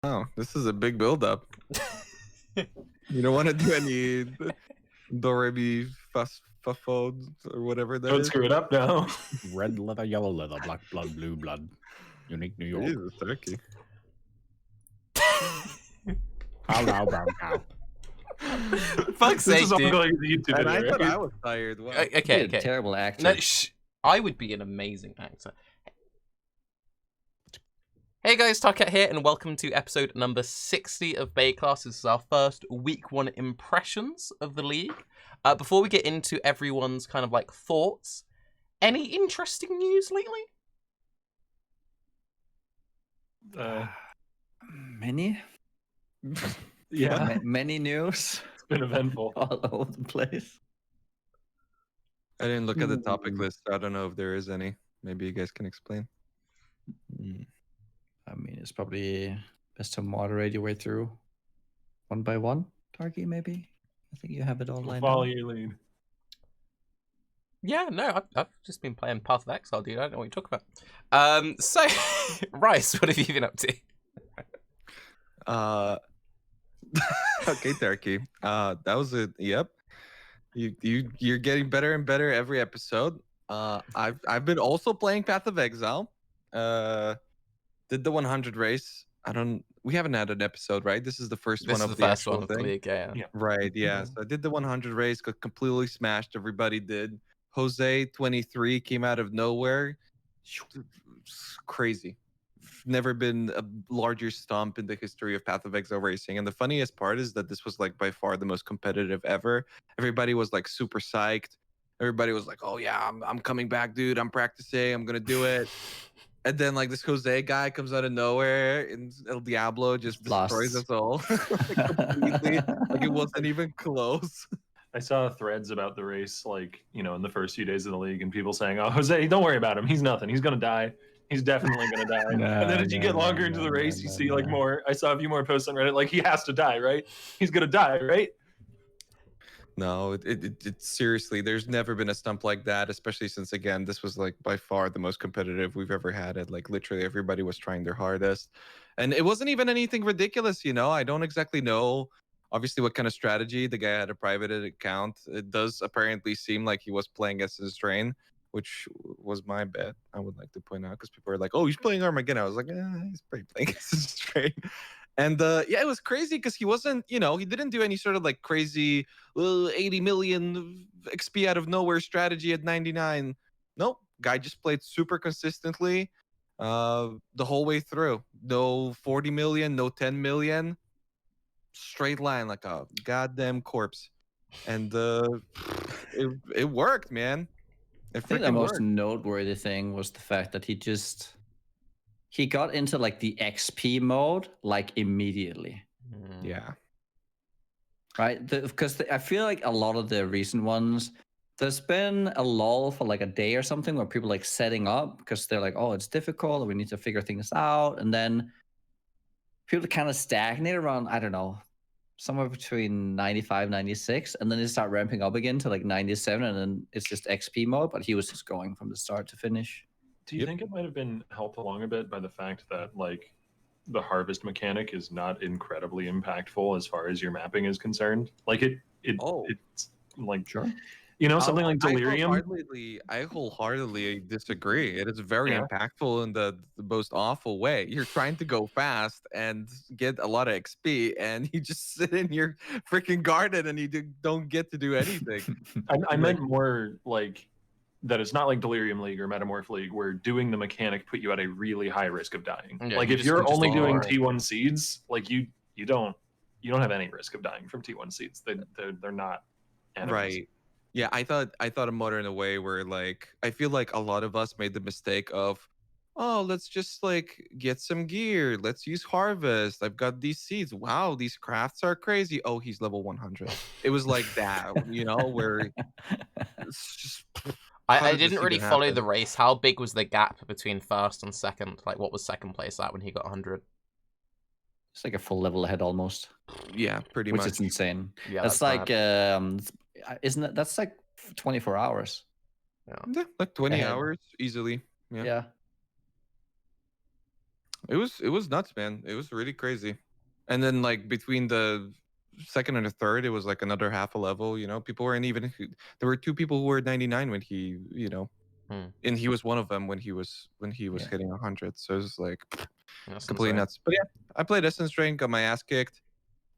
Oh, this is a big build-up. You don't want to do any Doremi Fuffo or whatever that Don't is. screw it up now. Red leather, yellow leather, black blood, blue blood. Unique New York. Jesus, Turkey. How now, brown cow? Fuck's This sake, is all dude. going to the YouTube And I video, thought right? I was tired. Wow. Okay, You're a terrible actor. No, I would be an amazing actor. Hey guys, Tarke here, and welcome to episode number 60 of Baeclast. This is our first week 1 impressions of the league. Before we get into everyone's kind of like thoughts, any interesting news lately? Many? Yeah, Many news it's been eventful. all over the place. I didn't look at the topic list. So I don't know if there is any. Maybe you guys can explain. I mean, it's probably best to moderate your way through one by one. Tarke, maybe? I think you have it all lined Follow up. your lead. Yeah, no, I've just been playing Path of Exile, dude. I don't know what you're talking about. So, Raiz, what have you been up to? Okay, Turkey. That was it. Yep. You're getting better and better every episode. I've been also playing Path of Exile. Did the 100 race. We haven't had an episode, right? This is the first This one is of the the first actual one of the thing. league, yeah. Right, yeah. So I did the 100 race, got completely smashed. Everybody did. Jose 23 came out of nowhere. Crazy. Never been a larger stomp in the history of Path of Exile racing. And the funniest part is that this was like by far the most competitive ever. Everybody was like super psyched. Everybody was like, "Oh yeah, I'm coming back, dude. I'm practicing. I'm gonna do it." And then like this Jose guy comes out of nowhere and El Diablo just destroys us all completely. Like it wasn't even close. I saw threads about the race, like, you know, in the first few days of the league, and people saying, "Oh, Jose, don't worry about him. He's nothing. He's gonna die. He's definitely gonna die." And then as you get longer into the race, you see like more. I saw a few more posts on Reddit, like he has to die, right? He's gonna die, right? No, it seriously, there's never been a stump like that, especially since again, this was like by far the most competitive we've ever had it. Like literally everybody was trying their hardest. And it wasn't even anything ridiculous, you know. I don't exactly know obviously what kind of strategy. The guy had a private account. It does apparently seem like he was playing as his strain, which was my bet. I would like to point out because people are like, "Oh, he's playing Armageddon." I was like, he's probably playing as his strain. And yeah, it was crazy because he wasn't, you know, he didn't do any sort of like crazy 80 million XP out of nowhere strategy at 99. Nope, guy just played super consistently the whole way through. No 40 million, no 10 million, straight line like a goddamn corpse. And it worked, man. It I think the freaking most worked. noteworthy thing was the fact that he got into like the XP mode like immediately. Yeah. Right? Because I feel like a lot of the recent ones, there's been a lull for like a day or something where people like setting up because they're like, "Oh, it's difficult. We need to figure things out." And then people kind of stagnate around, I don't know, somewhere between 95, 96. And then they start ramping up again to like 97. And then it's just XP mode. But he was just going from the start to finish. Do you think it might have been helped along a bit by the fact that like the harvest mechanic is not incredibly impactful as far as your mapping is concerned? Like it's like, Sure. you know, something like I Delirium. wholeheartedly disagree. It is very Yeah. impactful in the most awful way. You're trying to go fast and get a lot of XP, and you just sit in your freaking garden and you don't get to do anything. I meant more like that it's not like Delirium League or Metamorph League where doing the mechanic put you at a really high risk of dying. Yeah, like you if just you're can just only doing ignore it. T1 seeds, like you don't have any risk of dying from T1 seeds. They're not enemies. Right. Yeah, I thought of Modern in a way where like I feel like a lot of us made the mistake of, oh, let's just like get some gear. Let's use harvest. I've got these seeds. Wow, these crafts are crazy. Oh, he's level 100. It was like that, you know, where it's just how I did this didn't really even follow happen? the race. How big was the gap between first and second? Like, what was second place at when he got 100? It's like a full level ahead almost. Yeah, pretty Which much. is insane. Yeah, that's like isn't it, that's like 24 hours. Yeah, like 20 ahead. hours easily. Yeah. Yeah. It was nuts, man. It was really crazy. And then like between the second and the third, it was like another half a level. You know, people weren't even. There were 2 people who were 99 when he, and he was one of them when he was Yeah. hitting 100. So it was like That's completely insane. nuts. But yeah, I played Essence Drain, got my ass kicked.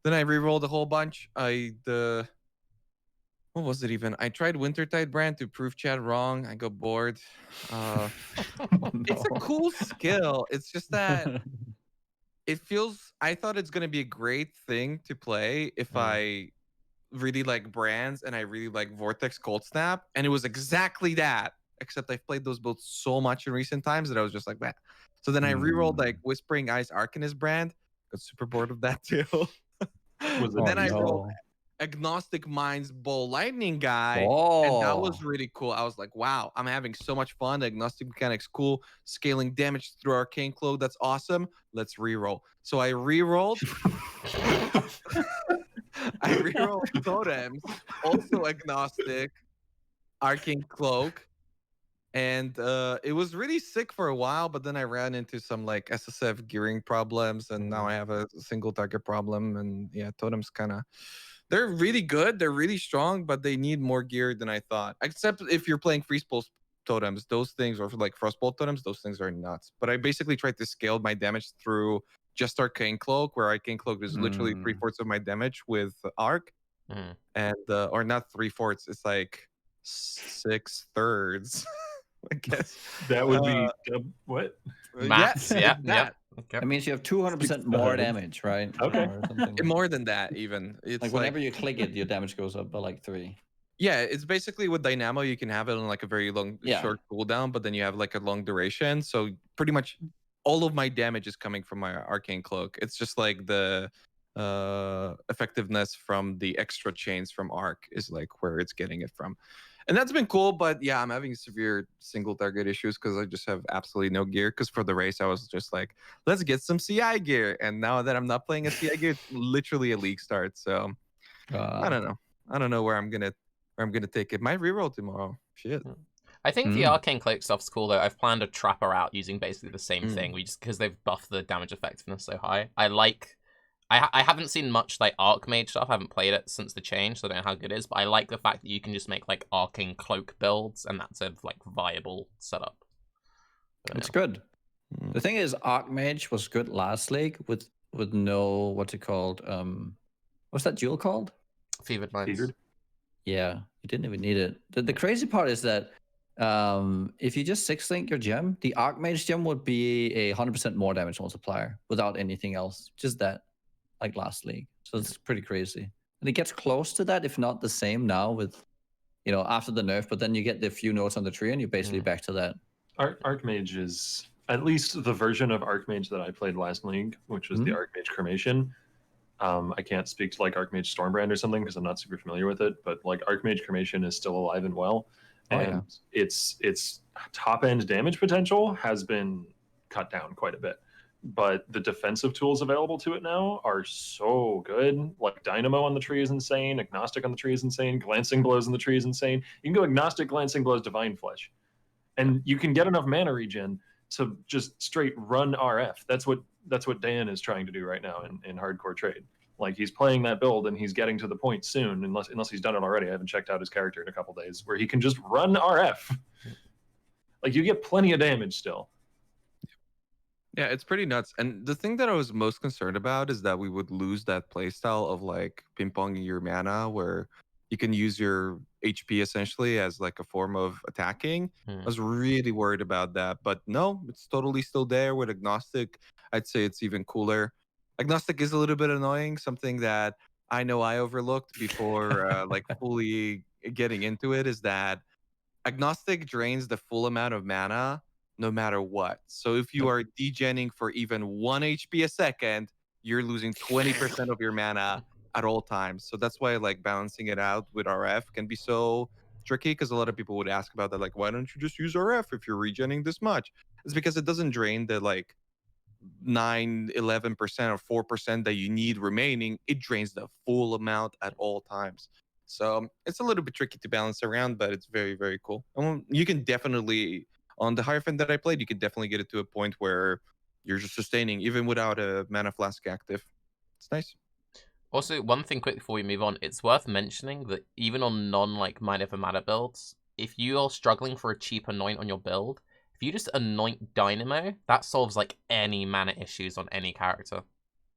Then I re-rolled a whole bunch. What was it even? I tried Wintertide Brand to prove Chad wrong. I got bored. It's a cool skill. It's just that it feels. I thought it's gonna be a great thing to play if I really like brands and I really like Vortex Cold Snap, and it was exactly that. Except I've played those both so much in recent times that I was just like, man. So then I re-rolled like Whispering Eyes Arcanist Brand. Got super bored of that too. Was Then I it rolled Agnostic Minds Bowl Lightning guy, and that Oh, was really cool. I was like, wow, I'm having so much fun. The agnostic mechanics cool. Scaling damage through Arcane Cloak, that's awesome. Let's reroll. So I re-rolled. I re-rolled Totems, also agnostic, Arcane Cloak. And it was really sick for a while, but then I ran into some like SSF gearing problems, and now I have a single target problem. And yeah, totems they're really good, they're really strong, but they need more gear than I thought. Except if you're playing freeze pulse totems, those things, or like frostbolt totems, those things are nuts. But I basically tried to scale my damage through just Arcane Cloak, where Arcane Cloak is literally 3/4 of my damage with Arc, and or not 3/4, it's like 6/3. I guess that would be what? Maths, yeah, that. that means you have 200% more damage, right? Okay. Or something. More than that, even. It's Like whenever you click it, your damage goes up by like 3. yeah, it's basically with Dynamo, you can have it on like a very short cooldown, but then you have like a long duration. So pretty much all of my damage is coming from my Arcane Cloak. It's just like the effectiveness from the extra chains from Arc is like where it's getting it from. And that's been cool, but yeah, I'm having severe single target issues because I just have absolutely no gear. Because for the race, I was just like, let's get some CI gear. And now that I'm not playing a CI gear, it's literally a league start. So I don't know. I don't know where I'm gonna take it. Might reroll tomorrow. Shit. I think the Arcane Cloak stuff's cool though. I've planned a Trapper out using basically the same thing. We just because they've buffed the damage effectiveness so high. I haven't seen much like Archmage stuff. I haven't played it since the change, so I don't know how good it is. But I like the fact that you can just make like Arcane Cloak builds, and that's a like viable setup. It's good. The thing is, Archmage was good last league with no what's it called? What's that jewel called? Fevered Minds. Fevered? Yeah, you didn't even need it. The crazy part is that if you just 6-link your gem, the Archmage gem would be a 100% more damage multiplier without anything else. Just that, like last league. So it's pretty crazy. And it gets close to that, if not the same now with, after the nerf, but then you get the few nodes on the tree and you're basically back to that. Archmage is, at least the version of Archmage that I played last league, which was the Archmage Cremation. I can't speak to like Archmage Stormbrand or something because I'm not super familiar with it, but like Archmage Cremation is still alive and well. And its top end damage potential has been cut down quite a bit. But the defensive tools available to it now are so good. Like Dynamo on the tree is insane, Agnostic on the tree is insane, Glancing Blows on the tree is insane. You can go Agnostic, Glancing Blows, Divine Flesh. And you can get enough mana regen to just straight run RF. That's what Dan is trying to do right now in hardcore trade. Like he's playing that build and he's getting to the point soon, unless he's done it already. I haven't checked out his character in a couple days, where he can just run RF. Like you get plenty of damage still. Yeah, it's pretty nuts. And the thing that I was most concerned about is that we would lose that playstyle of like ping-ponging your mana, where you can use your HP essentially as like a form of attacking. I was really worried about that, but no, it's totally still there with Agnostic. I'd say it's even cooler. Agnostic is a little bit annoying, something that I know I overlooked before like fully getting into it, is that Agnostic drains the full amount of mana no matter what. So if you are degenning for even 1 HP a second, you're losing 20% of your mana at all times. So that's why like balancing it out with RF can be so tricky, because a lot of people would ask about that, like, why don't you just use RF if you're regenning this much? It's because it doesn't drain the like 9-11% or 4% that you need remaining. It drains the full amount at all times. So it's a little bit tricky to balance around, but it's very, very cool. And you can definitely, on the Hierophant that I played, you can definitely get it to a point where you're just sustaining even without a mana flask active. It's nice. Also, one thing quick before we move on, it's worth mentioning that even on non Mind Over Matter builds, if you are struggling for a cheap anoint on your build, if you just anoint Dynamo, that solves like any mana issues on any character.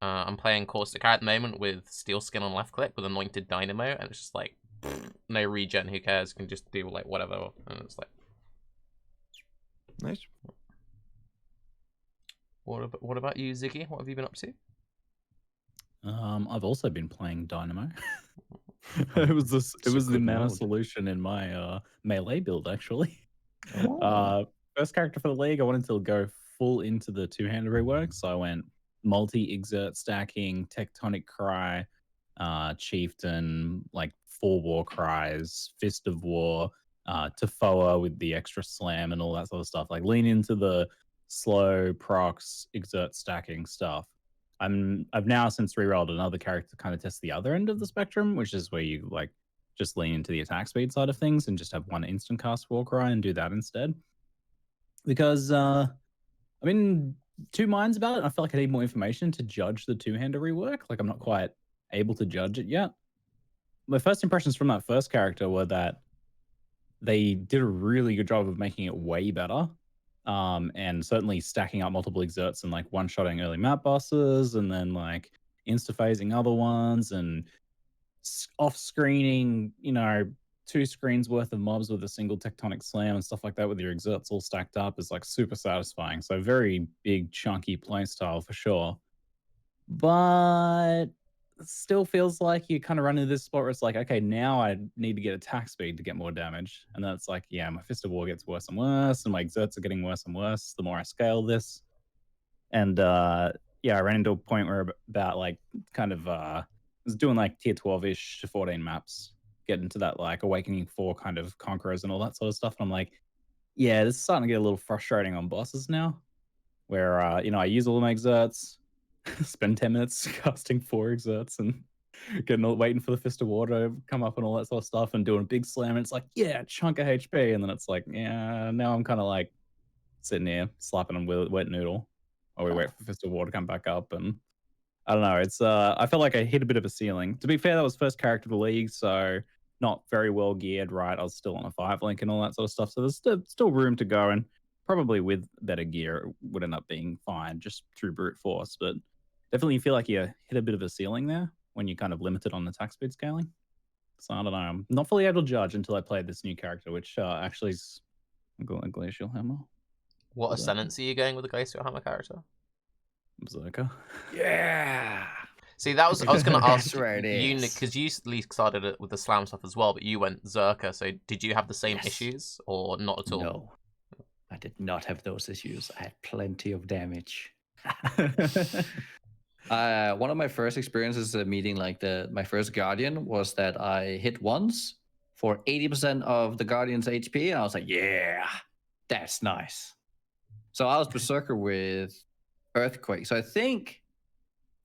I'm playing Caustic at the moment with Steel Skin on left click with anointed Dynamo, and it's just like no regen, who cares? Can just do like whatever, and it's like nice. What about you, Ziggy? What have you been up to? I've also been playing Dynamo. It was the mana solution in my melee build actually. Oh. First character for the league, I wanted to go full into the two-handed rework, so I went multi-exert stacking, Tectonic Cry, Chieftain, like 4 warcries, Fist of War, Tafoa with the extra slam and all that sort of stuff. Like lean into the slow procs, exert stacking stuff. I've now since rerolled another character to kind of test the other end of the spectrum, which is where you like just lean into the attack speed side of things and just have one instant cast warcry and do that instead. Because I'm in two minds about it. I feel like I need more information to judge the two-hander rework. Like I'm not quite able to judge it yet. My first impressions from that first character were that they did a really good job of making it way better. And certainly stacking up multiple exerts and like one-shotting early map bosses and then like insta-phasing other ones and off-screening, 2 screens worth of mobs with a single tectonic slam and stuff like that with your exerts all stacked up is like super satisfying. So very big, chunky playstyle for sure. But it still feels like you kind of run into this spot where it's like, okay, now I need to get attack speed to get more damage. And then it's like, yeah, my Fist of War gets worse and worse, and my exerts are getting worse and worse the more I scale this. And yeah, I ran into a point where about like kind of was doing like tier 12-ish to 14 maps, getting to that like Awakening 4 kind of conquerors and all that sort of stuff. And I'm like, yeah, this is starting to get a little frustrating on bosses now, where I use all my exerts, spend 10 minutes casting 4 exerts and waiting for the Fist of War to come up and all that sort of stuff and doing a big slam. And it's like, yeah, chunk of HP. And then it's like, yeah, now I'm kind of like sitting here slapping them with a wet noodle while we wait for Fist of War to come back up. And I don't know. It's I felt like I hit a bit of a ceiling. To be fair, that was first character of the league, so not very well geared, right? I was still on a 5-link and all that sort of stuff. So there's still room to go, and probably with better gear it would end up being fine just through brute force. But definitely you feel like you hit a bit of a ceiling there when you're kind of limited on attack speed scaling. So I don't know. I'm not fully able to judge until I play this new character, which actually is a Glacial Hammer. What ascendancy are you going with the Glacial Hammer character? Berserker. Yeah. See, I was going to ask where it you, is. because you at least started it with the slam stuff as well, but you went Berserker. So did you have the same Yes. issues or not at all? No, I did not have those issues. I had plenty of damage. One of my first experiences meeting like my first Guardian was that I hit once for 80% of the Guardian's HP, and I was like, yeah, that's nice. So I was Berserker with Earthquake. So I think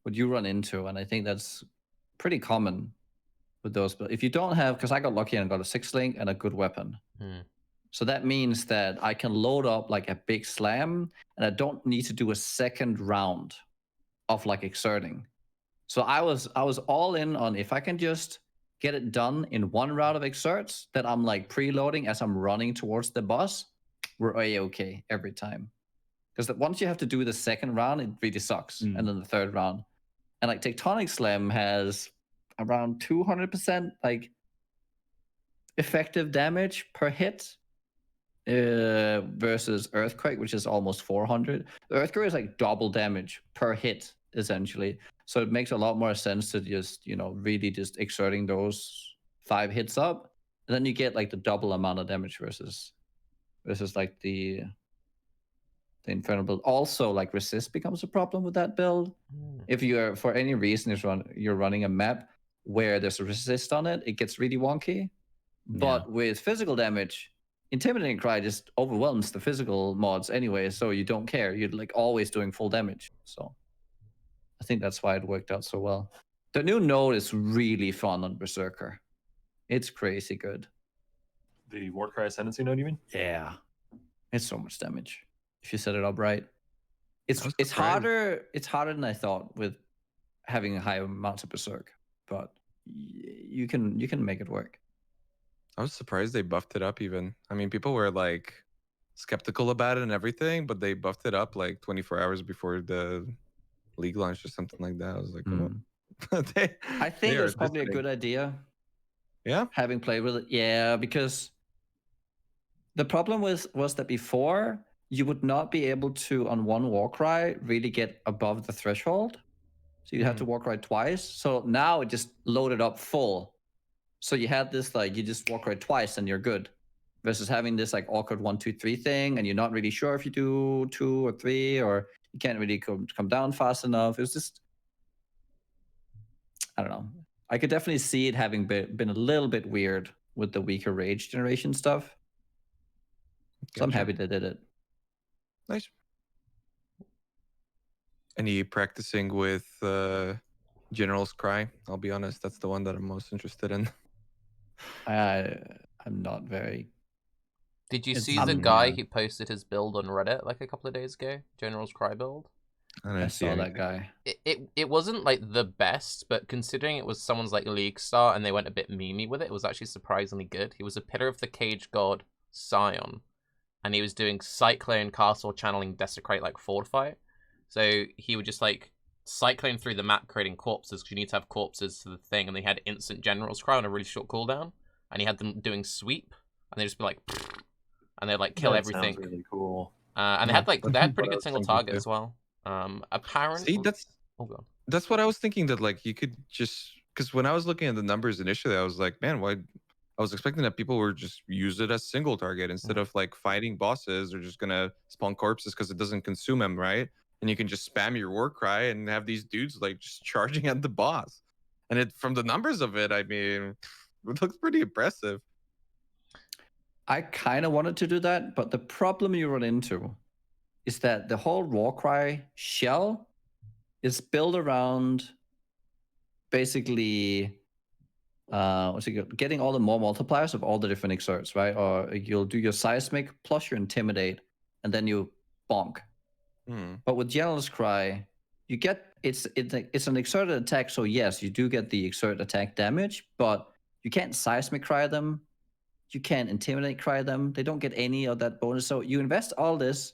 what you run into, and I think that's pretty common with those, but if you don't have, because I got lucky and got a 6-link and a good weapon. So that means that I can load up like a big slam and I don't need to do a second round of like exerting. So I was all in on if I can just get it done in one round of exerts that I'm like preloading as I'm running towards the boss, we're A-okay every time. Because once you have to do the second round, it really sucks. And then the third round. And like Tectonic Slam has around 200% like effective damage per hit versus Earthquake, which is almost 400. Earthquake is like double damage per hit, essentially. So it makes a lot more sense to just, really just exerting those 5 hits up. And then you get like the double amount of damage versus like the Infernal build. Also, like resist becomes a problem with that build. If you're, for any reason, you're running a map where there's a resist on it, it gets really wonky. But with physical damage, Intimidating Cry just overwhelms the physical mods anyway, so you don't care. You're like always doing full damage. So I think that's why it worked out so well. The new node is really fun on Berserker. It's crazy good. The Warcry Ascendancy node, you mean? Yeah. It's so much damage if you set it up right. It's I was it's surprised. harder. It's harder than I thought with having a higher amount of Berserk, but you can make it work. I was surprised they buffed it up even. I mean, people were like skeptical about it and everything, but they buffed it up like 24 hours before the league launch or something like that. I was like, oh. I think they it are was probably a this good big. idea. Yeah. Having played with it, yeah, because the problem was that before you would not be able to on one warcry really get above the threshold, so you had to warcry twice. So now it just loaded up full. So you had this like you just warcry twice and you're good, versus having this like awkward 1, 2, 3 thing, and you're not really sure if you do 2 or 3, or you can't really come down fast enough. It was just, I don't know. I could definitely see it having been a little bit weird with the weaker rage generation stuff. So I'm Gotcha. happy they did it. Nice. Any practicing with General's Cry? I'll be honest, that's the one that I'm most interested in. I'm not very. Did you It's- see the I'm- guy yeah. who posted his build on Reddit like a couple of days ago? General's Cry build? I I didn't see saw that anything. guy. It wasn't like the best, but considering it was someone's like league star and they went a bit memey with it, it was actually surprisingly good. He was a Pillar of the Cage God Scion, and he was doing Cyclone, Castle, Channeling, Desecrate, like Fortify. So he would just like cyclone through the map creating corpses, because you need to have corpses to the thing, and they had instant General's Cry on a really short cooldown, and he had them doing sweep, and they'd just be like, and they'd like kill That everything. sounds really cool. And Yeah, they had what pretty I good was single thinking target too. as well. Apparently, See, oh god. that's what I was thinking, that like you could just, because when I was looking at the numbers initially, I was like, man, why? I was expecting that people were just use it as single target instead of like fighting bosses. They're just gonna spawn corpses because it doesn't consume them, right? And you can just spam your war cry and have these dudes like just charging at the boss. And it, from the numbers of it, I mean, it looks pretty impressive. I kind of wanted to do that, but the problem you run into is that the whole warcry shell is built around basically getting all the more multipliers of all the different exerts, right? Or you'll do your seismic plus your intimidate, and then you bonk. But with General's Cry, you get it's an exerted attack, so yes, you do get the exert attack damage, but you can't seismic cry them, you can't intimidate cry them. They don't get any of that bonus. So you invest all these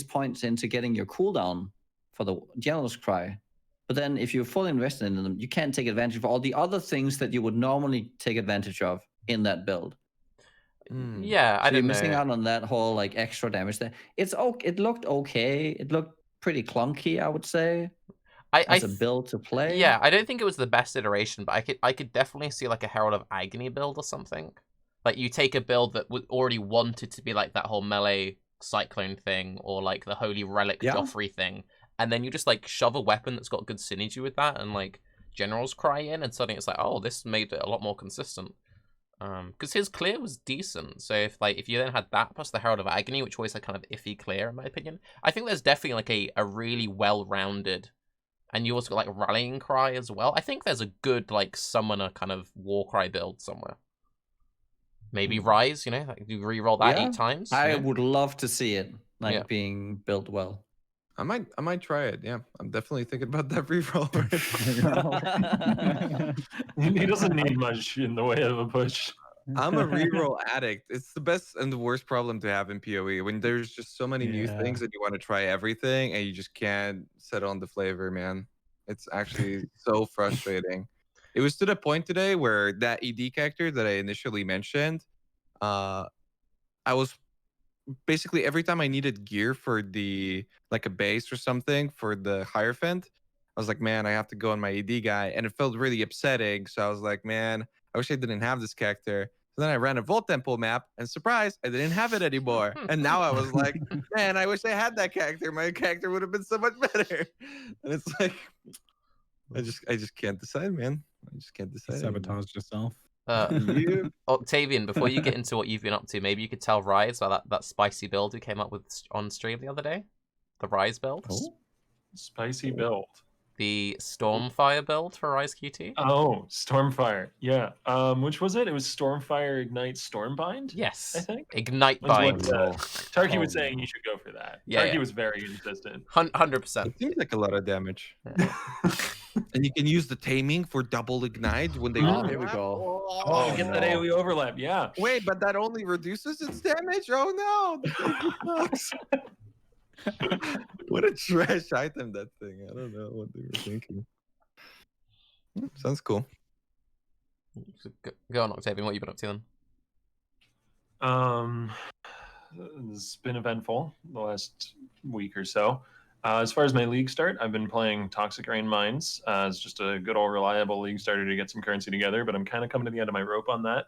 points into getting your cooldown for the General's Cry. But then if you're fully invested in them, you can't take advantage of all the other things that you would normally take advantage of in that build. Yeah, I So you're don't missing know. out on that whole like extra damage there. It's okay. It looked okay. It looked pretty clunky, I would say, as a build to play. Yeah, I don't think it was the best iteration, but I could definitely see like a Herald of Agony build or something. Like you take a build that already wanted to be like that whole melee cyclone thing, or like the Holy Relic Joffrey thing, and then you just like shove a weapon that's got good synergy with that, and like General's Cry in, and suddenly it's like, oh, this made it a lot more consistent. Because his clear was decent, so if you then had that plus the Herald of Agony, which always had kind of iffy clear in my opinion, I think there's definitely like a really well-rounded, and you also got like Rallying Cry as well. I think there's a good like summoner kind of Warcry build somewhere. Maybe Raiz, you know, like you re-roll that 8 times. I would love to see it being built well. I might try it. Yeah, I'm definitely thinking about that reroll. He doesn't need much in the way of a push. I'm a reroll addict. It's the best and the worst problem to have in PoE when there's just so many new things and you want to try everything and you just can't settle on the flavor, man. It's actually so frustrating. It was to the point today where that ED character that I initially mentioned, I was basically every time I needed gear for the like a base or something for the Hierophant, I was like, man, I have to go on my ED guy, and it felt really upsetting. So I was like, man, I wish I didn't have this character. So then I ran a Vault Temple map, and surprise, I didn't have it anymore. And now I was like, man, I wish I had that character. My character would have been so much better. And it's like, I just can't decide, man. I just can't decide. Sabotage yourself. Octavian, before you get into what you've been up to, maybe you could tell Raiz about that spicy build we came up with on stream the other day. The Raiz build. Spicy build. the Stormfire build for Raiz QT. Oh, Stormfire. Yeah. Which was it? It was Stormfire Ignite Stormbind? Yes. I think. Ignite Was what, Bind. Tarke Oh, was saying no. you should go for that. Yeah, Tarke yeah. was very insistent. 100%. It seems like a lot of damage. Yeah. And you can use the taming for double ignite when they Oh, here we overlap. go. Oh, get that AoE overlap. Yeah. Wait, but that only reduces its damage? Oh no! This sucks. What a trash item that thing. I don't know what they were thinking. Sounds cool. Go on, Octavian. What have you been up to then? It's been eventful the last week or so. As far as my league start, I've been playing Toxic Rain Mines as just a good old reliable league starter to get some currency together, but I'm kind of coming to the end of my rope on that.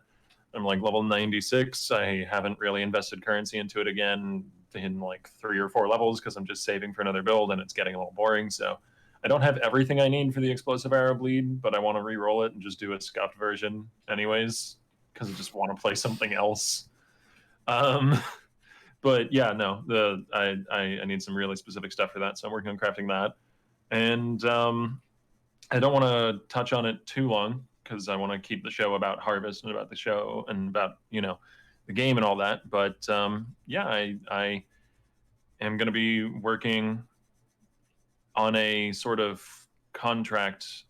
I'm like level 96. I haven't really invested currency into it again in like 3 or 4 levels because I'm just saving for another build and it's getting a little boring. So I don't have everything I need for the Explosive Arrow Bleed, but I want to re-roll it and just do a scuffed version anyways because I just want to play something else. But yeah, no, I need some really specific stuff for that, so I'm working on crafting that. And I don't want to touch on it too long because I want to keep the show about Harvest and about the show and about the game and all that. But yeah, I am going to be working on a sort of contract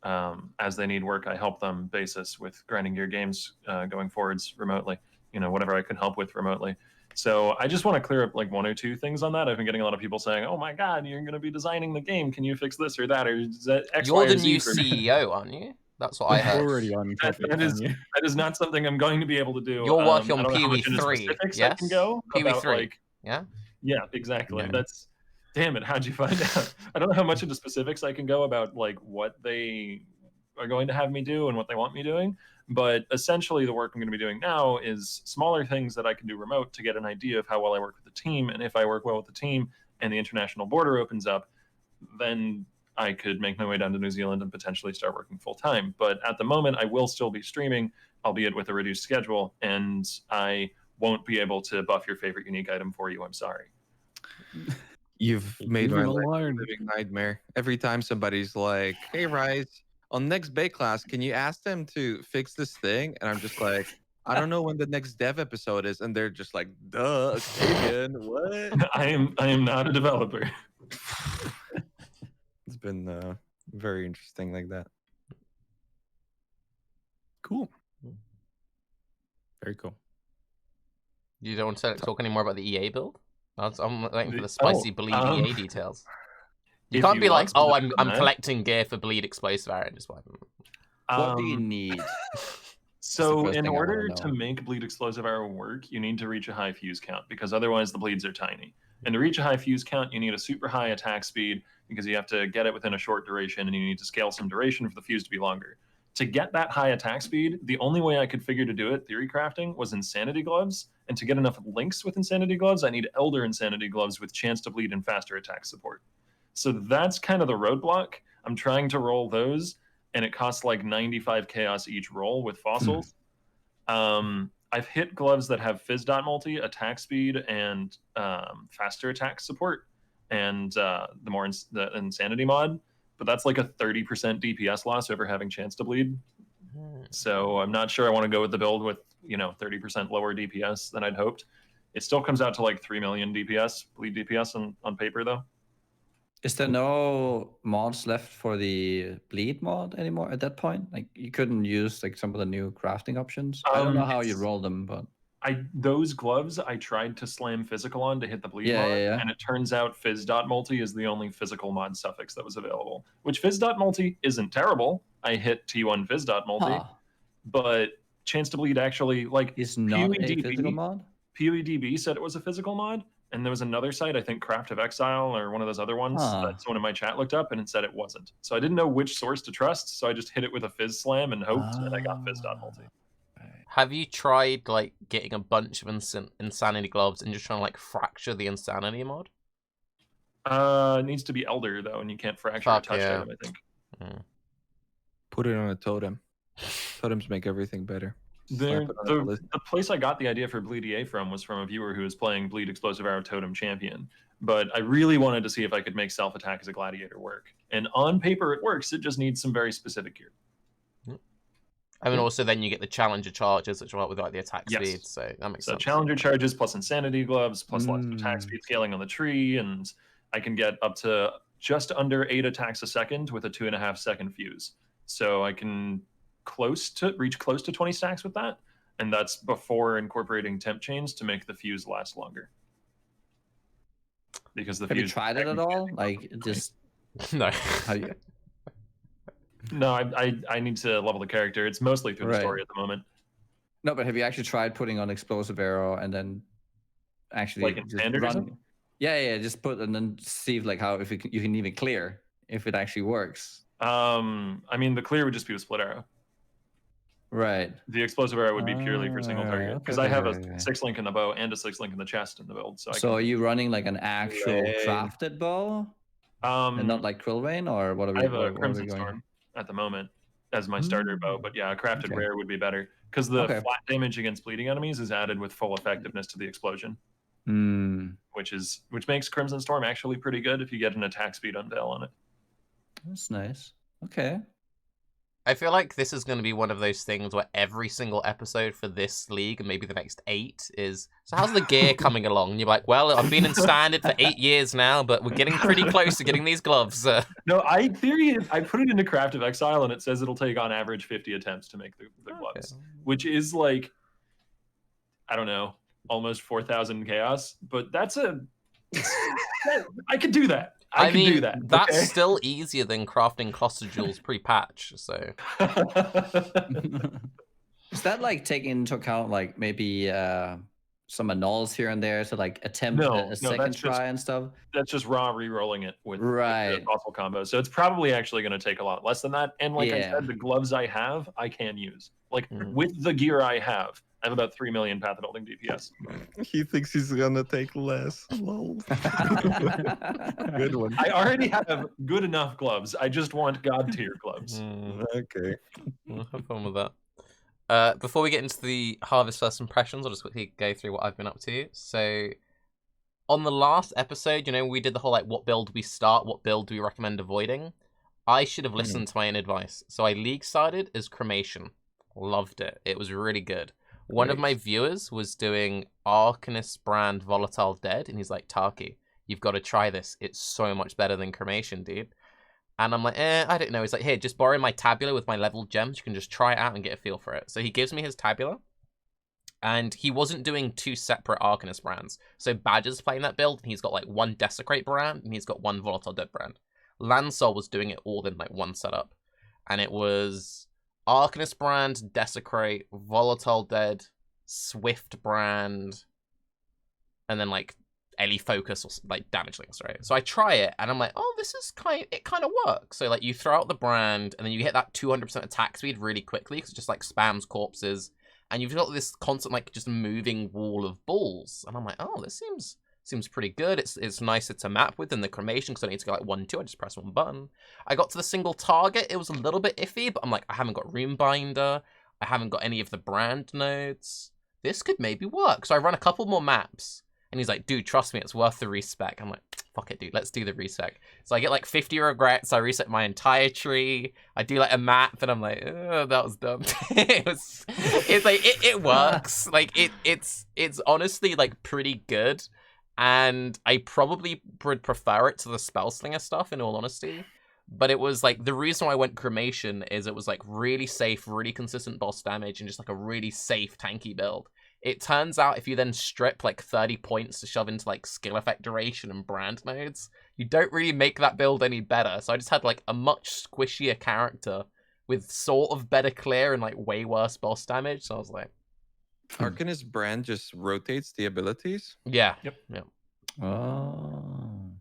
as they need work. I help them basis with Grinding Gear Games going forwards remotely. Whatever I can help with remotely. So I just want to clear up like 1 or 2 things on that. I've been getting a lot of people saying, "Oh my God, you're going to be designing the game. Can you fix this or that or is that X, You're Y, or the Z new for me?" CEO, aren't you? That's what I heard. Already on topic, That aren't you? is not something I'm going to be able to do. You're working I on don't know how much into PoE3, specifics I can yes? go about, PoE3, like, yeah? yeah, exactly. Yeah. That's damn it. How'd you find out? I don't know how much into specifics I can go about like what they are going to have me do and what they want me doing. But essentially, the work I'm going to be doing now is smaller things that I can do remote to get an idea of how well I work with the team. And if I work well with the team and the international border opens up, then I could make my way down to New Zealand and potentially start working full time. But at the moment, I will still be streaming, albeit with a reduced schedule, and I won't be able to buff your favorite unique item for you. I'm sorry. You've made my Leave him life a alone. living nightmare. Every time somebody's like, "Hey, Raiz, on next Baeclast, can you ask them to fix this thing?" And I'm just like, "I don't know when the next dev episode is," and they're just like, "Duh, Octavian, what?" I am not a developer. It's been very interesting like that. Cool. Very cool. You don't want to talk any more about the EA build? I'm waiting for the Oh, spicy Bleed EA details. You if can't you be like, want "Oh, specifics I'm on that, collecting gear for Bleed Explosive Arrow." Just like, What do you um, need? So first in thing I wanna order know. to make Bleed Explosive Arrow work, you need to reach a high fuse count because otherwise the bleeds are tiny. And to reach a high fuse count, you need a super high attack speed because you have to get it within a short duration and you need to scale some duration for the fuse to be longer. To get that high attack speed, the only way I could figure to do it, theory crafting, was Insanity Gloves. And to get enough links with Insanity Gloves, I need Elder Insanity Gloves with chance to bleed and faster attack support. So that's kind of the roadblock. I'm trying to roll those, and it costs like 95 chaos each roll with fossils. I've hit gloves that have Fizz dot multi, attack speed, and faster attack support, and the insanity mod. But that's like a 30% DPS loss over having chance to bleed. So I'm not sure I want to go with the build with 30% lower DPS than I'd hoped. It still comes out to like 3 million DPS, bleed DPS on paper though. Is there no mods left for the bleed mod anymore at that point? Like you couldn't use like some of the new crafting options. I don't know how you roll them, but those gloves I tried to slam physical on to hit the bleed mod, Yeah. and it turns out Fizz dot multi is the only physical mod suffix that was available. Which Fizz dot multi isn't terrible. I hit T1 Fizz dot multi, but chance to bleed actually like is not a physical mod. PoEDB said it was a physical mod, and there was another site, I think Craft of Exile or one of those other ones that someone in my chat looked up and it said it wasn't. So I didn't know which source to trust, so I just hit it with a Fizz slam and hoped, and I got Fizz dot multi. have you tried like getting a bunch of insanity gloves and just trying to like fracture the insanity mod? It needs to be Elder though, and you can't fracture a touch item, I think. Put it on a totem. Totems make everything better. The place I got the idea for Bleed EA from was from a viewer who was playing Bleed Explosive Arrow Totem Champion. But I really wanted to see if I could make self-attack as a gladiator work. And on paper it works, it just needs some very specific gear. I mean, also then you get the Challenger charges, which will help with like the attack speed, so that makes sense. So Challenger charges plus Insanity Gloves, plus lots of attack speed scaling on the tree, and I can get up to just under 8 attacks a second with a 2.5 second fuse. So I can reach close to 20 stacks with that, and that's before incorporating temp chains to make the fuse last longer. Because the Have fuse you tried it at all? Like just No. how you... No, I need to level the character. It's mostly through the story at the moment. No, but have you actually tried putting on explosive arrow and then actually Like in just standard or run? something? Yeah, just put and then see if, like how if you can even clear if it actually works. I mean, the clear would just be with split arrow. Right. The explosive arrow would be purely for single target because I have a 6-link in the bow and a 6-link in the chest in the build. So are you running like an actual crafted bow, and not like Krillbane, or what are we? I have a what Crimson Storm at the moment as my starter bow, but yeah, a crafted rare would be better because the flat damage against bleeding enemies is added with full effectiveness to the explosion, which makes Crimson Storm actually pretty good if you get an attack speed unveil on it. That's nice. Okay. I feel like this is going to be one of those things where every single episode for this league, and maybe the next 8, is, so how's the gear coming along? And you're like, well, I've been in standard for 8 years now, but we're getting pretty close to getting these gloves. No, I put it into Craft of Exile, and it says it'll take on average 50 attempts to make the gloves, which is like, I don't know, almost 4,000 chaos, but I could do that. I mean, do that. That's still easier than crafting cluster jewels pre-patch. So, is that like taking into account like maybe some annuls here and there to like attempt a second try and stuff? That's just raw re-rolling it with the thoughtful combo. So it's probably actually going to take a lot less than that. And like I said, the gloves I have, I can use. Like with the gear I have about 3 million path building DPS. He thinks he's gonna take less. Lol. Good one. I already have good enough gloves. I just want god tier gloves. Okay. We'll have fun with that. Before we get into the Harvest First Impressions, I'll just quickly go through what I've been up to. So, on the last episode, we did the whole like, what build do we start, what build do we recommend avoiding? I should have listened to my own advice. So I league started as Cremation. Loved it. It was really good. One of my viewers was doing Arcanist brand Volatile Dead, and he's like, Tarke, you've got to try this. It's so much better than Cremation, dude. And I'm like, I don't know. He's like, here, just borrow my tabula with my leveled gems. You can just try it out and get a feel for it. So he gives me his tabula, and he wasn't doing 2 separate Arcanist brands. So Badger's playing that build, and he's got like 1 Desecrate brand, and he's got 1 Volatile Dead brand. Lansol was doing it all in like 1 setup. And it was Arcanist brand, Desecrate, Volatile Dead, Swift brand, and then like Ellie Focus or like damage links, right? So I try it and I'm like, oh, this is it kind of works. So like you throw out the brand and then you hit that 200% attack speed really quickly because it just like spams corpses, and you've got this constant like just moving wall of balls. And I'm like, oh, this seems pretty good. It's nicer to map with than the Cremation because I don't need to go like 1-2. I just press 1 button. I got to the single target. It was a little bit iffy, but I'm like, I haven't got Runebinder. I haven't got any of the brand nodes. This could maybe work. So I run a couple more maps, and he's like, dude, trust me, it's worth the respec. I'm like, fuck it, dude, let's do the respec. So I get like 50 regrets. I reset my entire tree. I do like a map, and I'm like, oh, that was dumb. it works. Like it's honestly like pretty good. And I probably would prefer it to the Spellslinger stuff, in all honesty. But it was like, the reason why I went Cremation is it was like really safe, really consistent boss damage, and just like a really safe tanky build. It turns out if you then strip like 30 points to shove into like skill effect duration and brand nodes, you don't really make that build any better. So I just had like a much squishier character with sort of better clear and like way worse boss damage. So I was like, Arcanist brand just rotates the abilities? Yeah. Yep. Oh.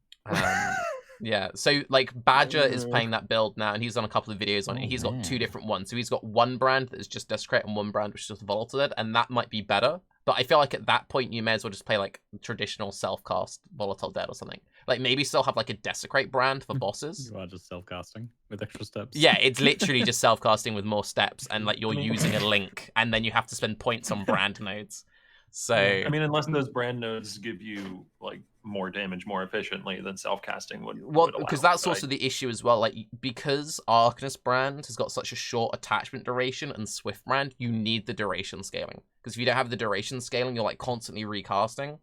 Yeah, so like Badger is playing that build now, and he's done a couple of videos on it. He's got 2 different ones. So he's got 1 brand that is just Desecrate and 1 brand which is just Volatile, and that might be better. But I feel like at that point you may as well just play like traditional self-cast Volatile Dead or something. Like maybe still have like a desecrate brand for bosses. You are just self-casting with extra steps. Yeah, it's literally just self-casting with more steps, and like you're I mean- using a link, and then you have to spend points on brand nodes. So I mean, unless those brand nodes give you like more damage more efficiently than self-casting would. well, would allow, because that's but also the issue as well. Like because Arcanist brand has got such a short attachment duration, and Swift brand, you need the duration scaling. Because if you don't have the duration scaling, you're like constantly recasting.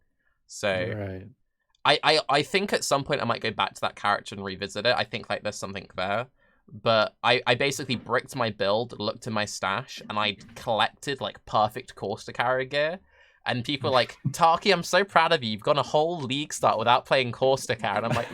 So Right. I think at some point I might go back to that character and revisit it. I think like there's something there. But I basically bricked my build, looked in my stash, and I collected like perfect course to carry gear. And people are like, Tarke, I'm so proud of you. You've gone a whole league start without playing course to carry. And I'm like,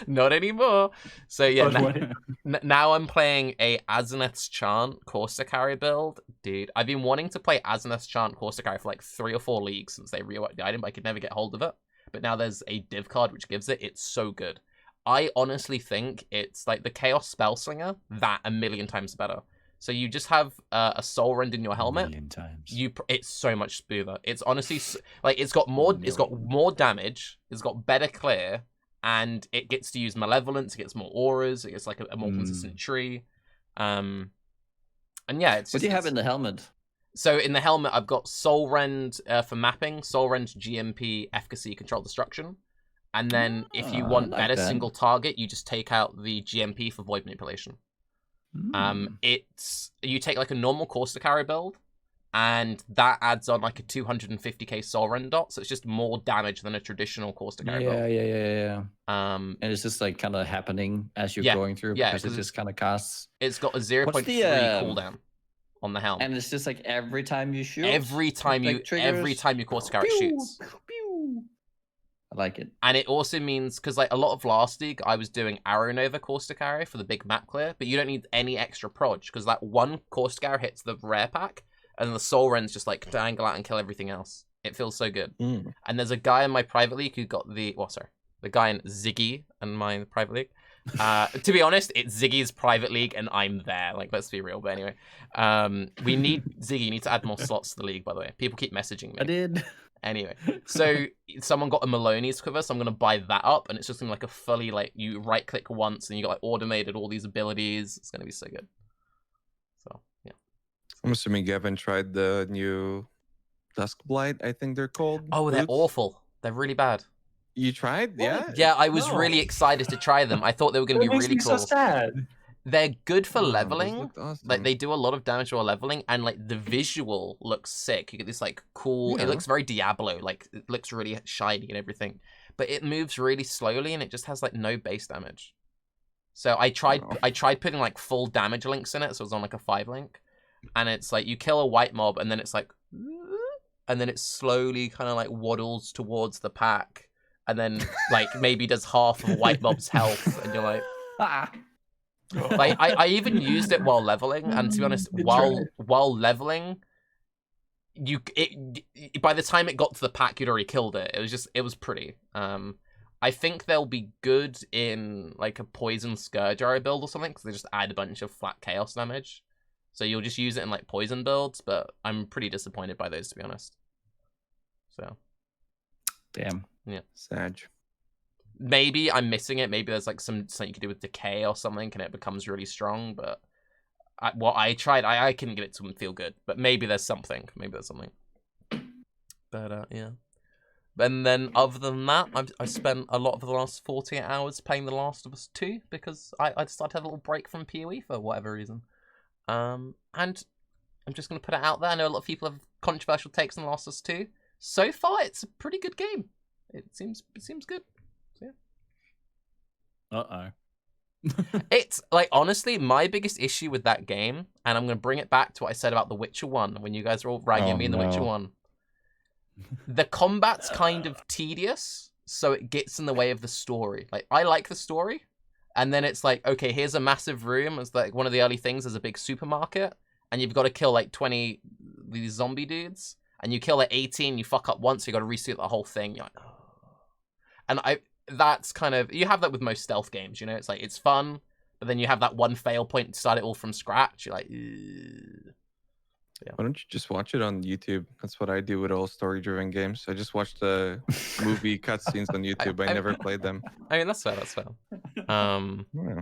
not anymore. So yeah, now I'm playing a Azaneth's Chant course to carry build. Dude, I've been wanting to play Azaneth's Chant course to carry for like 3 or 4 leagues since they reworked the item, but I could never get hold of it. But now there's a div card which gives it. It's so good. I honestly think it's like the Chaos Spellslinger, that a million times better. So you just have a Soul Rend in your helmet. A million times. It's so much smoother. It's honestly like it's got more damage. It's got better clear, and it gets to use Malevolence. It gets more auras. It gets like a more consistent tree. And yeah, it's. What do you have in the helmet? So in the helmet, I've got Soul Rend for mapping, Soul Rend GMP, efficacy, control destruction. And then if you want better single target, you just take out the GMP for void manipulation. It's you take like a normal course to carry build, and that adds on like a 250k Soul Rend dot, so it's just more damage than a traditional course to carry build. Yeah. And it's just like kind of happening as you're going through because it just kind of casts. It's got a 0.3 cooldown on the helmet, and it's just like every time you shoot, every time you course to carry it shoots. I like it. And it also means, because like a lot of last league, I was doing Arrow Nova course to carry for the big map clear, but you don't need any extra proj, because that one course to carry hits the rare pack, and the Soul Rend's just like dangle out and kill everything else. It feels so good. And there's a guy in my private league who got the guy in Ziggy in my private league. To be honest, it's Ziggy's private league, and I'm there. Like, let's be real. But anyway, we need Ziggy. You need to add more slots to the league, by the way. People keep messaging me. I did. Anyway, so someone got a Maloney's quiver, so I'm gonna buy that up, and it's just gonna be like a fully like you right click once, and you got like automated all these abilities. It's gonna be so good. So yeah. I'm assuming Gavin tried the new Duskblight, I think they're called. Oh, they're boots. awful. They're really bad. You tried? Yeah. Yeah, I was really excited to try them. I thought they were gonna be really cool. So sad. They're good for Oh, those leveling. looked awesome. Like they do a lot of damage while leveling, and like the visual looks sick. You get this like cool. Yeah. It looks very Diablo. Like it looks really shiny and everything, but it moves really slowly, and it just has like no base damage. So I tried putting like full damage links in it, so it was on like a 5 link, and it's like you kill a white mob, and then it's like, and then it slowly kind of like waddles towards the pack, and then like maybe does half of a white mob's health, and you're like. Like I even used it while leveling, and to be honest, while leveling, by the time it got to the pack, you'd already killed it. It was pretty. I think they'll be good in like a poison scourge arrow build or something, because they just add a bunch of flat chaos damage. So you'll just use it in like poison builds, but I'm pretty disappointed by those, to be honest. So, damn, yeah, Sag. Maybe I'm missing it. Maybe there's like something you can do with decay or something, and it becomes really strong. But I tried. I couldn't get it to feel good. But maybe there's something. But yeah. And then other than that, I spent a lot of the last 48 hours playing The Last of Us 2 because I decided to have a little break from PoE for whatever reason. And I'm just gonna put it out there. I know a lot of people have controversial takes on The Last of Us 2. So far, it's a pretty good game. It seems good. It's like, honestly, my biggest issue with that game, and I'm going to bring it back to what I said about The Witcher 1 when you guys were all ragging at me in The Witcher 1. The combat's kind of tedious, so it gets in the way of the story. Like, I like the story, and then it's like, okay, here's a massive room. It's like one of the early things is a big supermarket, and you've got to kill like 20 these zombie dudes, and you kill like 18, you fuck up once, you got to reset the whole thing. You're like, oh. And that's kind of, you have that with most stealth games, you know? It's like, it's fun, but then you have that one fail point to start it all from scratch. You're like, ew. Yeah. Why don't you just watch it on YouTube? That's what I do with all story-driven games. I just watch the movie cutscenes on YouTube. I never played them. I mean, that's fair. That's fair. Yeah.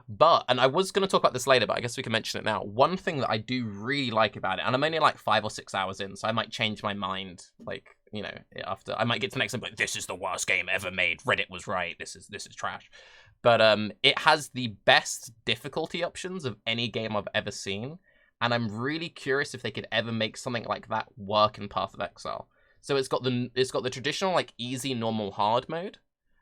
But, and I was going to talk about this later, but I guess we can mention it now. One thing that I do really like about it, and I'm only like 5 or 6 hours in, so I might change my mind, like, you know, after I might get to the next one, but this is the worst game ever made. Reddit was right. This is trash. But it has the best difficulty options of any game I've ever seen, and I'm really curious if they could ever make something like that work in Path of Exile. So it's got the traditional like easy, normal, hard mode,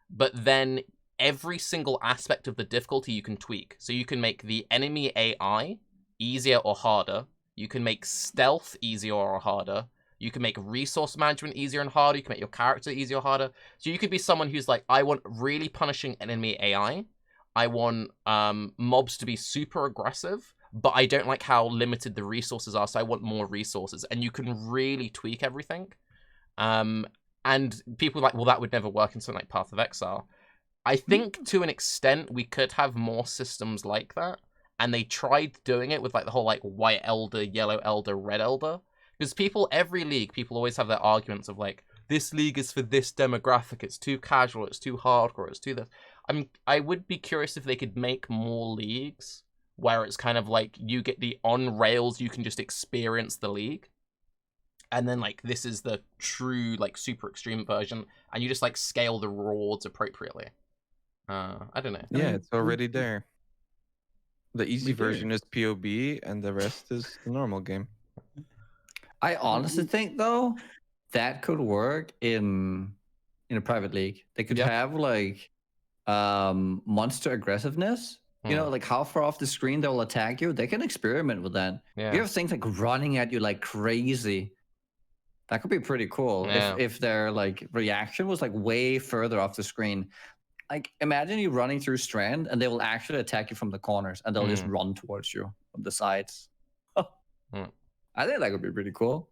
but then every single aspect of the difficulty you can tweak. So you can make the enemy AI easier or harder. You can make stealth easier or harder. You can make resource management easier and harder. You can make your character easier or harder. So you could be someone who's like, I want really punishing enemy AI. I want mobs to be super aggressive, but I don't like how limited the resources are, so I want more resources. And you can really tweak everything. And people are like, well, that would never work in something like Path of Exile. I think to an extent we could have more systems like that, and they tried doing it with like the whole like white elder, yellow elder, red elder, because every league, people always have their arguments of like, this league is for this demographic, it's too casual, it's too hardcore, it's too this. I would be curious if they could make more leagues where it's kind of like you get the on rails, you can just experience the league. And then like this is the true like super extreme version, and you just like scale the rewards appropriately. I don't know. Yeah, it's already there. The easy version is POB, and the rest is the normal game. I honestly think though that could work in a private league. They could have like monster aggressiveness. You know, like how far off the screen they'll attack you. They can experiment with that. Yeah. You have things like running at you like crazy. That could be pretty cool if their like reaction was like way further off the screen. Like imagine you running through Strand and they will actually attack you from the corners and they'll just run towards you from the sides. I think that could be pretty cool.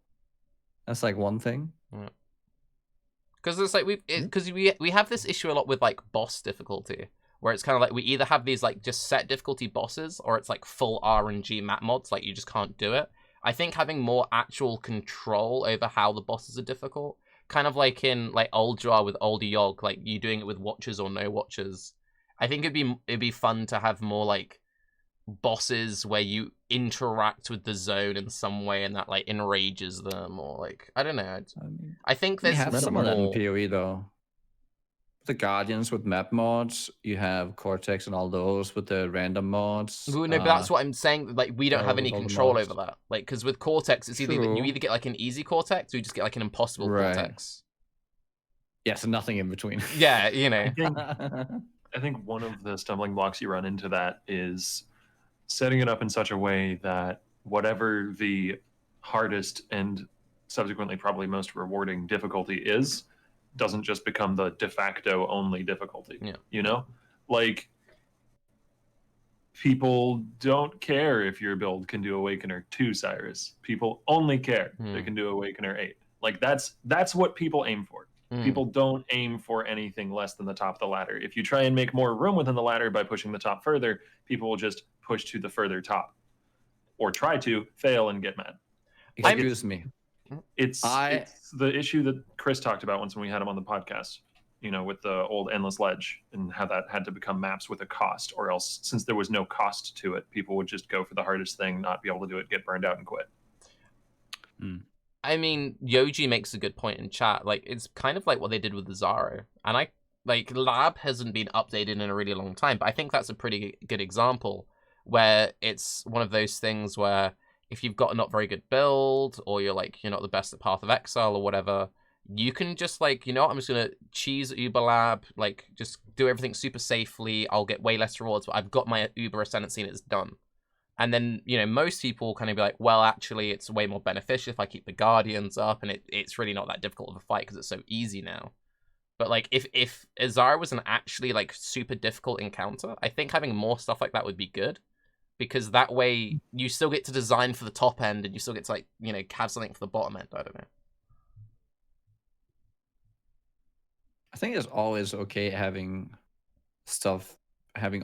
That's like one thing. Because it's like we have this issue a lot with like boss difficulty, where it's kind of like we either have these like just set difficulty bosses, or it's like full RNG map mods, like you just can't do it. I think having more actual control over how the bosses are difficult, kind of like in like Ulduar with Oldie Yogg, like you doing it with watchers or no watchers. I think it'd be fun to have more like bosses where you interact with the zone in some way and that like enrages them, or like I don't know. I think there's have some of that in PoE though. The Guardians with map mods, you have Cortex and all those with the random mods. No, but that's what I'm saying. Like, we don't have any control over that. Like, because with Cortex, it's either you either get like an easy Cortex or you just get like an impossible Cortex. Yeah, so nothing in between. Yeah, you know. I think one of the stumbling blocks you run into that is setting it up in such a way that whatever the hardest and subsequently probably most rewarding difficulty is, doesn't just become the de facto only difficulty. Yeah. You know, like people don't care if your build can do Awakener 2 Cyrus. People only care they can do Awakener 8. Like that's what people aim for. People don't aim for anything less than the top of the ladder. If you try and make more room within the ladder by pushing the top further, people will just push to the further top, or try to fail and get mad. Excuse me. It's the issue that Chris talked about once when we had him on the podcast, you know, with the old Endless Ledge and how that had to become maps with a cost, or else since there was no cost to it, people would just go for the hardest thing, not be able to do it, get burned out and quit. I mean, Yoji makes a good point in chat. Like, it's kind of like what they did with the Zaro. And Lab hasn't been updated in a really long time, but I think that's a pretty good example where it's one of those things where if you've got a not very good build, or you're not the best at Path of Exile or whatever, you can just I'm just gonna cheese Uber Lab, like just do everything super safely. I'll get way less rewards, but I've got my Uber Ascendancy and it's done. And then, most people kind of be like, well, actually, it's way more beneficial if I keep the Guardians up, and it's really not that difficult of a fight because it's so easy now. But like, if Azara was an actually super difficult encounter, I think having more stuff like that would be good. Because that way, you still get to design for the top end, and you still get to, have something for the bottom end. I don't know. I think it's always okay having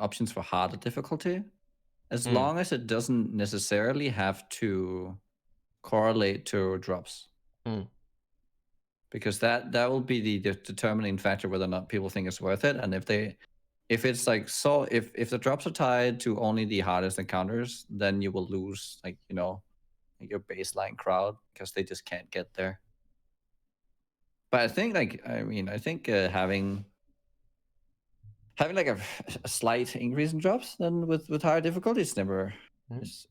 options for harder difficulty, as long as it doesn't necessarily have to correlate to drops. Mm. Because that will be the determining factor whether or not people think it's worth it. And if it's like so, if the drops are tied to only the hardest encounters, then you will lose like your baseline crowd because they just can't get there. But I think having like a slight increase in drops then with higher difficulties never is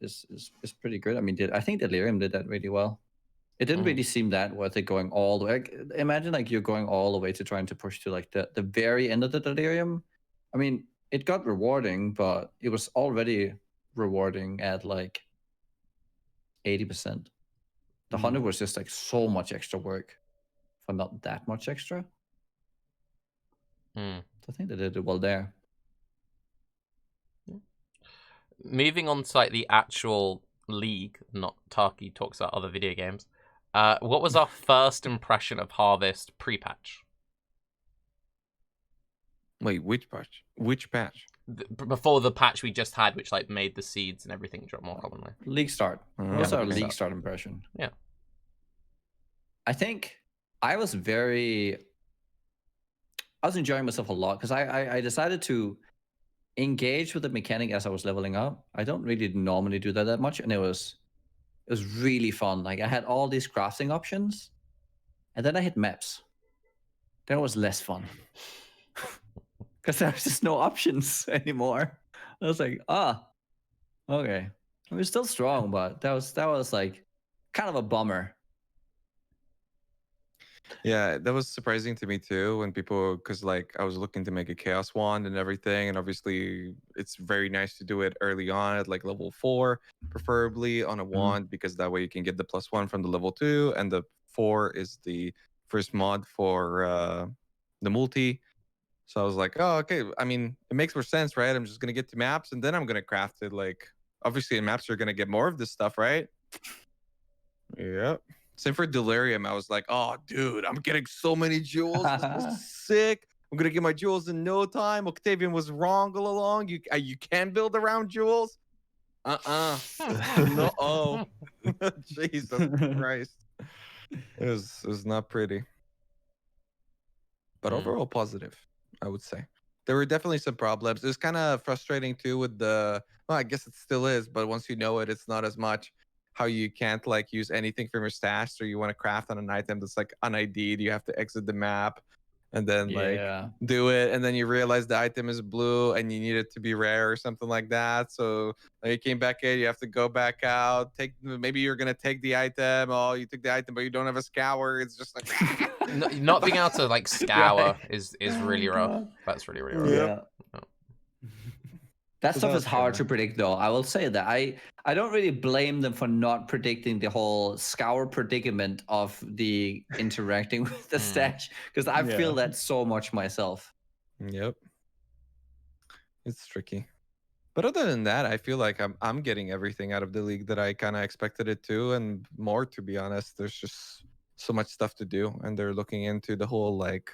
pretty good. I mean, I think Delirium did that really well. It didn't really seem that worth it going all the way. Like, imagine like you're going all the way to trying to push to like the very end of the Delirium. I mean, it got rewarding, but it was already rewarding at like 80%. The 100 was just like so much extra work for not that much extra. So I think they did it well there. Moving on to like the actual league, not Tarke talks about other video games. What was our first impression of Harvest pre-patch? Wait, which patch? Which patch? Before the patch we just had, which like made the seeds and everything drop more commonly. League start. What's our league start impression? Yeah. I think I was enjoying myself a lot because I decided to engage with the mechanic as I was leveling up. I don't really normally do that much, and it was really fun. Like I had all these crafting options, and then I hit maps. Then it was less fun because there was just no options anymore. I was like, okay. I was still strong, but that was like kind of a bummer. Yeah, that was surprising to me too when people, because like I was looking to make a chaos wand and everything, and obviously it's very nice to do it early on at like level 4, preferably on a wand, because that way you can get the +1 from the level 2, and the 4 is the first mod for the multi. So I was like, oh, okay. I mean, it makes more sense, right? I'm just gonna get to maps and then I'm gonna craft it. Like, obviously in maps you're gonna get more of this stuff, right? Yep. Same for Delirium. I was like, oh, dude, I'm getting so many jewels. This is sick. I'm going to get my jewels in no time. Octavian was wrong all along. You can build around jewels. No. Jesus Christ. It was not pretty. But overall positive, I would say. There were definitely some problems. It was kind of frustrating too with well, I guess it still is, but once you know it, it's not as much. How you can't like use anything from your stash, or you want to craft on an item that's like un-ID'd, you have to exit the map and then like do it, and then you realize the item is blue and you need it to be rare or something like that. So you came back in, you have to go back out, maybe you're gonna take the item. Oh, you took the item but you don't have a scour. It's just like not being able to like scour is really rough. That's really rough. Yeah. That stuff is hard to predict, though. I will say that I don't really blame them for not predicting the whole scour predicament of the interacting with the stash, because I feel that so much myself. Yep, it's tricky. But other than that, I feel like I'm getting everything out of the league that I kind of expected it to, and more, to be honest. There's just so much stuff to do, and they're looking into the whole like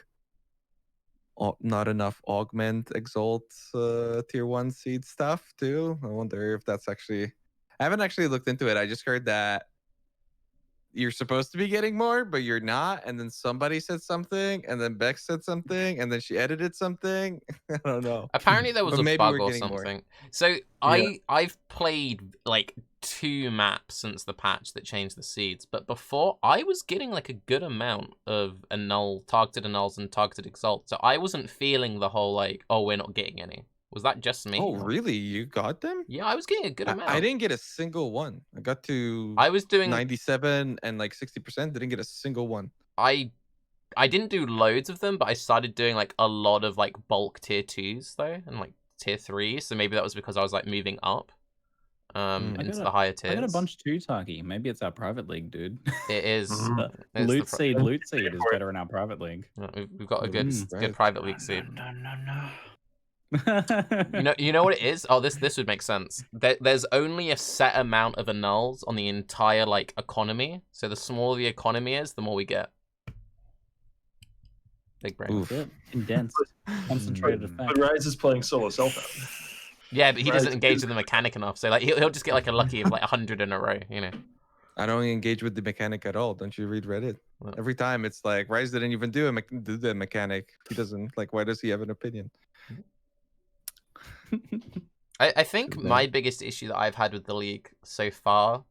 not enough augment exalt tier 1 seed stuff too. I wonder if that's actually, I haven't actually looked into it. I just heard that you're supposed to be getting more but you're not, and then somebody said something, and then Beck said something, and then she edited something. I don't know, apparently there was a bug or something more. So I've played like 2 maps since the patch that changed the seeds, but before I was getting like a good amount of targeted annuls and targeted exalt, so I wasn't feeling the whole like, oh, we're not getting any. Was that just me? Oh, really? You got them? Yeah, I was getting a good amount. I didn't get a single one. I got to I was doing 97 and like 60%. Didn't get a single one. I didn't do loads of them, but I started doing like a lot of like bulk tier 2s though, and like tier 3s. So maybe that was because I was like moving up into the higher tiers. I got a bunch too, Tarke. Maybe it's our private league, dude. It is. Loot seed is better in our private league. We've got a good private league seed. No. You know what it is? Oh, this would make sense. There's only a set amount of annuls on the entire like economy. So the smaller the economy is, the more we get. Big brain. Condensed, concentrated effect. But Raiz is playing solo self out. Yeah, but he doesn't engage with the mechanic enough. So like he'll just get like a lucky of like 100 in a row. You know. I don't engage with the mechanic at all. Don't you read Reddit? Well. Every time it's like Raiz didn't even do the mechanic. He doesn't like. Why does he have an opinion? I think my biggest issue that I've had with the league so far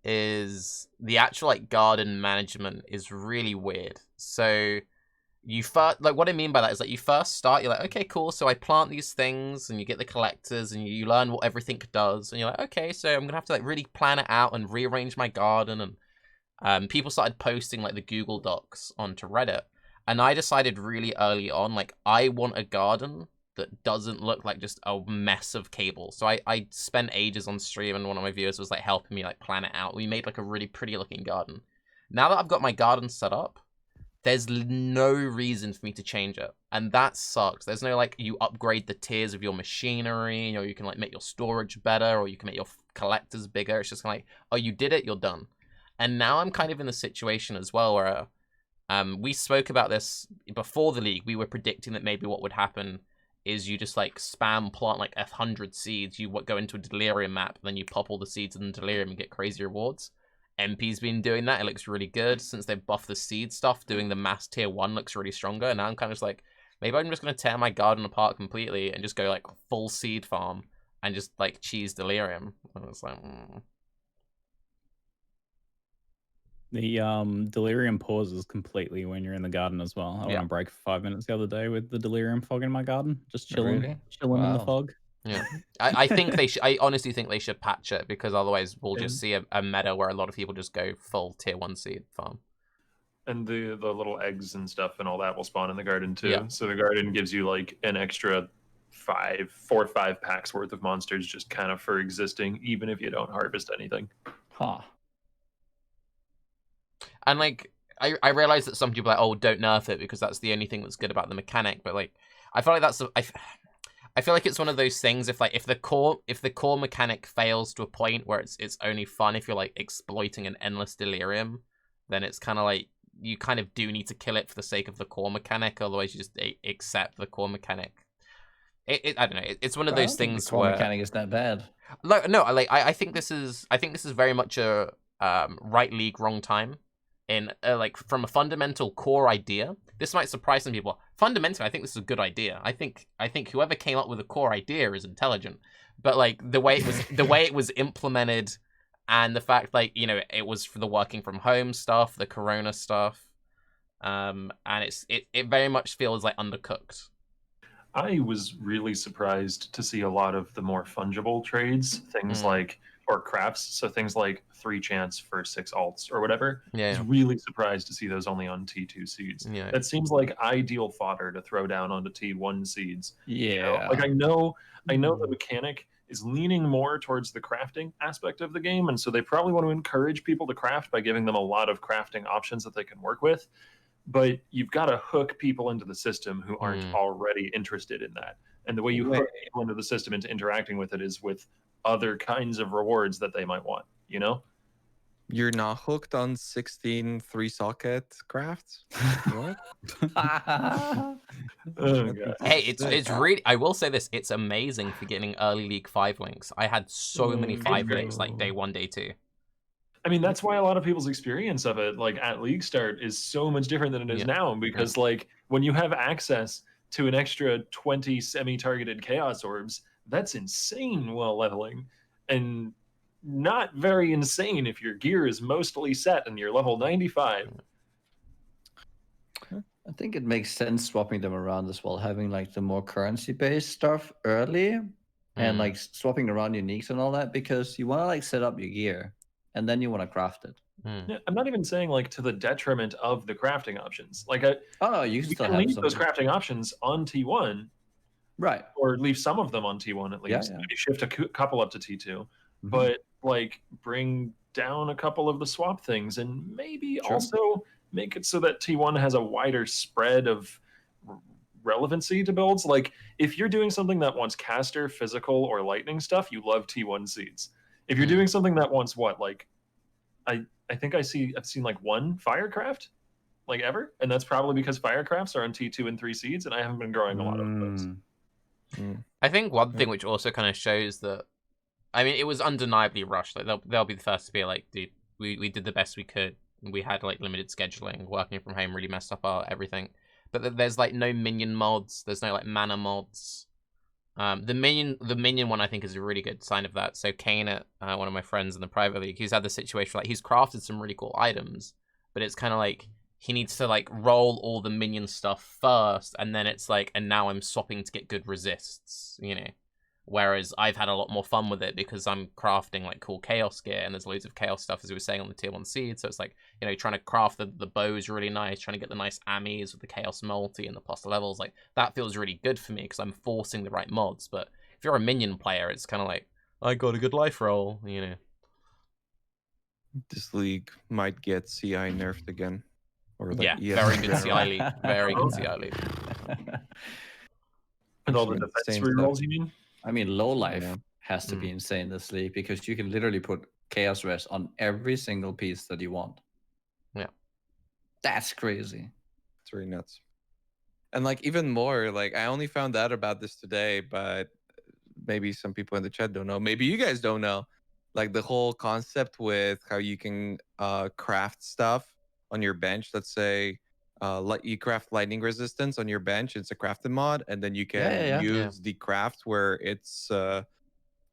is the actual like garden management is really weird. So you first, like, what I mean by that is like you first start, you're like, okay, cool. So I plant these things, and you get the collectors, and you learn what everything does, and you're like, okay, so I'm gonna have to like really plan it out and rearrange my garden. And people started posting like the Google Docs onto Reddit, and I decided really early on, like, I want a garden that doesn't look like just a mess of cable. So I spent ages on stream, and one of my viewers was like helping me like plan it out. We made like a really pretty looking garden. Now that I've got my garden set up, there's no reason for me to change it, and that sucks. There's no like you upgrade the tiers of your machinery, or you can like make your storage better, or you can make your collectors bigger. It's just kind of like, oh, you did it, you're done. And now I'm kind of in the situation as well where we spoke about this before the league. We were predicting that maybe what would happen is you just like spam plant like 100 seeds, you go into a delirium map, and then you pop all the seeds in the delirium and get crazy rewards. MP's been doing that. It looks really good since they've buffed the seed stuff. Doing the mass tier 1 looks really stronger. And now I'm kind of just like, maybe I'm just going to tear my garden apart completely and just go like full seed farm and just like cheese delirium. And it's like, The delirium pauses completely when you're in the garden as well. I went on break for 5 minutes the other day with the delirium fog in my garden, just chilling, Really? chilling in the Wow. fog. yeah. I think they should. I honestly think they should patch it, because otherwise we'll just see a meta where a lot of people just go full tier 1 seed farm. And the little eggs and stuff and all that will spawn in the garden too. Yeah. So the garden gives you like an extra 4 or 5 packs worth of monsters just kind of for existing, even if you don't harvest anything. Huh. And like I realize that some people are like, oh, don't nerf it because that's the only thing that's good about the mechanic. But like I feel like I feel like it's one of those things. If the core mechanic fails to a point where it's only fun if you're like exploiting an endless delirium, then it's kind of like you kind of do need to kill it for the sake of the core mechanic. Otherwise, you just accept the core mechanic. I don't know. It's one of those things The core where mechanic is that bad. like no, I think this is very much a right league, wrong time. In like from a fundamental core idea, this might surprise some people. Fundamentally, I think this is a good idea. I think whoever came up with a core idea is intelligent. But like the way it was implemented, and the fact like it was for the working from home stuff, the Corona stuff, and it very much feels like undercooked. I was really surprised to see a lot of the more fungible trades, things like, or crafts, so things like 3 chance for 6 alts or whatever. Yeah. I was really surprised to see those only on T2 seeds. Yeah. That seems like ideal fodder to throw down onto T1 seeds. Yeah. Like I know the mechanic is leaning more towards the crafting aspect of the game, and so they probably want to encourage people to craft by giving them a lot of crafting options that they can work with. But you've got to hook people into the system who aren't already interested in that. And the way you hook people into the system into interacting with it is with other kinds of rewards that they might want, You're not hooked on 16 3-socket crafts? What? Oh, God. Hey, it's really, I will say this, it's amazing for getting early league 5 links. I had so many 5 links like day 1, day 2. I mean, that's why a lot of people's experience of it, like at league start, is so much different than it is now. Because like when you have access to an extra 20 semi-targeted chaos orbs, that's insane while leveling, and not very insane if your gear is mostly set and you're level 95. I think it makes sense swapping them around as well, having like the more currency-based stuff early, and like swapping around uniques and all that, because you want to like set up your gear and then you want to craft it. Yeah, I'm not even saying like to the detriment of the crafting options. Like you can leave those crafting options on T1, right? Or leave some of them on T1 at least. Maybe shift a couple up to T2, but like bring down a couple of the swap things, and maybe also make it so that T1 has a wider spread of relevancy to builds. Like if you're doing something that wants caster, physical, or lightning stuff, you love T1 seeds. If you're doing something that wants what, like I think I've seen like 1 firecraft like ever, and that's probably because firecrafts are on T2 and 3 seeds, and I haven't been growing a lot of those. I think one thing which also kind of shows that, I mean, it was undeniably rushed. Like they'll be the first to be like, dude, we did the best we could. We had like limited scheduling, working from home really messed up our everything. But there's like no minion mods. There's no like mana mods. The minion one I think is a really good sign of that. So Kane, one of my friends in the private league, he's had the situation like he's crafted some really cool items, but it's kind of like he needs to like roll all the minion stuff first, and then it's like, and now I'm swapping to get good resists, you know. Whereas I've had a lot more fun with it because I'm crafting like cool chaos gear, and there's loads of chaos stuff, as we were saying, on the tier 1 seed. So it's like, you know, trying to craft the bows really nice, trying to get the nice ammies with the chaos multi and the plus levels. Like, that feels really good for me because I'm forcing the right mods. But if you're a minion player, it's kind of like, I got a good life roll, you know. This league might get CI nerfed again. Or like Yeah, very good CI league. Very good CI league. With all the defense rerolls, you mean? I mean, low life has to be insane this league because you can literally put chaos rest on every single piece that you want. Yeah, that's crazy. It's really nuts. And like even more, like I only found out about this today, but maybe some people in the chat don't know. Maybe you guys don't know. Like the whole concept with how you can craft stuff on your bench. Let's say you craft lightning resistance on your bench. It's a crafted mod, and then you can use the craft where it's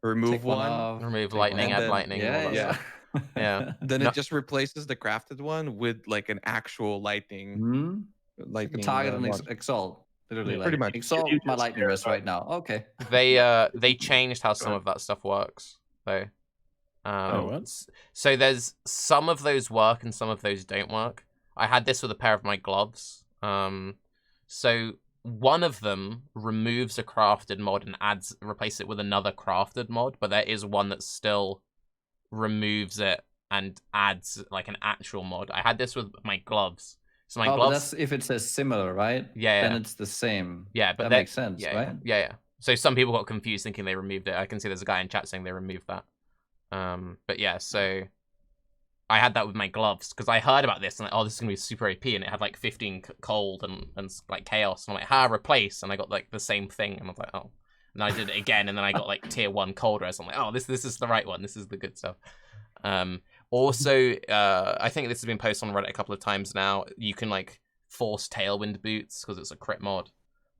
remove one, remove lightning, add lightning. Yeah. Then it just replaces the crafted one with like an actual lightning. Lightning target and exalt. Literally, like, pretty much. Exalt my lightning rest right now. Okay. They changed how some of that stuff works though. So there's some of those work and some of those don't work. I had this with a pair of my gloves. So one of them removes a crafted mod and replaces it with another crafted mod, but there is one that still removes it and adds like an actual mod. I had this with my gloves. So my gloves. But that's if it says similar, right? Yeah. Then it's the same. Yeah, but that makes sense, right? Yeah. So some people got confused thinking they removed it. I can see there's a guy in chat saying they removed that. But yeah, so I had that with my gloves because I heard about this and like, oh, this is gonna be super OP, and it had like 15 cold and like chaos, and I'm like, replace, and I got like the same thing, and I was like, oh, and I did it again, and then I got like tier 1 cold rest. I'm like, oh, this is the right one. This is the good stuff. Also, I think this has been posted on Reddit a couple of times now. You can like force tailwind boots because it's a crit mod.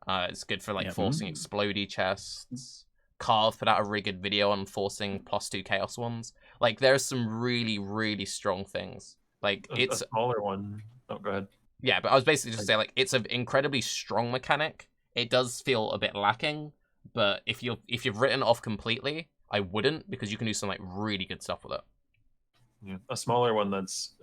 It's good for like forcing explodey chests. Carve put out a really good video on forcing +2 chaos ones. Like there's some really, really strong things. Like it's a smaller one. Oh, go ahead. Yeah, but I was basically just saying like it's an incredibly strong mechanic. It does feel a bit lacking, but if you've written it off completely, I wouldn't, because you can do some like really good stuff with it. Yeah, a smaller one that's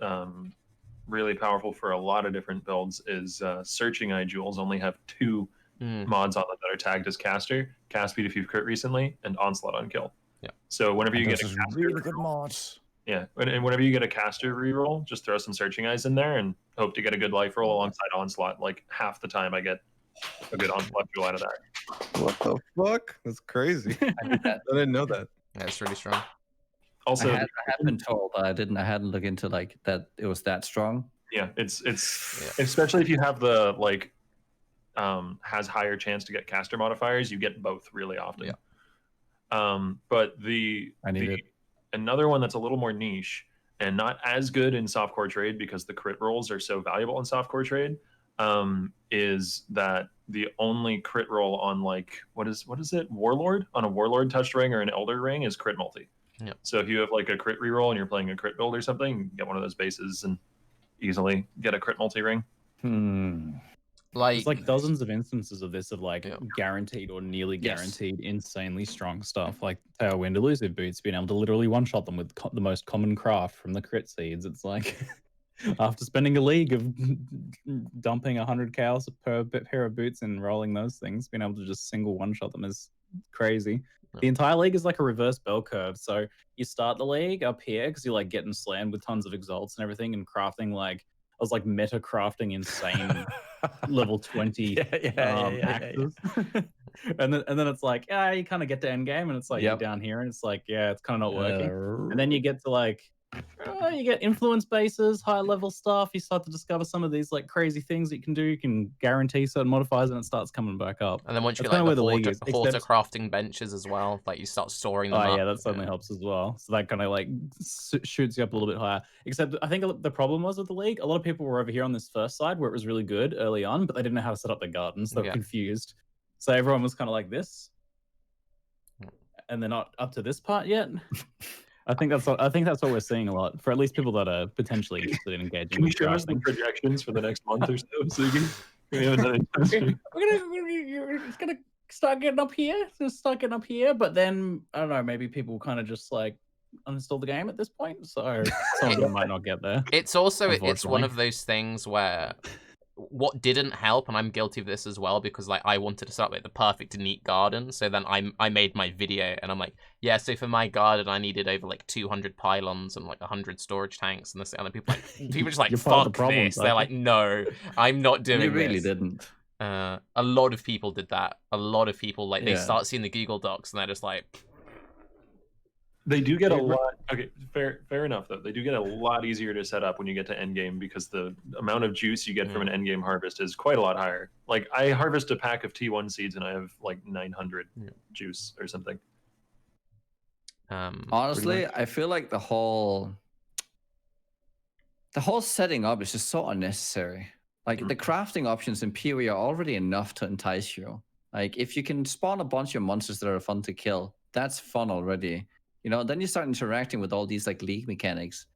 really powerful for a lot of different builds is Searching Eye Jewels only have 2 mods on them that are tagged as caster, cast speed if you've crit recently, and onslaught on kill. Yeah. So whenever you get a caster, really good mods. Yeah, and whenever you get a caster reroll, just throw some Searching Eyes in there and hope to get a good life roll alongside onslaught. Like half the time, I get a good onslaught jewel out of that. What the fuck? That's crazy. I didn't know that. Yeah, it's really strong. Also, I had been told, but I hadn't looked into like that. It was that strong. Yeah, it's especially if you have the like has higher chance to get caster modifiers, you get both really often. Yeah. But another one that's a little more niche and not as good in softcore trade because the crit rolls are so valuable in softcore trade, is that the only crit roll on like what is it, Warlord, on a Warlord touched ring or an Elder ring is crit multi. Yeah. So if you have like a crit reroll and you're playing a crit build or something, you can get one of those bases and easily get a crit multi ring. Like, there's like dozens of instances of this, of like guaranteed or nearly guaranteed insanely strong stuff, like Tailwind Elusive Boots, being able to literally one-shot them with the most common craft from the crit seeds. It's like after spending a league of dumping 100 chaos per pair of boots and rolling those things, being able to just single one-shot them is crazy. The entire league is like a reverse bell curve. So you start the league up here because you're like getting slammed with tons of exalts and everything, and crafting like I was like meta crafting insane level 20 axes. and then it's like, you kind of get to end game and it's like you're down here and it's like, it's kind of not working. And then you get to like You get influence bases, higher level stuff. You start to discover some of these like crazy things that you can do. You can guarantee certain modifiers, and it starts coming back up. And then once you That's get like kinda the where the league is, horta except- crafting benches as well, like you start storing them Oh up. yeah, that certainly helps as well. So that kind of like shoots you up a little bit higher. Except I think the problem was with the league, a lot of people were over here on this first side where it was really good early on, but they didn't know how to set up their gardens. They were confused. So everyone was kind of like this, and they're not up to this part yet. I think that's what we're seeing a lot for at least people that are potentially interested in engaging. Can you show us the projections for the next month or so, Ziggy? We're gonna start getting up here. But then I don't know. Maybe people kind of just like uninstall the game at this point, so some of them might not get there. It's also it's one of those things where what didn't help, and I'm guilty of this as well, because like I wanted to start like the perfect neat garden, so then I made my video and I'm like, yeah, so for my garden I needed over like 200 pylons and like 100 storage tanks and this, and then people just like fuck this. They're like, no, I'm not doing this. You really didn't. A lot of people did that. A lot of people like they start seeing the Google Docs and they're just like. They do get a lot. Okay, fair enough though. They do get a lot easier to set up when you get to endgame because the amount of juice you get from an endgame harvest is quite a lot higher. Like I harvest a pack of T1 seeds and I have like 900 juice or something. Honestly, I feel like the whole setting up is just so unnecessary. Like the crafting options in PoE are already enough to entice you. Like if you can spawn a bunch of monsters that are fun to kill, that's fun already. You know, then you start interacting with all these like league mechanics.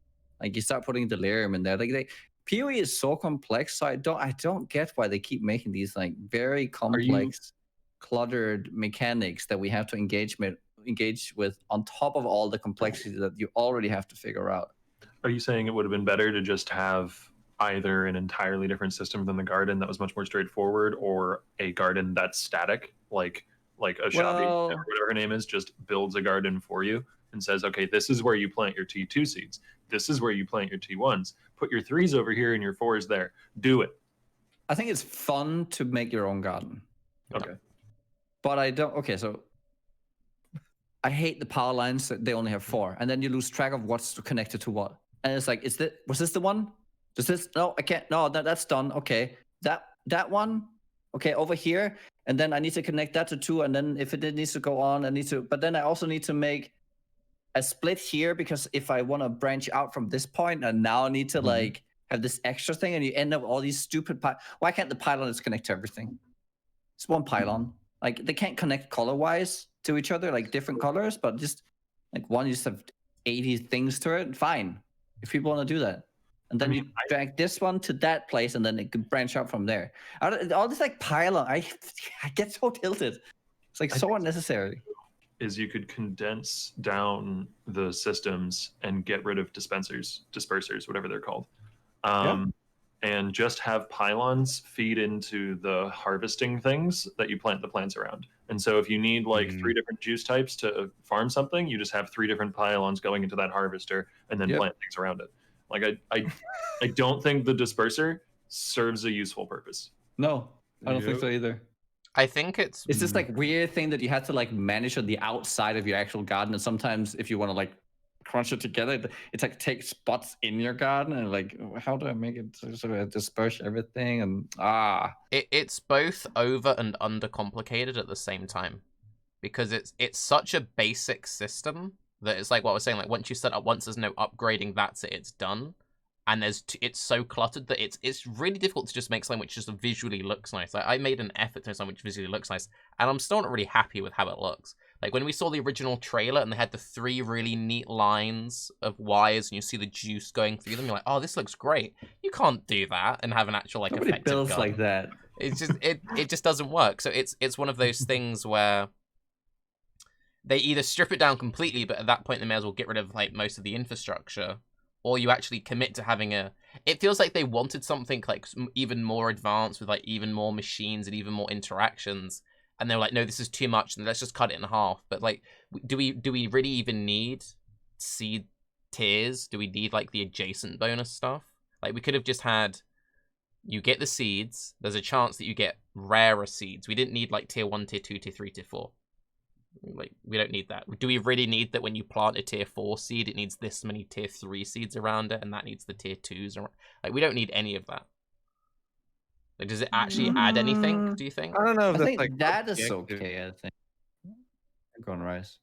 Like you start putting delirium in there. Like PoE is so complex, so I don't get why they keep making these like very complex, cluttered mechanics that we have to engage with on top of all the complexity that you already have to figure out. Are you saying it would have been better to just have either an entirely different system than the garden that was much more straightforward, or a garden that's static, like a Shabi or whatever her name is, just builds a garden for you and says, okay, this is where you plant your T2 seeds. This is where you plant your T1s. Put your 3s over here and your 4s there. Do it. I think it's fun to make your own garden. Okay. But I don't. Okay, so I hate the power lines that they only have 4, and then you lose track of what's connected to what. And it's like, was this the one? Does this? No, I can't. No, that's done. Okay, that one. Okay, over here, and then I need to connect that to 2, and then if it needs to go on, I need to. But then I also need to make a split here because if I want to branch out from this point, and now I need to like have this extra thing, and you end up with all these stupid. Why can't the pylons connect to everything? It's one pylon. Like they can't connect color-wise to each other, like different colors, but just like one, you just have 80 things to it. Fine, if people want to do that. And then you drag this one to that place, and then it could branch out from there. All this like pylon, I get so tilted. It's like so unnecessary. Is you could condense down the systems and get rid of dispersers, whatever they're called, and just have pylons feed into the harvesting things that you plant the plants around. And so if you need like 3 different juice types to farm something, you just have 3 different pylons going into that harvester and then plant things around it. Like I don't think the disperser serves a useful purpose. No, I don't think so either. I think it's this like weird thing that you have to like manage on the outside of your actual garden, and sometimes if you want to like crunch it together, it's like take spots in your garden and like how do I make it so I disperse everything and it's both over and under complicated at the same time, because it's such a basic system that it's like what I was saying, like once you set up, once there's no upgrading, that's it, it's done. And it's so cluttered that it's really difficult to just make something which just visually looks nice. Like I made an effort to make something which visually looks nice, and I'm still not really happy with how it looks. Like when we saw the original trailer and they had the 3 really neat lines of wires and you see the juice going through them, you're like, oh, this looks great. You can't do that and have an actual like nobody effective builds garden. Like that. It's just it just doesn't work. So it's one of those things where they either strip it down completely, but at that point they may as well get rid of like most of the infrastructure, or you actually commit to having a... It feels like they wanted something like even more advanced with like even more machines and even more interactions, and they're like, no, this is too much, and let's just cut it in half. But like, do we really even need seed tiers? Do we need like the adjacent bonus stuff? Like we could have just had, you get the seeds, there's a chance that you get rarer seeds. We didn't need like tier 1, tier 2, tier 3, tier 4. Like, we don't need that. Do we really need that when you plant a tier 4 seed, it needs this many tier 3 seeds around it, and that needs the tier 2s around? Like, we don't need any of that. Like, does it actually add anything, do you think? I don't know if I that's think like that is objective. okay. I think. Go on, Raiz.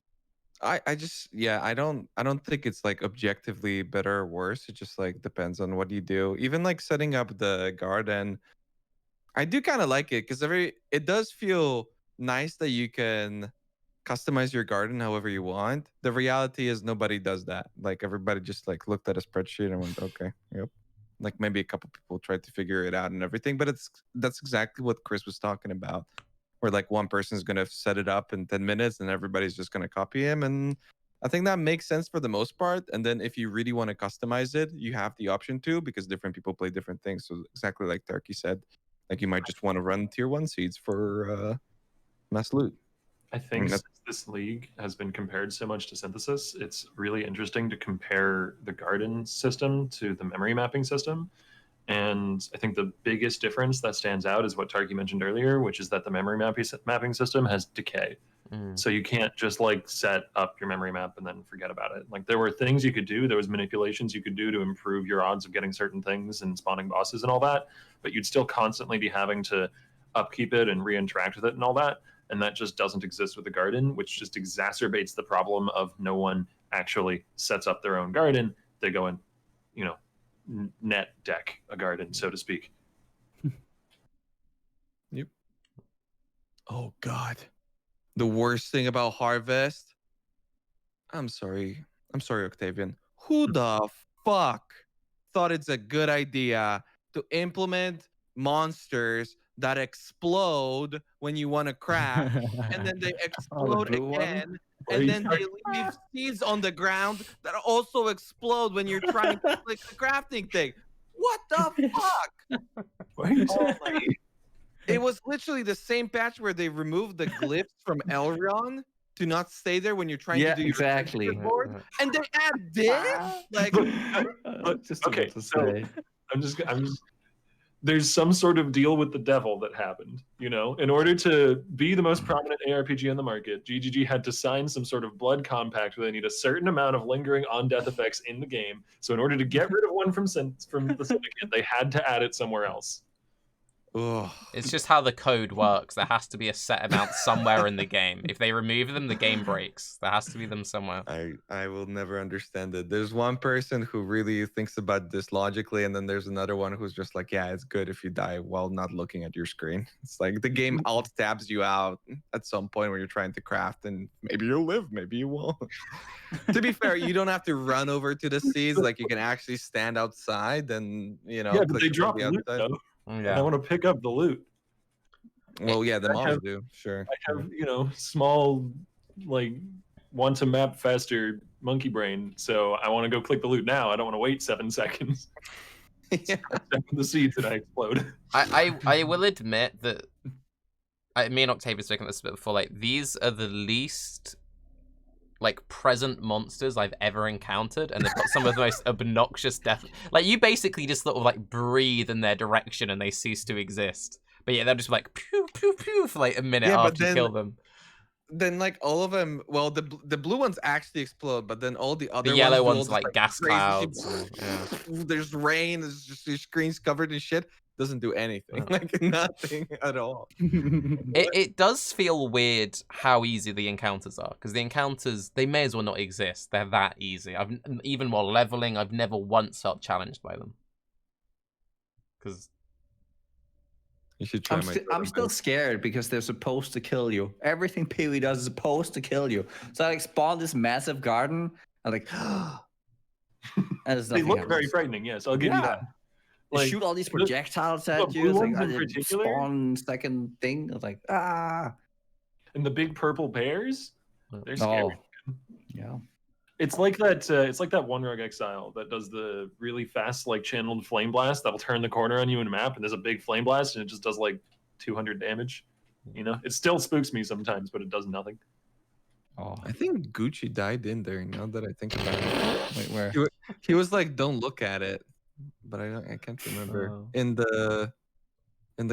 I just yeah, I don't think it's like objectively better or worse. It just like depends on what you do. Even like setting up the garden, I do kind of like it because it does feel nice that you can customize your garden however you want. The reality is nobody does that. Like everybody just like looked at a spreadsheet and went, okay, yep. Like maybe a couple people tried to figure it out and everything, but that's exactly what Chris was talking about. Where like one person's gonna set it up in 10 minutes and everybody's just gonna copy him. And I think that makes sense for the most part. And then if you really want to customize it, you have the option to, because different people play different things. So exactly like Tarke said, like you might just want to run tier 1 seeds for mass loot. I think since this league has been compared so much to Synthesis, it's really interesting to compare the garden system to the memory mapping system. And I think the biggest difference that stands out is what Tarke mentioned earlier, which is that the memory mapping system has decay. So you can't just like set up your memory map and then forget about it. Like there were things you could do, there was manipulations you could do to improve your odds of getting certain things and spawning bosses and all that, but you'd still constantly be having to upkeep it and re-interact with it and all that. And that just doesn't exist with the garden, which just exacerbates the problem of no one actually sets up their own garden. They go and, you know, net deck a garden, so to speak. Yep. Oh God. The worst thing about Harvest. I'm sorry, Octavian. Who the fuck thought it's a good idea to implement monsters that explode when you want to craft, and then they explode again, and then they leave seeds on the ground that also explode when you're trying to click the crafting thing? What the fuck? What are you saying? It was literally the same patch where they removed the glyphs from Elrond to not stay there when you're trying to do your exactly. board, and they add this. Like, just okay, so I'm just there's some sort of deal with the devil that happened, you know. In order to be the most prominent ARPG on the market, GGG had to sign some sort of blood compact where they need a certain amount of lingering on-death effects in the game. So in order to get rid of one from the syndicate, they had to add it somewhere else. ugh. It's just how the code works. There has to be a set amount somewhere in the game. If they remove them, the game breaks. There has to be them somewhere. I will never understand it. There's one person who really thinks about this logically, and then there's another one who's just like, yeah, it's good if you die while not looking at your screen. It's like the game alt tabs you out at some point when you're trying to craft, and maybe you'll live, maybe you won't. To be fair, you don't have to run over to the seas. Like you can actually stand outside and, you know, yeah, but they click drop the loot outside. though. Yeah. And I want to pick up the loot. Well, yeah, the I mobs have- do, sure. I have, you know, small, like, want to map faster monkey brain. So I want to go click the loot now. I don't want to wait 7 seconds. Yeah. The seeds and I explode. I will admit that me and Octavian spoken about this a bit before. Like, these are the least like present monsters I've ever encountered, and they've got some of the most obnoxious death. Like, you basically just sort of like breathe in their direction and they cease to exist. But yeah, they'll just be like pew pew pew for like a minute after you kill them. Then like all of them, well, the blue ones actually explode, but then all the other yellow ones ones like gas crazy clouds. Yeah. There's rain. There's just your screen's covered in shit. Doesn't do anything. Like nothing at all. It does feel weird how easy the encounters are, because the encounters, they may as well not exist. They're that easy. Even while leveling, I've never once felt challenged by them. Because you should try. I'm still scared because they're supposed to kill you. Everything Pee-wee does is supposed to kill you. So I like spawned this massive garden. I'm like, they look very frightening. Yes, I'll give you that. Like, shoot all these projectiles at you. Like, I did spawn second thing. I was like, ah. And the big purple bears, they're scary. Oh. Yeah. It's like that. It's like that one rogue exile that does the really fast, like channeled flame blast that'll turn the corner on you in a map, and there's a big flame blast, and it just does like 200 damage. You know, it still spooks me sometimes, but it does nothing. Oh, I think Gucci died in there. Now that I think about it, wait, where? He was like, "Don't look at it," but I can't remember in the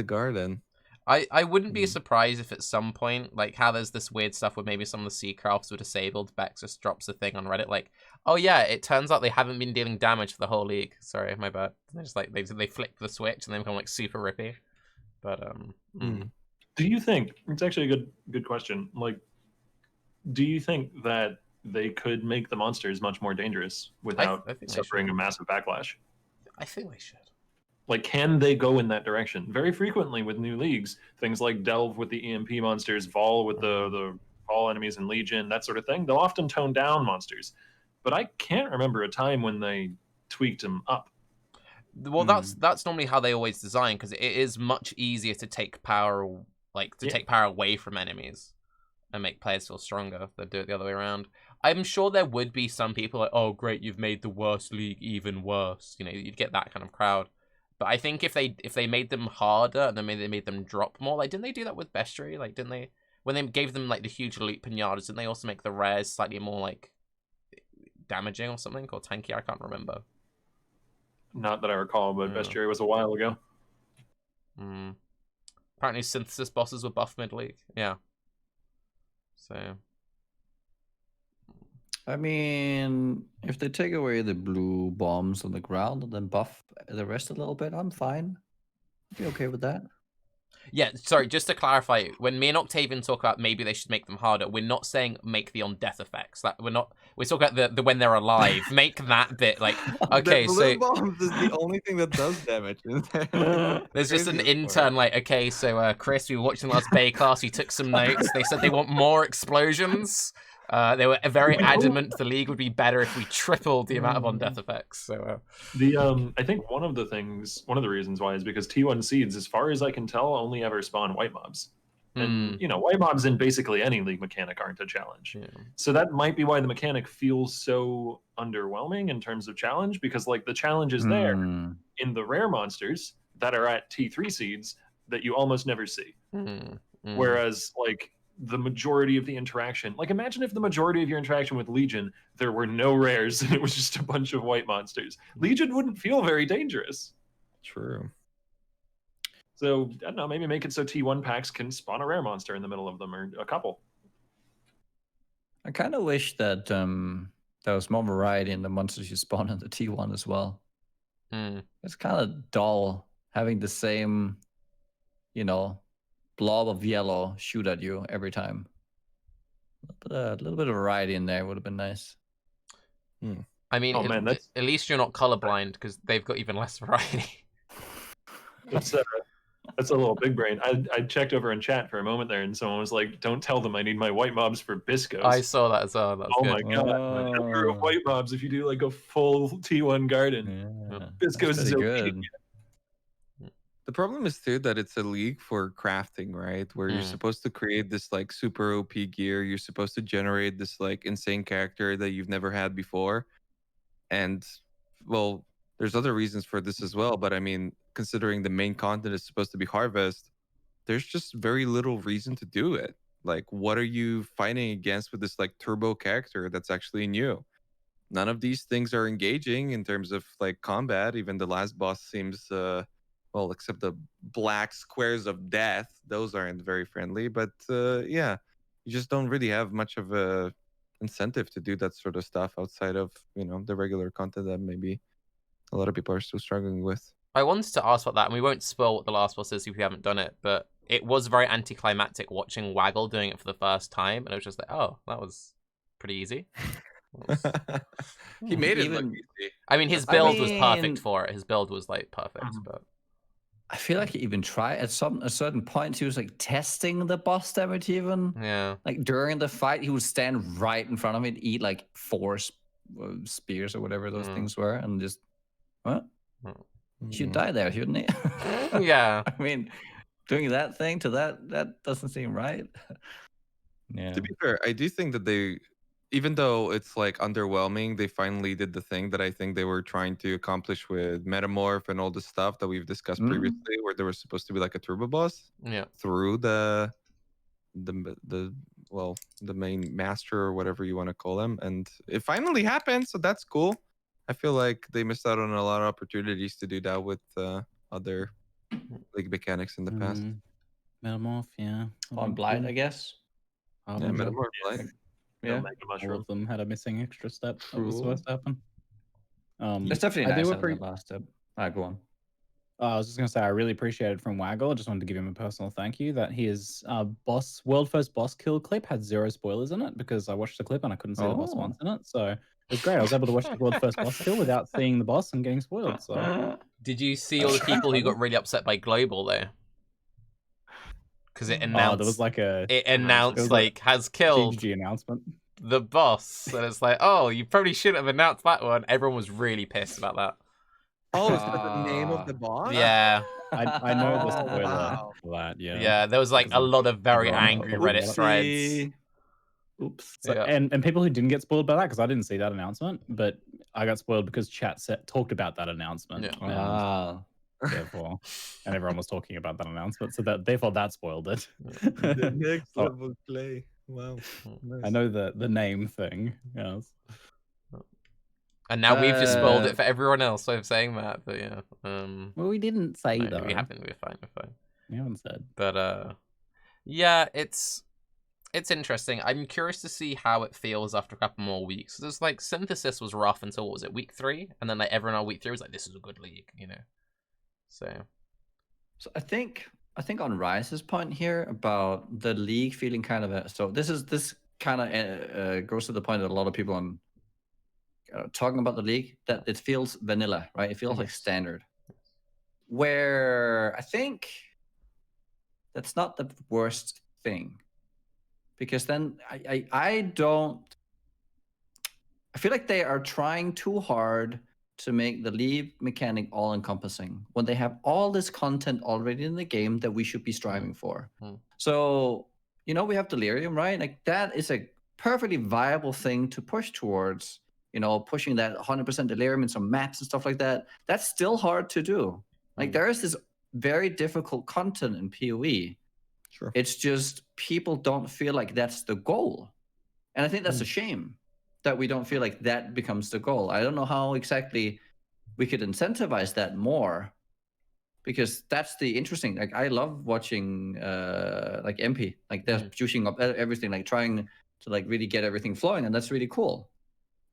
garden. I wouldn't be surprised if at some point, like how there's this weird stuff where maybe some of the sea crafts were disabled, Bex just drops a thing on Reddit like, oh yeah, it turns out they haven't been dealing damage for the whole league. Sorry, my bad. They just like they flick the switch and they become like super rippy. But do you think it's actually a good question? Like, do you think that they could make the monsters much more dangerous without suffering a massive backlash? I think they should. Like, can they go in that direction? Very frequently with new leagues, things like Delve with the EMP monsters, Vol with the Vol enemies and Legion, that sort of thing, they'll often tone down monsters. But I can't remember a time when they tweaked them up. Well, that's normally how they always design, because it is much easier to take power, take power away from enemies and make players feel stronger than do it the other way around. I'm sure there would be some people like, oh great, you've made the worst league even worse. You know, you'd get that kind of crowd. But I think if they made them harder and then maybe they made them drop more, like didn't they do that with Bestiary? Like didn't they, when they gave them like the huge elite pinatas, didn't they also make the rares slightly more like damaging or something, or tanky? I can't remember. Not that I recall, but Bestiary was a while ago. Apparently synthesis bosses were buff mid-league. Yeah. So I mean, if they take away the blue bombs on the ground and then buff the rest a little bit, I'm fine. I'd be okay with that. Yeah, sorry, just to clarify, when me and Octavian talk about maybe they should make them harder, we're not saying make the on-death effects. Like, we're talking about the when they're alive. Make that bit, like, okay, the so... bombs is the only thing that does damage. There's just an intern like, okay, so Chris, we were watching the last Baeclast, you took some notes. They said they want more explosions. They were very adamant the league would be better if we tripled the amount of on-death effects. So I think one of the reasons why is because T1 seeds, as far as I can tell, only ever spawn white mobs. And you know, white mobs in basically any league mechanic aren't a challenge. Yeah. So that might be why the mechanic feels so underwhelming in terms of challenge, because like the challenge is there in the rare monsters that are at T3 seeds that you almost never see. Whereas like the majority of the interaction, like imagine if the majority of your interaction with Legion, there were no rares and it was just a bunch of white monsters. Legion wouldn't feel very dangerous. True. So I don't know, maybe make it so T1 packs can spawn a rare monster in the middle of them, or a couple. I kind of wish that there was more variety in the monsters you spawn in the T1 as well. It's kind of dull having the same, you know, blob of yellow shoot at you every time. A little bit of variety in there would have been nice. I mean, at least you're not colorblind, because they've got even less variety. That's a little big brain. I checked over in chat for a moment there, and someone was like, "Don't tell them I need my white mobs for Biscos." I saw that as well. Oh my god! Number of white mobs if you do like a full T1 garden. Yeah, Biscos is good. The problem is too that it's a league for crafting, right? Where you're supposed to create this like super OP gear. You're supposed to generate this like insane character that you've never had before. And well, there's other reasons for this as well. But I mean, considering the main content is supposed to be harvest, there's just very little reason to do it. Like, what are you fighting against with this like turbo character that's actually new? None of these things are engaging in terms of like combat. Even the last boss seems well, except the black squares of death, those aren't very friendly. But yeah, you just don't really have much of a incentive to do that sort of stuff outside of, you know, the regular content that maybe a lot of people are still struggling with. I wanted to ask about that, and we won't spoil what the last boss is if we haven't done it, but it was very anticlimactic watching Waggle doing it for the first time, and it was just like, oh, that was pretty easy. He made it look easy. I mean, his build was perfect for it. His build was like perfect, but I feel like he even tried at a certain point. He was like testing the boss damage even. Yeah. Like during the fight, he would stand right in front of it, eat like 4 spears or whatever those things were, and just what? He should die there, shouldn't he? Yeah. I mean, doing that thing to that doesn't seem right. Yeah. To be fair, I do think that they, even though it's like underwhelming, they finally did the thing that I think they were trying to accomplish with Metamorph and all the stuff that we've discussed previously, where there was supposed to be like a turbo boss. Yeah. Through the main master or whatever you want to call them, and it finally happened, so that's cool. I feel like they missed out on a lot of opportunities to do that with other league mechanics in the past. Metamorph, yeah. On Blight, I guess. Yeah, Harbinger. Metamorph Blight. Yeah. Mega All mushroom. of them had a missing extra step that was True. supposed to happen. It's definitely I nice do having that last step. Go on. I was just going to say, I really appreciated from Waggle. I just wanted to give him a personal thank you that his world first boss kill clip had 0 spoilers in it, because I watched the clip and I couldn't see the boss once in it. So it was great. I was able to watch the world first boss kill without seeing the boss and getting spoiled. So Did you see all the people who got really upset by Global though? Because it announced there was like a it announced was like has killed GG announcement. the boss, and it's like, oh, you probably shouldn't have announced that one. Everyone was really pissed about that. Oh, is that the name of the boss? Yeah, I know the Oh, spoiler wow. for that. Yeah. yeah. There was like Because a lot of very everyone angry got Reddit spoiled. threads. Oops. So, Yeah. and people who didn't get spoiled by that, because I didn't see that announcement, but I got spoiled because chat talked about that announcement. Yeah. Therefore, and everyone was talking about that announcement, so therefore that spoiled it. The next Oh, level play. Wow. I know the name thing. Yes. And now we've just spoiled it for everyone else. So I'm saying that, but yeah. Well, we didn't say No, though. we haven't. We're fine. We're fine. We haven't said. But yeah, it's interesting. I'm curious to see how it feels after a couple more weeks. There's like Synthesis was rough until what was it, week 3, and then like everyone on week 3 was like, this is a good league, you know. So I think on Rise's point here about the league feeling kind of so this kind of goes to the point that a lot of people on talking about the league, that it feels vanilla, right? It feels like standard. Where I think that's not the worst thing, because then I feel like they are trying too hard to make the league mechanic all-encompassing when they have all this content already in the game that we should be striving for. So, you know, we have Delirium, right? Like that is a perfectly viable thing to push towards, you know, pushing that 100% Delirium in some maps and stuff like that. That's still hard to do. Like there is this very difficult content in PoE. Sure. It's just people don't feel like that's the goal. And I think that's a shame that we don't feel like that becomes the goal. I don't know how exactly we could incentivize that more, because that's the interesting. Like I love watching like MP, like they're juicing up everything, like trying to like really get everything flowing, and that's really cool,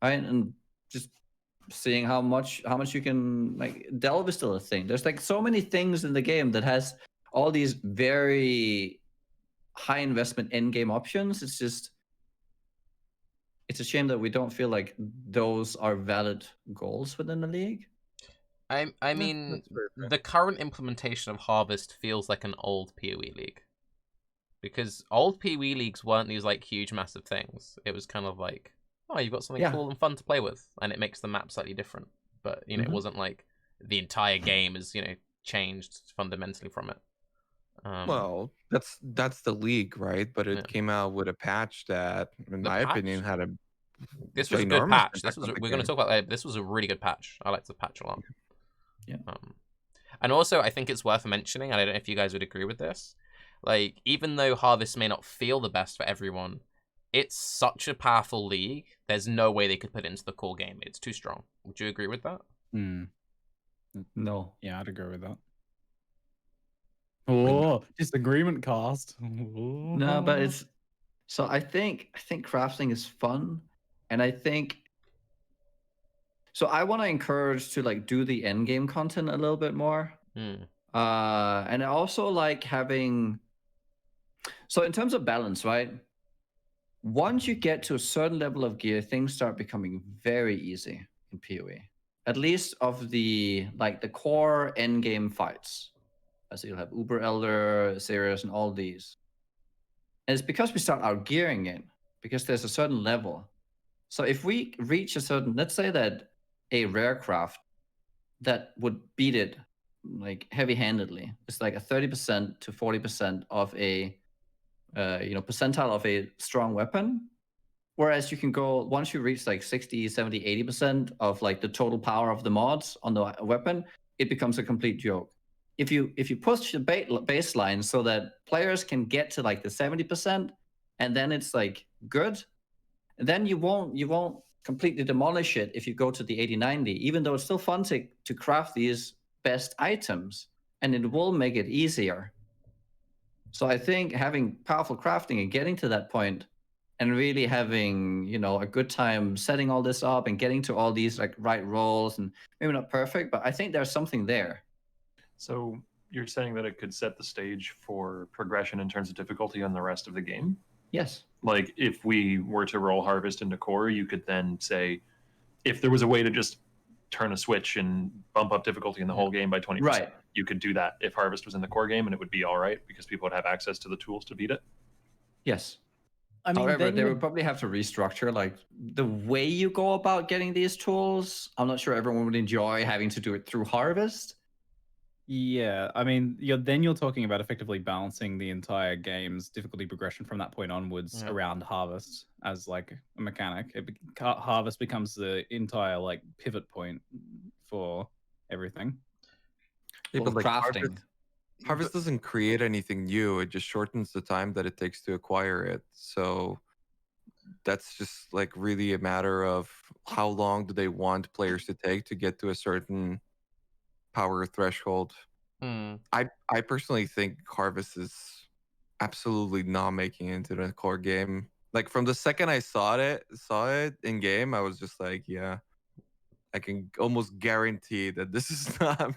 right? And just seeing how much you can like delve is still a thing. There's like so many things in the game that has all these very high investment end game options. It's a shame that we don't feel like those are valid goals within the league. I mean, the current implementation of Harvest feels like an old PoE league, because old PoE leagues weren't these like huge, massive things. It was kind of like, oh, you've got something cool and fun to play with, and it makes the map slightly different. But you know, it wasn't like the entire game is, you know, changed fundamentally from it. Well, that's the league, right? But it came out with a patch that, in my opinion, had a this was a good patch. This was we're going to talk about that. This was a really good patch. I liked the patch a lot. Yeah. And also, I think it's worth mentioning, and I don't know if you guys would agree with this, like, even though Harvest may not feel the best for everyone, it's such a powerful league, there's no way they could put it into the core game. It's too strong. Would you agree with that? No. Yeah, I'd agree with that. Oh, disagreement cast. No, but it's so I think crafting is fun, and I think so I want to encourage to like do the end game content a little bit more. And I also like having, so in terms of balance, right? Once you get to a certain level of gear, things start becoming very easy in PoE. At least of the like the core end game fights. So you'll have Uber Elder, Sirius, and all these. And it's because we start outgearing it, because there's a certain level. So if we reach a certain, let's say that a rare craft that would beat it like heavy-handedly, it's like a 30% to 40% of a percentile of a strong weapon. Whereas you can go, once you reach like 60, 70, 80% of like the total power of the mods on the weapon, it becomes a complete joke. If you push the baseline so that players can get to like the 70%, and then it's like good, and then you won't completely demolish it if you go to the 80, 90, even though it's still fun to craft these best items, and it will make it easier. So I think having powerful crafting and getting to that point and really having, you know, a good time setting all this up and getting to all these like right roles, and maybe not perfect, but I think there's something there. So you're saying that it could set the stage for progression in terms of difficulty on the rest of the game? Yes. Like if we were to roll Harvest into core, you could then say, if there was a way to just turn a switch and bump up difficulty in the whole game by 20%, Right. you could do that if Harvest was in the core game, and it would be all right because people would have access to the tools to beat it. Yes. I mean, However, then they you would probably have to restructure like the way you go about getting these tools. I'm not sure everyone would enjoy having to do it through Harvest. Yeah, I mean, you're talking about effectively balancing the entire game's difficulty progression from that point onwards around Harvest as like a mechanic. Harvest becomes the entire like pivot point for everything. Yeah, Well, but like crafting. Harvest doesn't create anything new. It just shortens the time that it takes to acquire it. So that's just like really a matter of how long do they want players to take to get to a certain power threshold. I personally think Harvest is absolutely not making it into the core game. Like from the second I saw it in game, I was just like, yeah, I can almost guarantee that this is not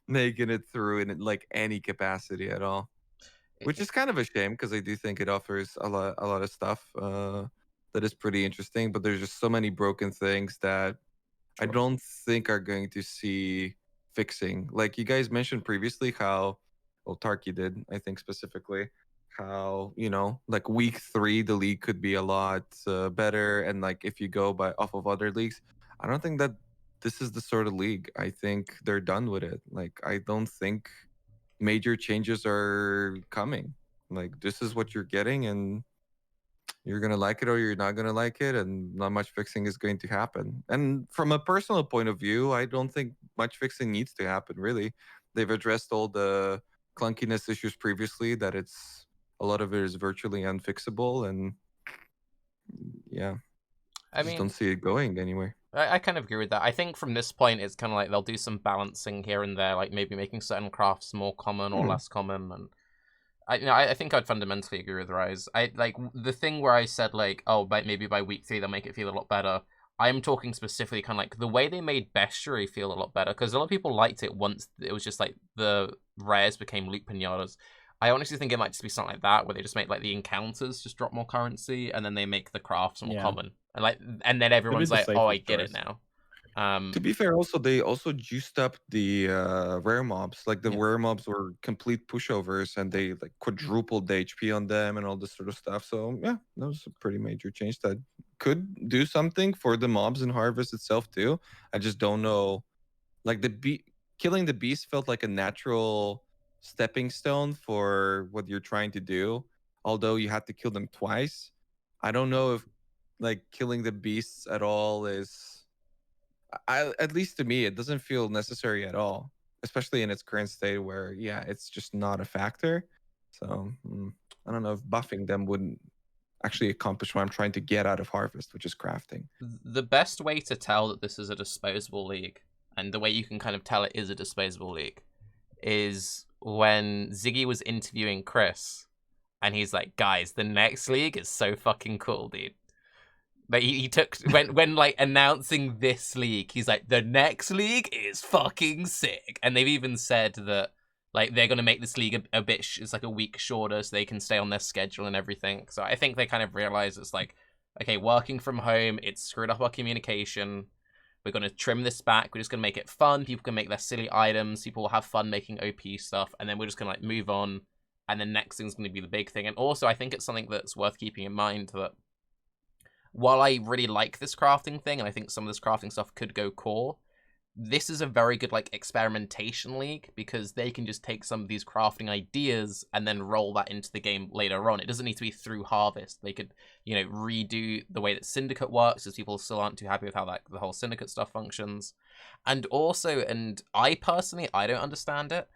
making it through in like any capacity at all. Which is kind of a shame because I do think it offers a lot of stuff that is pretty interesting, but there's just so many broken things that I don't think are going to see fixing. Like you guys mentioned previously how, well, Tarke did, I think specifically, how, you know, like week 3, the league could be a lot better. And like if you go by off of other leagues, I don't think that this is the sort of league. I think they're done with it. Like, I don't think major changes are coming. Like, this is what you're getting, and you're gonna like it or you're not gonna like it, and not much fixing is going to happen. And from a personal point of view, I don't think much fixing needs to happen, really. They've addressed all the clunkiness issues previously, that it's a lot of it is virtually unfixable, and yeah, I just mean, don't see it going anywhere. I kind of agree with that. I think from this point, it's kind of like they'll do some balancing here and there, like maybe making certain crafts more common or less common. And I think I'd fundamentally agree with Raiz. I like the thing where I said like, oh, maybe by week 3 they'll make it feel a lot better. I'm talking specifically kind of like the way they made bestiary feel a lot better, because a lot of people liked it once it was just like the rares became loot pinatas. I honestly think it might just be something like that, where they just make like the encounters just drop more currency, and then they make the crafts more common, and then everyone's like, oh, I get it now. To be fair, also they also juiced up the rare mobs. Like the rare mobs were complete pushovers, and they like quadrupled the HP on them and all this sort of stuff. So yeah, that was a pretty major change that could do something for the mobs in Harvest itself too. I just don't know. Like killing the beast felt like a natural stepping stone for what you're trying to do, although you had to kill them twice. I don't know if like killing the beasts at all is, at least to me, it doesn't feel necessary at all, especially in its current state where, yeah, it's just not a factor. So I don't know if buffing them wouldn't actually accomplish what I'm trying to get out of Harvest, which is crafting. The best way to tell that this is a disposable league, and the way you can kind of tell it is a disposable league, is when Ziggy was interviewing Chris, and he's like, guys, the next league is so fucking cool, dude. Like he took when like announcing this league, he's like, the next league is fucking sick. And they've even said that like they're gonna make this league a bit it's like a week shorter so they can stay on their schedule and everything. So I think they kind of realize it's like, okay, working from home, it's screwed up our communication. We're gonna trim this back. We're just gonna make it fun. People can make their silly items. People will have fun making OP stuff, and then we're just gonna like move on. And the next thing's gonna be the big thing. And also, I think it's something that's worth keeping in mind that while I really like this crafting thing, and I think some of this crafting stuff could go core, this is a very good like experimentation league, because they can just take some of these crafting ideas and then roll that into the game later on. It doesn't need to be through Harvest. They could, you know, redo the way that Syndicate works, as people still aren't too happy with how like the whole Syndicate stuff functions. And also, and I personally, I don't understand it,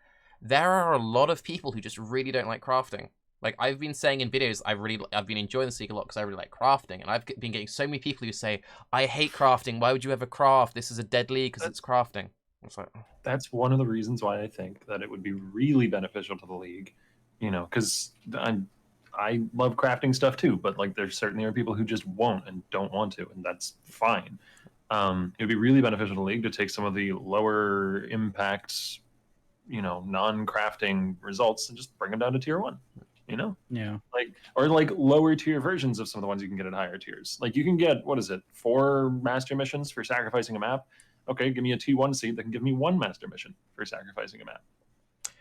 there are a lot of people who just really don't like crafting. Like I've been saying in videos, I've been enjoying this league a lot because I really like crafting, and I've been getting so many people who say, I hate crafting, why would you ever craft? This is a dead league because it's crafting. It's like, that's one of the reasons why I think that it would be really beneficial to the league you know, because I love crafting stuff too, but like there certainly are people who just won't and don't want to, and that's fine. It would be really beneficial to the league to take some of the lower impact, you know, non-crafting results and just bring them down to tier 1. You know, Yeah. like, or like lower tier versions of some of the ones you can get at higher tiers. Like you can get, what is it, 4 master missions for sacrificing a map. Okay, give me a T1 seed that can give me 1 master mission for sacrificing a map.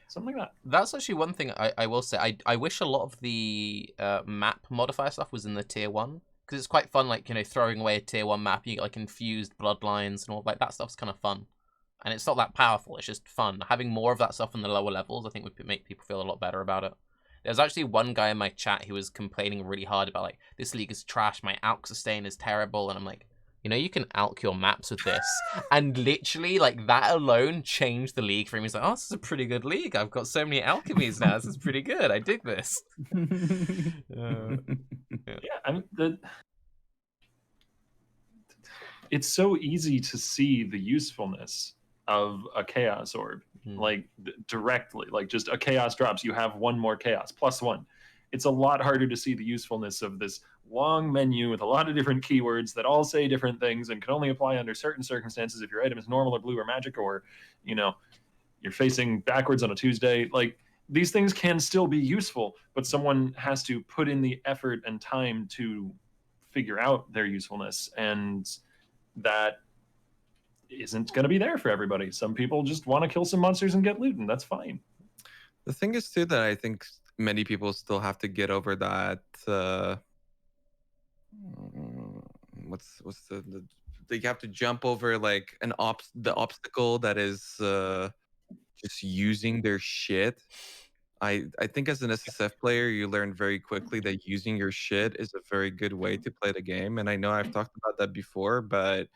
Something like that. That's actually one thing I will say. I wish a lot of the map modifier stuff was in the tier 1. Because it's quite fun, like, you know, throwing away a tier 1 map. You get, like, infused bloodlines and all, like, that stuff's kind of fun. And it's not that powerful, it's just fun. Having more of that stuff in the lower levels, I think, would make people feel a lot better about it. There's actually one guy in my chat who was complaining really hard about, like, this league is trash, my alk sustain is terrible, and I'm like, you know, you can alk your maps with this. And literally, like, that alone changed the league for him. He's like, oh, this is a pretty good league. I've got so many alchemies now. This is pretty good. I dig this. Yeah, I mean, it's so easy to see the usefulness of a chaos orb, like directly, like just a chaos drops, you have 1 more chaos, +1. It's a lot harder to see the usefulness of this long menu with a lot of different keywords that all say different things and can only apply under certain circumstances if your item is normal or blue or magic, or, you know, you're facing backwards on a Tuesday. Like, these things can still be useful, but someone has to put in the effort and time to figure out their usefulness, and that isn't going to be there for everybody. Some people just want to kill some monsters and get loot, and that's fine. The thing is too that I think many people still have to get over that. What's the they have to jump over like the obstacle that is just using their shit. I think as an SSF player, you learn very quickly that using your shit is a very good way to play the game. And I know I've talked about that before, but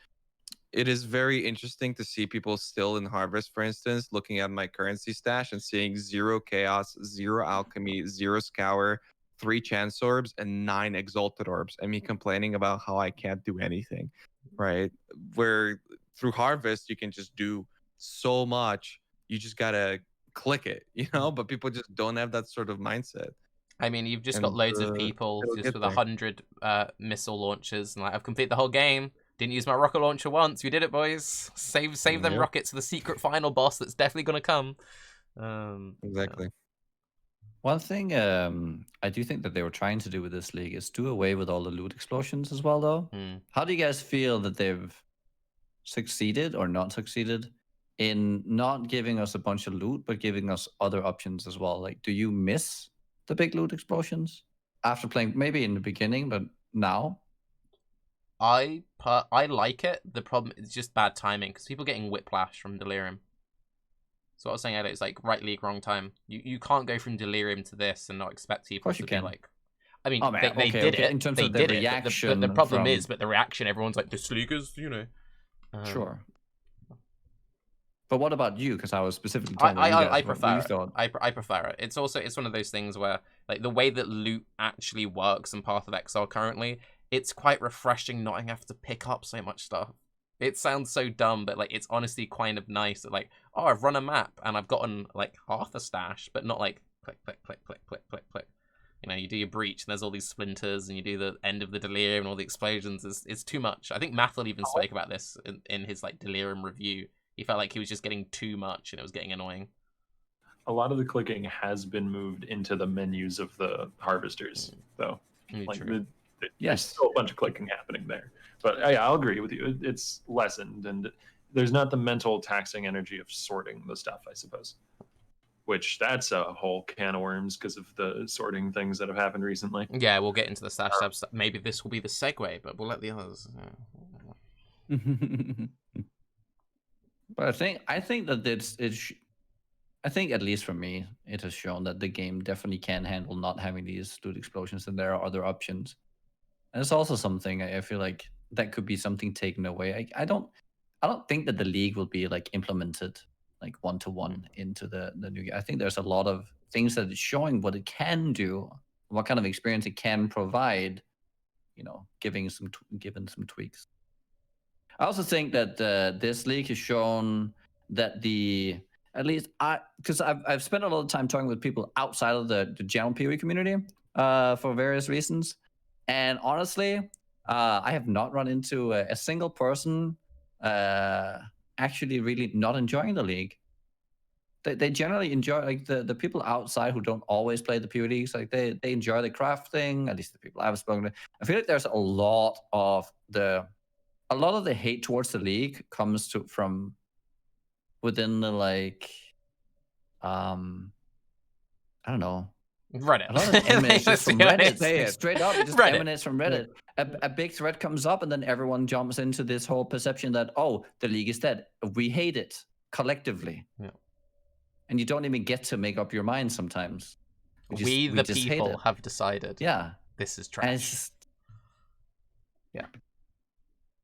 it is very interesting to see people still in Harvest, for instance, looking at my currency stash and seeing 0 Chaos, 0 Alchemy, 0 Scour, 3 Chance Orbs, and 9 Exalted Orbs, and me complaining about how I can't do anything, right? Where through Harvest, you can just do so much. You just gotta click it, you know? But people just don't have that sort of mindset. I mean, you've just got loads of people just with 100 missile launchers, and like, I've completed the whole game. Didn't use my rocket launcher once. We did it, boys. Save them rockets for the secret final boss that's definitely gonna come. Exactly. One thing I do think that they were trying to do with this league is do away with all the loot explosions as well, though. How do you guys feel that they've succeeded or not succeeded in not giving us a bunch of loot, but giving us other options as well? Like, do you miss the big loot explosions after playing maybe in the beginning, but now? I like it. The problem is just bad timing because people getting whiplash from Delirium. So what I was saying earlier, it's like right league, wrong time. You can't go from Delirium to this and not expect people to be like. I mean, they did it. In terms they of the did reaction, but the problem is, but the reaction, everyone's like, this league is, you know. Sure. But what about you? Because I was specifically I prefer it. I prefer it. It's one of those things where like the way that loot actually works in Path of Exile currently, it's quite refreshing not having to pick up so much stuff. It sounds so dumb, but like it's honestly kind of nice that like, oh, I've run a map and I've gotten like half a stash, but not like click, click, click, click, click, click, click. You know, you do your breach and there's all these splinters, and you do the end of the Delirium and all the explosions. It's too much. I think Mathel even spoke about this in his like Delirium review. He felt like he was just getting too much and it was getting annoying. A lot of the clicking has been moved into the menus of the harvesters, though. Like there's still a bunch of clicking happening there. But yeah, I'll agree with you. It's lessened, and there's not the mental taxing energy of sorting the stuff, I suppose. Which that's a whole can of worms because of the sorting things that have happened recently. Yeah, we'll get into the stash tabs. Maybe this will be the segue, but we'll let the others. But I think that I think at least for me, it has shown that the game definitely can handle not having these loot explosions, and there are other options. And it's also something I feel like that could be something taken away. I don't think that the league will be like implemented like 1-to-1 into the new. I think there's a lot of things that it's showing what it can do, what kind of experience it can provide. You know, given some tweaks. I also think that this league has shown that at least because I've spent a lot of time talking with people outside of the general PoE community for various reasons, and honestly, I have not run into a single person actually really not enjoying the league. They generally enjoy, like, the people outside who don't always play the PoEs, like they enjoy the crafting. At least the people I've spoken to. I feel like there's a lot of the hate towards the league comes from within the, like, I don't know. Reddit. A lot of it emanates just from Reddit. Say Like, it. straight up, it just Reddit. emanates from Reddit. A big thread comes up, and then everyone jumps into this whole perception that, oh, the league is dead. We hate it collectively. Yeah. And you don't even get to make up your mind sometimes. We the just hate people it. have decided. Yeah. This is And it's trash. just,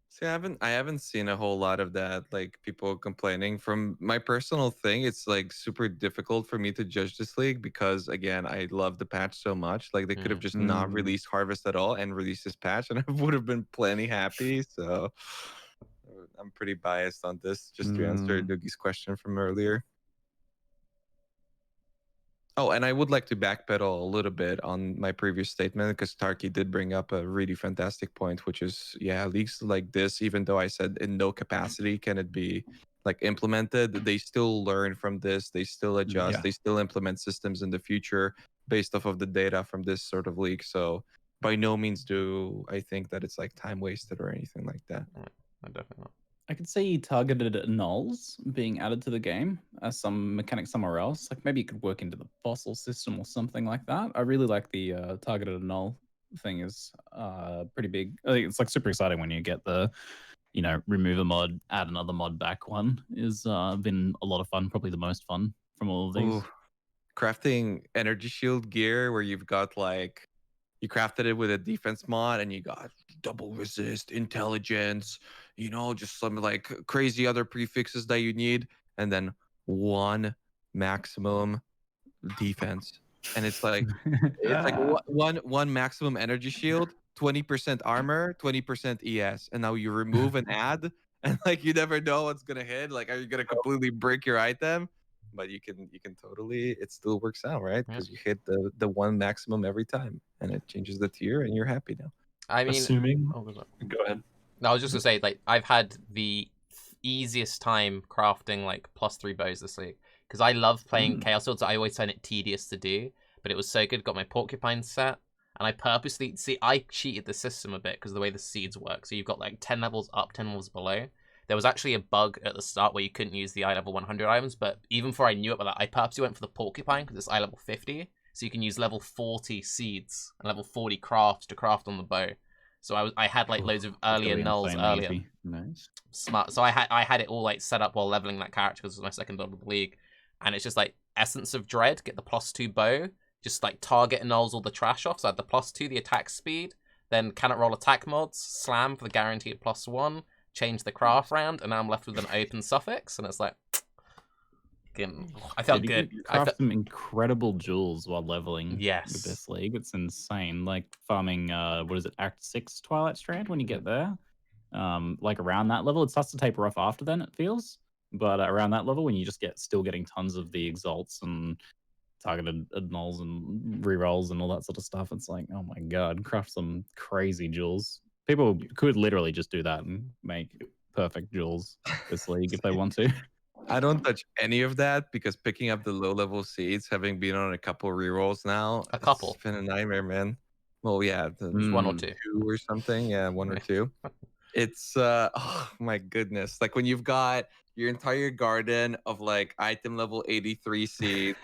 See, I haven't seen a whole lot of that, like people complaining. From my personal thing, it's like super difficult for me to judge this league because, again, I love the patch so much. Like they could have just not released Harvest at all and released this patch, and I would have been plenty happy. So I'm pretty biased on this, just to answer Doogie's question from earlier. Oh, and I would like to backpedal a little bit on my previous statement because Tarke did bring up a really fantastic point, which is, yeah, leagues like this, even though I said in no capacity can it be like implemented, they still learn from this, they still adjust, they still implement systems in the future based off of the data from this sort of league. So by no means do I think that it's like time wasted or anything like that. I definitely not. I could see targeted nulls being added to the game as some mechanic somewhere else. Like maybe it could work into the fossil system or something like that. I really like the targeted null thing is pretty big. I think it's like super exciting when you get the, remove a mod, add another mod back one is been a lot of fun. Probably the most fun from all of these. Ooh. Crafting energy shield gear where you've got like, you crafted it with a defense mod and you got double resist, intelligence, just some like crazy other prefixes that you need, and then one maximum defense. And it's like one maximum energy shield, 20% armor, 20% ES. And now you remove and add, and like you never know what's gonna hit. Like, are you gonna completely break your item? But you can totally, it still works out, right? Because you hit the one maximum every time and it changes the tier and you're happy now. I mean, assuming go ahead. No, I was just gonna say, like, I've had the easiest time crafting like +3 bows this week because I love playing Chaos Swords. I always find it tedious to do, but it was so good. Got my porcupine set, and I purposely I cheated the system a bit because of the way the seeds work. So you've got like 10 levels up, 10 levels below. There was actually a bug at the start where you couldn't use the eye level 100 items, but even before I knew about that, I purposely went for the porcupine because it's eye level 50, so you can use level 40 seeds and level 40 craft to craft on the bow. So I had like loads of earlier nulls earlier. Easy. Nice. Smart. So I had it all like set up while leveling that character because it was my second build of the league, and it's just like Essence of Dread, get the +2 bow, just like target and nulls all the trash off. So I had the +2, the attack speed, then cannot roll attack mods, slam for the guaranteed +1, change the craft round, and now I'm left with an open suffix, and it's like, I felt good. You craft some incredible jewels while leveling. Yes. With this league, it's insane. Like farming, what is it, Act 6 Twilight Strand when you get there. Like around that level, it starts to taper off after then, it feels. But around that level, when you just still getting tons of the exalts and targeted nulls and rerolls and all that sort of stuff, it's like, oh my god, craft some crazy jewels. People could literally just do that and make perfect jewels this league if they want to. I don't touch any of that because picking up the low-level seeds, having been on a couple rerolls now, it's been a nightmare, man. Well, yeah, one or two or something. Yeah, one or two. It's oh my goodness, like when you've got your entire garden of like item level 83 seeds,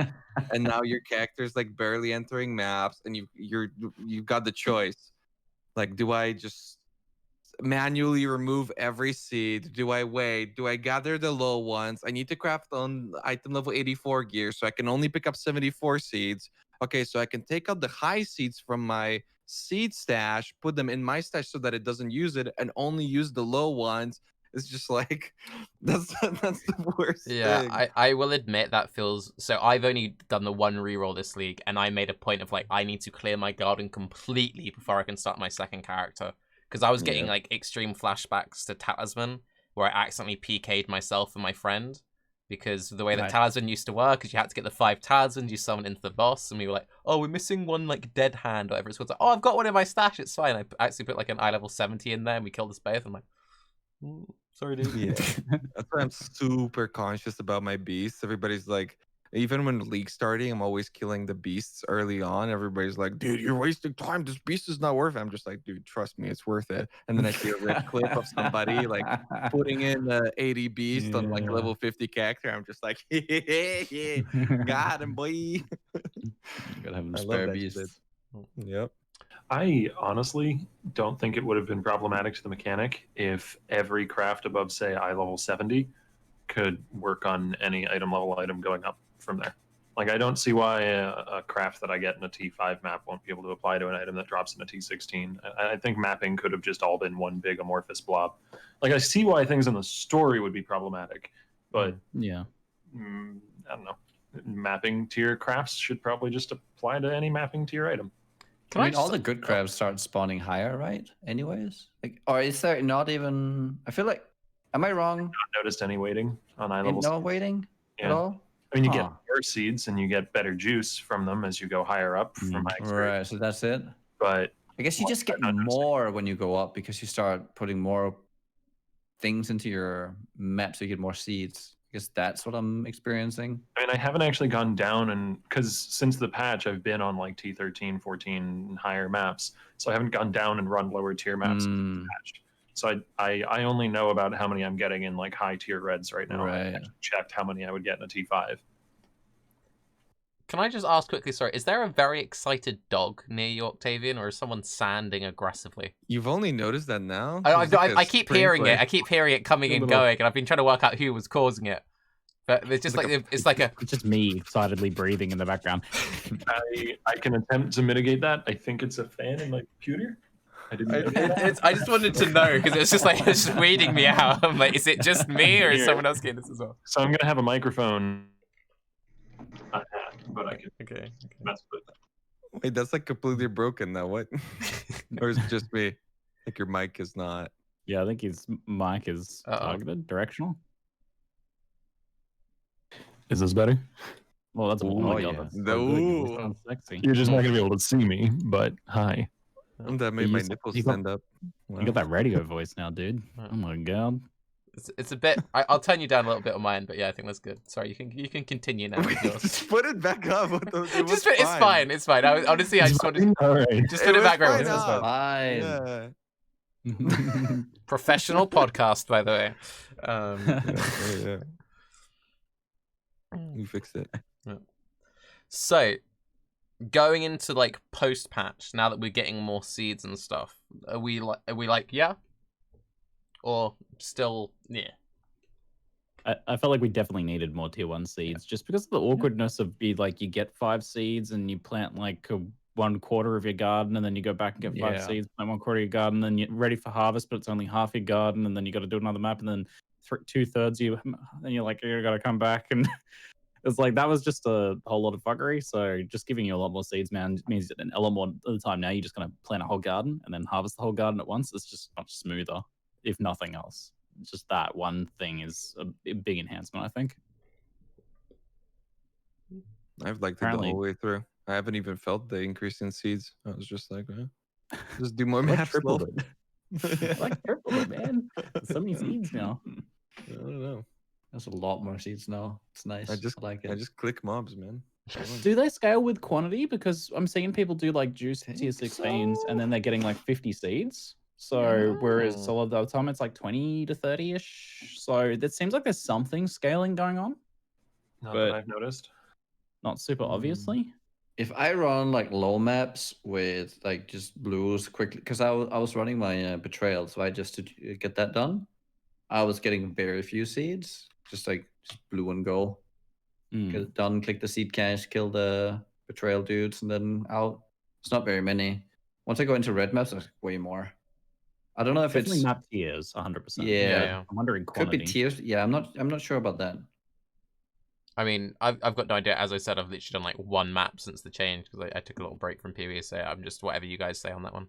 and now your character's like barely entering maps, and you've got the choice. Like, do I just manually remove every seed? Do I wait? Do I gather the low ones? I need to craft on item level 84 gear, so I can only pick up 74 seeds. Okay, so I can take out the high seeds from my seed stash, put them in my stash so that it doesn't use it, and only use the low ones. It's just like, that's the worst thing. I will admit that feels... So I've only done the one reroll this league, and I made a point of like, I need to clear my garden completely before I can start my second character. Because I was getting like extreme flashbacks to Talisman, where I accidentally PK'd myself and my friend. because the way that Right. talisman used to work is you had to get the 5 talismans you summon into the boss, and we were like, oh, we're missing one like dead hand or whatever it's called. Like, oh, I've got one in my stash, it's fine. I actually put like an eye level 70 in there, and we killed us both. I'm like, sorry, dude. Yeah, that's why I'm super conscious about my beasts. Everybody's like, even when League's starting, I'm always killing the beasts early on. Everybody's like, dude, you're wasting time. This beast is not worth it. I'm just like, dude, trust me, it's worth it. And then I see a rip clip of somebody like putting in the 80 beast on like level 50 character. I'm just like, yeah, got him, boy. Gotta have them I love spare that beasts. shit. Yep. I honestly don't think it would have been problematic to the mechanic if every craft above, say, eye level 70 could work on any item level item going up from there. Like, I don't see why a craft that I get in a T5 map won't be able to apply to an item that drops in a T16. I think mapping could have just all been one big amorphous blob. Like, I see why things in the story would be problematic, but Yeah. I don't know. Mapping tier crafts should probably just apply to any mapping tier item. Can I mean, just- all the good crabs start spawning higher, right? Anyways, like, or is there not even? I feel like, am I wrong? Not noticed any waiting on eye Ain't levels. no waiting at Yeah. all. I mean, you get Huh. more seeds and you get better juice from them as you go higher up, from my experience. Right, so that's it. But I guess you just get more when you go up because you start putting more things into your map, so you get more seeds. I guess that's what I'm experiencing. I mean, I haven't actually gone down, and because since the patch, I've been on like T13, 14, and higher maps, so I haven't gone down and run lower tier maps since the patch. So I only know about how many I'm getting in like high tier reds right now. I Right. actually checked how many I would get in a T5. Can I just ask quickly, sorry, is there a very excited dog near you, Octavian, or is someone sanding aggressively? You've only noticed that now? I There's like a keep hearing it. sprinkler. I keep hearing it coming A and little- going, and I've been trying to work out who was causing it. But it's just like it's like a It's just me excitedly breathing in the background. I can attempt to mitigate that. I think it's a fan in my computer. I didn't know that. I just wanted to know because it's just like it's just weeding me out. I'm like, is it just me or is Here. someone else getting this as well? So I'm gonna have a microphone. Not hacked, but I can Okay. mess with it. Wait, that's like completely broken now. What? Or is it just me? Like your mic is not. Yeah, I think his mic is Uh-oh. targeted, directional. Is this better? Well, that's Ooh, oh my yeah. god, that's so No. good. You sound sexy. You're just not gonna be able to see me, but hi. That made my you- nipples you got- stand up. You got that radio voice now, dude. Oh my god. It's a bit. I'll turn you down a little bit on mine, but yeah, I think that's good. Sorry, you can continue now. With yours. Just put it back up. It was Just it's fine. It's fine. Honestly, I just wanted All right. just put it was back fine around. up. Fine. Yeah. Professional podcast, by the way. Yeah. You fixed it. So, going into like post patch, now that we're getting more seeds and stuff, are we like yeah, or still yeah? I felt like we definitely needed more tier 1 seeds just because of the awkwardness of be like you get 5 seeds and you plant like a 1/4 of your garden and then you go back and get 5 Yeah. seeds, plant 1/4 of your garden, then you're ready for harvest, but it's only half your garden, and then you got to do another map, and then 2/3 you, and you're like, you got to come back, and it's like that was just a whole lot of fuckery. So just giving you a lot more seeds, man, means that a lot more of the time now you're just gonna plant a whole garden and then harvest the whole garden at once. It's just much smoother, if nothing else. It's just that one thing is a big enhancement, I think. I've liked it the Apparently- whole way through. I haven't even felt the increase in seeds. I was just like, just do more Like maps. tripled lol. it. Like tripled it, man. So many seeds now. I don't know. There's a lot more seeds now. It's nice. I just like it. I just click mobs, man. Do they scale with quantity? Because I'm seeing people do like juice tier 16s and then they're getting like 50 seeds. So whereas a lot of the time it's like 20 to 30-ish. So it seems like there's something scaling going on. Not But- that I've noticed. Not super obviously. If I run like low maps with like just blues quickly, because I was running my betrayal, so I just to get that done, I was getting very few seeds, just blue and go. Mm. Get it done, click the seed cache, kill the betrayal dudes, and then out. It's not very many. Once I go into red maps, there's way more. I don't know if Definitely it's map tiers, 100%. Yeah. I'm wondering could quantity. be tiers. Yeah, I'm not sure about that. I mean, I've got no idea. As I said, I've literally done like one map since the change because I took a little break from PvE. So I'm just whatever you guys say on that one.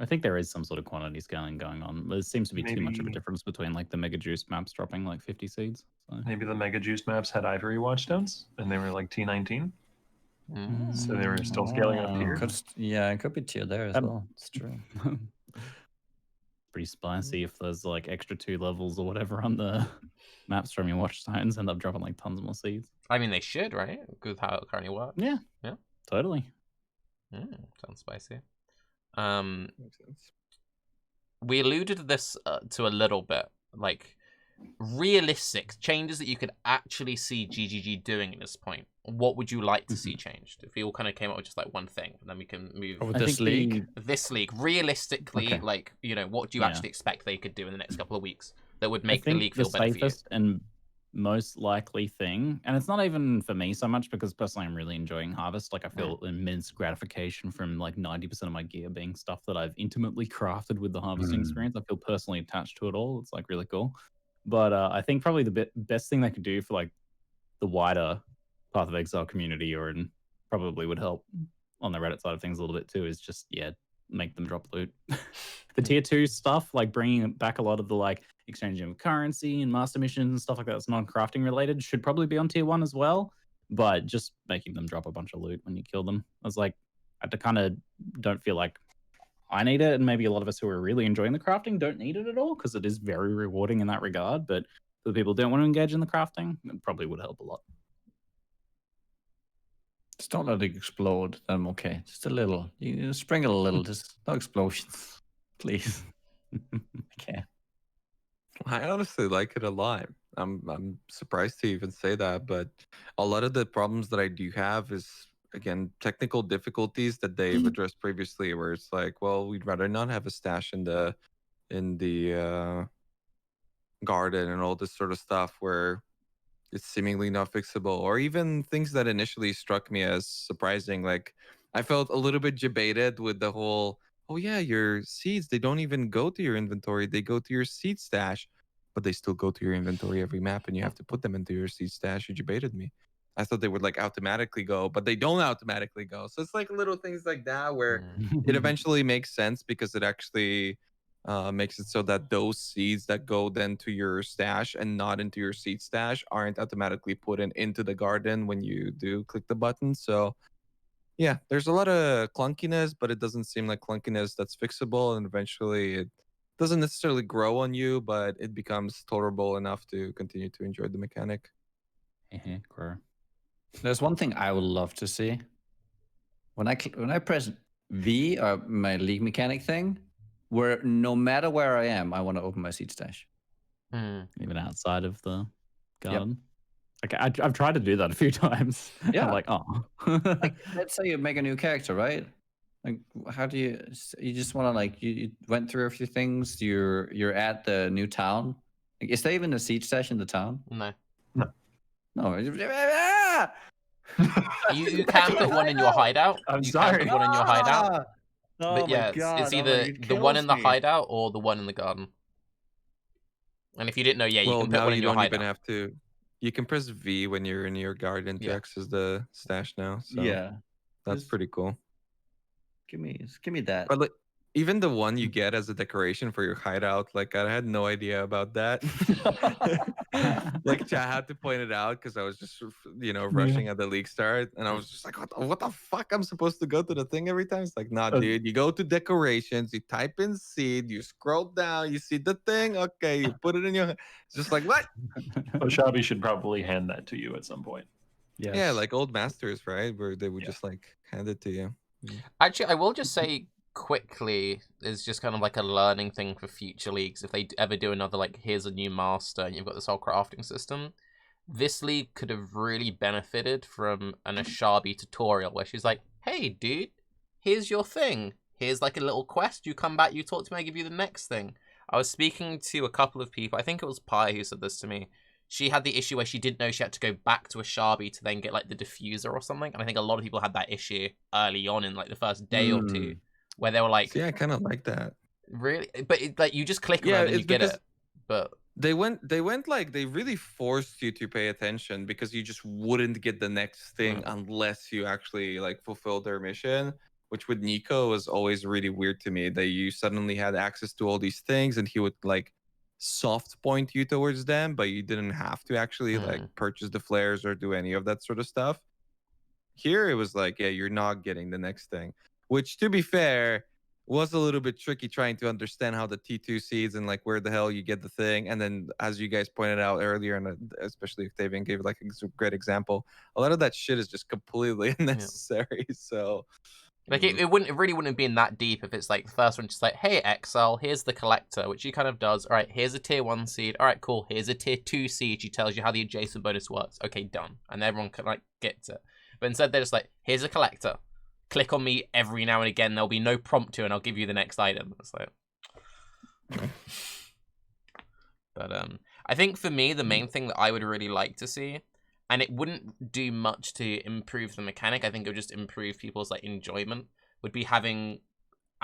I think there is some sort of quantity scaling going on. There seems to be too much of a Maybe- difference between like the Mega Juice maps dropping like 50 seeds. So. Maybe the Mega Juice maps had Ivory Watchstones, and they were like T19. So they were still scaling up here. Yeah, it could be tier there as well. It's true. Pretty spicy if there's like extra 2 levels or whatever on the maps from your watchstones end up dropping like tons more seeds. I mean, they should, right? With how it currently works. Yeah. Yeah. Totally. Sounds spicy. Makes sense. We alluded to this to a little bit, like realistic changes that you could actually see GGG doing at this point. What would you like to see changed? If we all kind of came up with just like one thing, and then we can move. With this league? This league, realistically, like, you know, what do you actually expect they could do in the next couple of weeks that would make the league feel better for you? The safest and most likely thing, and it's not even for me so much because personally I'm really enjoying Harvest. Like I feel immense gratification from like 90% of my gear being stuff that I've intimately crafted with the harvesting experience. I feel personally attached to it all. It's like really cool. But I think probably the best thing they could do for like the wider Path of Exile community, or probably would help on the Reddit side of things a little bit too, is just make them drop loot. The tier 2 stuff, like bringing back a lot of the like exchanging of currency and master missions and stuff like that that's non-crafting related, should probably be on tier 1 as well. But just making them drop a bunch of loot when you kill them, I was like, I kind of don't feel like I need it, and maybe a lot of us who are really enjoying the crafting don't need it at all, because it is very rewarding in that regard. But for the people who don't want to engage in the crafting, it probably would help a lot. Just don't let it explode. I'm okay. Just a little. You sprinkle a little. Just no explosions, please. Okay. I honestly like it a lot. I'm surprised to even say that, but a lot of the problems that I do have is, again, technical difficulties that they've addressed previously, where it's like, well, we'd rather not have a stash in the garden and all this sort of stuff where it's seemingly not fixable, or even things that initially struck me as surprising. Like I felt a little bit debated with the whole, oh yeah, your seeds, they don't even go to your inventory, they go to your seed stash, but they still go to your inventory every map and you have to put them into your seed stash. You debated me. I thought they would like automatically go, but they don't automatically go. So it's like little things like that where it eventually makes sense, because it actually makes it so that those seeds that go then to your stash and not into your seed stash aren't automatically put into the garden when you do click the button. So yeah, there's a lot of clunkiness, but it doesn't seem like clunkiness that's fixable, and eventually it doesn't necessarily grow on you, but it becomes tolerable enough to continue to enjoy the mechanic. There's one thing I would love to see. When I press V, or my league mechanic thing, where no matter where I am, I want to open my seed stash. Even outside of the garden. Okay, I've tried to do that a few times. Yeah. I'm like, oh. Like, let's say you make a new character, right? Like, how do you just want to, like, you went through a few things, you're at the new town. Like, is there even a seed stash in the town? No. You can put one in your hideout. I'm you sorry. Can put one in your hideout. Oh But yeah, my God. it's either the one in the hideout or the one in the garden. And if you didn't know, yeah, you Well, can put now one in you your don't hideout. even have to. You can press V when you're in your garden to access the stash now. So Yeah, that's pretty cool. give me that. But like, even the one you get as a decoration for your hideout, like I had no idea about that. Like I had to point it out because I was just, rushing at the league start, and I was just like, what the fuck? I'm supposed to go to the thing every time? It's like, nah, dude. You go to decorations, you type in seed, you scroll down, you see the thing. Okay, you put it in your. It's just like, what? Oshabi should probably hand that to you at some point. Yes. Yeah, like old masters, right? Where they would just like hand it to you. Actually, I will just say quickly, is just kind of like a learning thing for future leagues. If they ever do another, like, here's a new master and you've got this whole crafting system, this league could have really benefited from an Ashabi tutorial where she's like, hey, dude, here's your thing. Here's like a little quest. You come back, you talk to me, I give you the next thing. I was speaking to a couple of people. I think it was Pi who said this to me. She had the issue where she didn't know she had to go back to Ashabi to then get like the diffuser or something. And I think a lot of people had that issue early on in like the first day or two, where they were like, "Yeah, I kind of like that." Really, but like you just click on it and you get it. But they went like they really forced you to pay attention, because you just wouldn't get the next thing unless you actually like fulfilled their mission. which with Nico was always really weird to me, that you suddenly had access to all these things and he would like soft point you towards them, but you didn't have to actually like purchase the flares or do any of that sort of stuff. Here it was like, yeah, you're not getting the next thing, which to be fair was a little bit tricky trying to understand how the T2 seeds and like where the hell you get the thing. And then as you guys pointed out earlier, and especially Octavian gave like a great example, a lot of that shit is just completely unnecessary. So like it really wouldn't have been that deep if it's like the first one just like, hey Exile, here's the collector, which he kind of does. All right, here's a tier 1 seed. All right, cool. Here's a tier 2 seed. She tells you how the adjacent bonus works. Okay, done. And everyone can like get it. But instead they're just like, here's a collector. Click on me every now and again. There'll be no prompt to, and I'll give you the next item. It's like, but I think for me the main thing that I would really like to see, and it wouldn't do much to improve the mechanic, I think it would just improve people's like enjoyment, would be having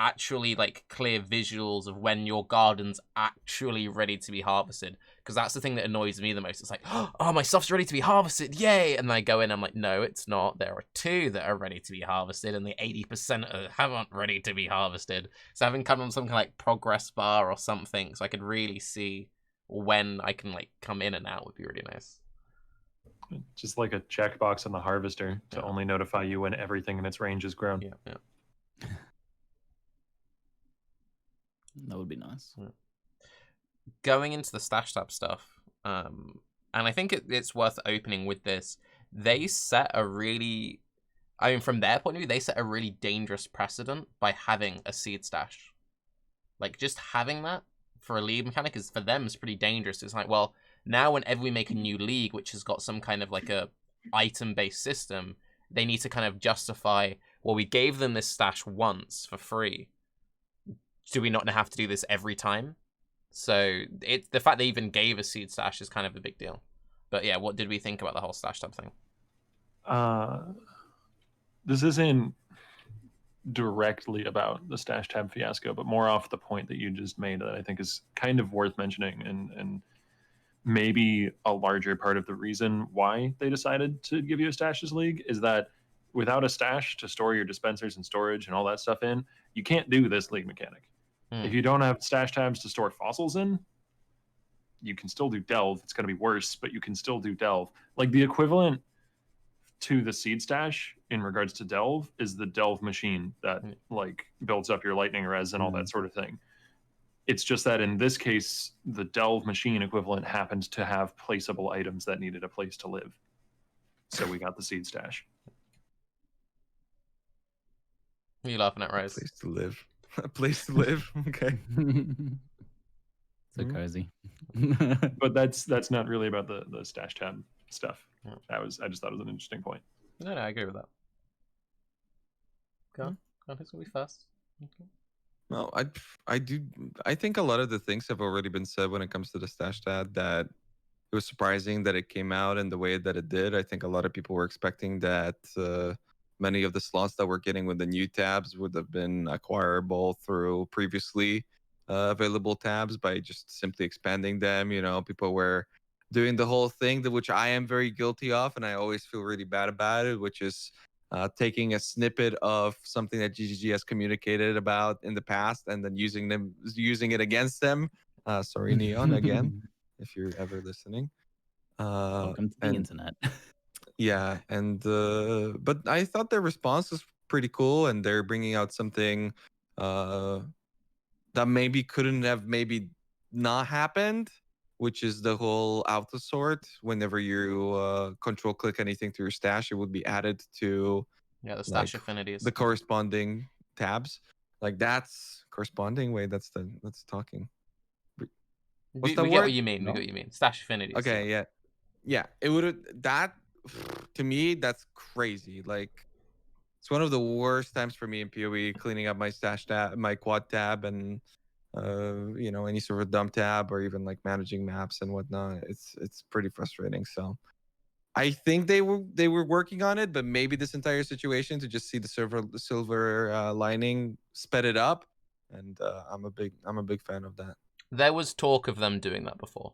actually like clear visuals of when your garden's actually ready to be harvested, because that's the thing that annoys me the most. It's like, oh, my stuff's ready to be harvested, yay, and then I go in, I'm like, no, it's not. There are 2 that are ready to be harvested and the 80% haven't ready to be harvested. So having come on some kind of like progress bar or something so I could really see when I can like come in and out would be really nice. Just like a checkbox on the harvester to only notify you when everything in its range is grown. Yeah. That would be nice. Yeah. Going into the stash tab stuff, and I think it's worth opening with this. They set a really, I mean, from their point of view, they set a really dangerous precedent by having a seed stash. Like, just having that for a league mechanic is, for them, is pretty dangerous. It's like, well, now whenever we make a new league, which has got some kind of like a item-based system, they need to kind of justify, well, we gave them this stash once for free. Do we not have to do this every time? So the fact they even gave a seed stash is kind of a big deal. But yeah, what did we think about the whole stash tab thing? This isn't directly about the stash tab fiasco, but more off the point that you just made that I think is kind of worth mentioning, and maybe a larger part of the reason why they decided to give you a stashes league is that without a stash to store your dispensers and storage and all that stuff in, you can't do this league mechanic. If you don't have stash tabs to store fossils in, you can still do delve. It's going to be worse, but you can still do delve. Like the equivalent to the seed stash in regards to delve is the delve machine that like builds up your lightning res and all that sort of thing. It's just that in this case, the delve machine equivalent happened to have placeable items that needed a place to live. So we got the seed stash. What are you laughing at, Raiz? Place to live. A place to live. Okay. So cozy. But that's not really about the stash tab stuff. I just thought it was an interesting point. No, I agree with that. Go on. Who's gonna be first? Okay. No, I think a lot of the things have already been said when it comes to the stash tab, that it was surprising that it came out in the way that it did. I think a lot of people were expecting that many of the slots that we're getting with the new tabs would have been acquirable through previously available tabs by just simply expanding them. You know, people were doing the whole thing, which I am very guilty of, and I always feel really bad about it, which is taking a snippet of something that GGG has communicated about in the past and then using it against them. Sorry, Neon, again, if you're ever listening. Welcome to the internet. Yeah, and but I thought their response was pretty cool, and they're bringing out something that maybe couldn't have not happened, which is the whole auto sort. Whenever you control click anything to your stash, it would be added to the stash affinities, the corresponding tabs. Like that's corresponding. Wait, that's talking. We get what you mean. No? We get what you mean. Stash affinities. Okay, yeah. It would that to me that's crazy. Like it's one of the worst times for me in PoE, cleaning up my stash tab, my quad tab, and you know, any sort of dump tab, or even like managing maps and whatnot. It's pretty frustrating. So I think they were working on it, but maybe this entire situation, to just see the silver lining, sped it up, and I'm a big fan of that. There was talk of them doing that before.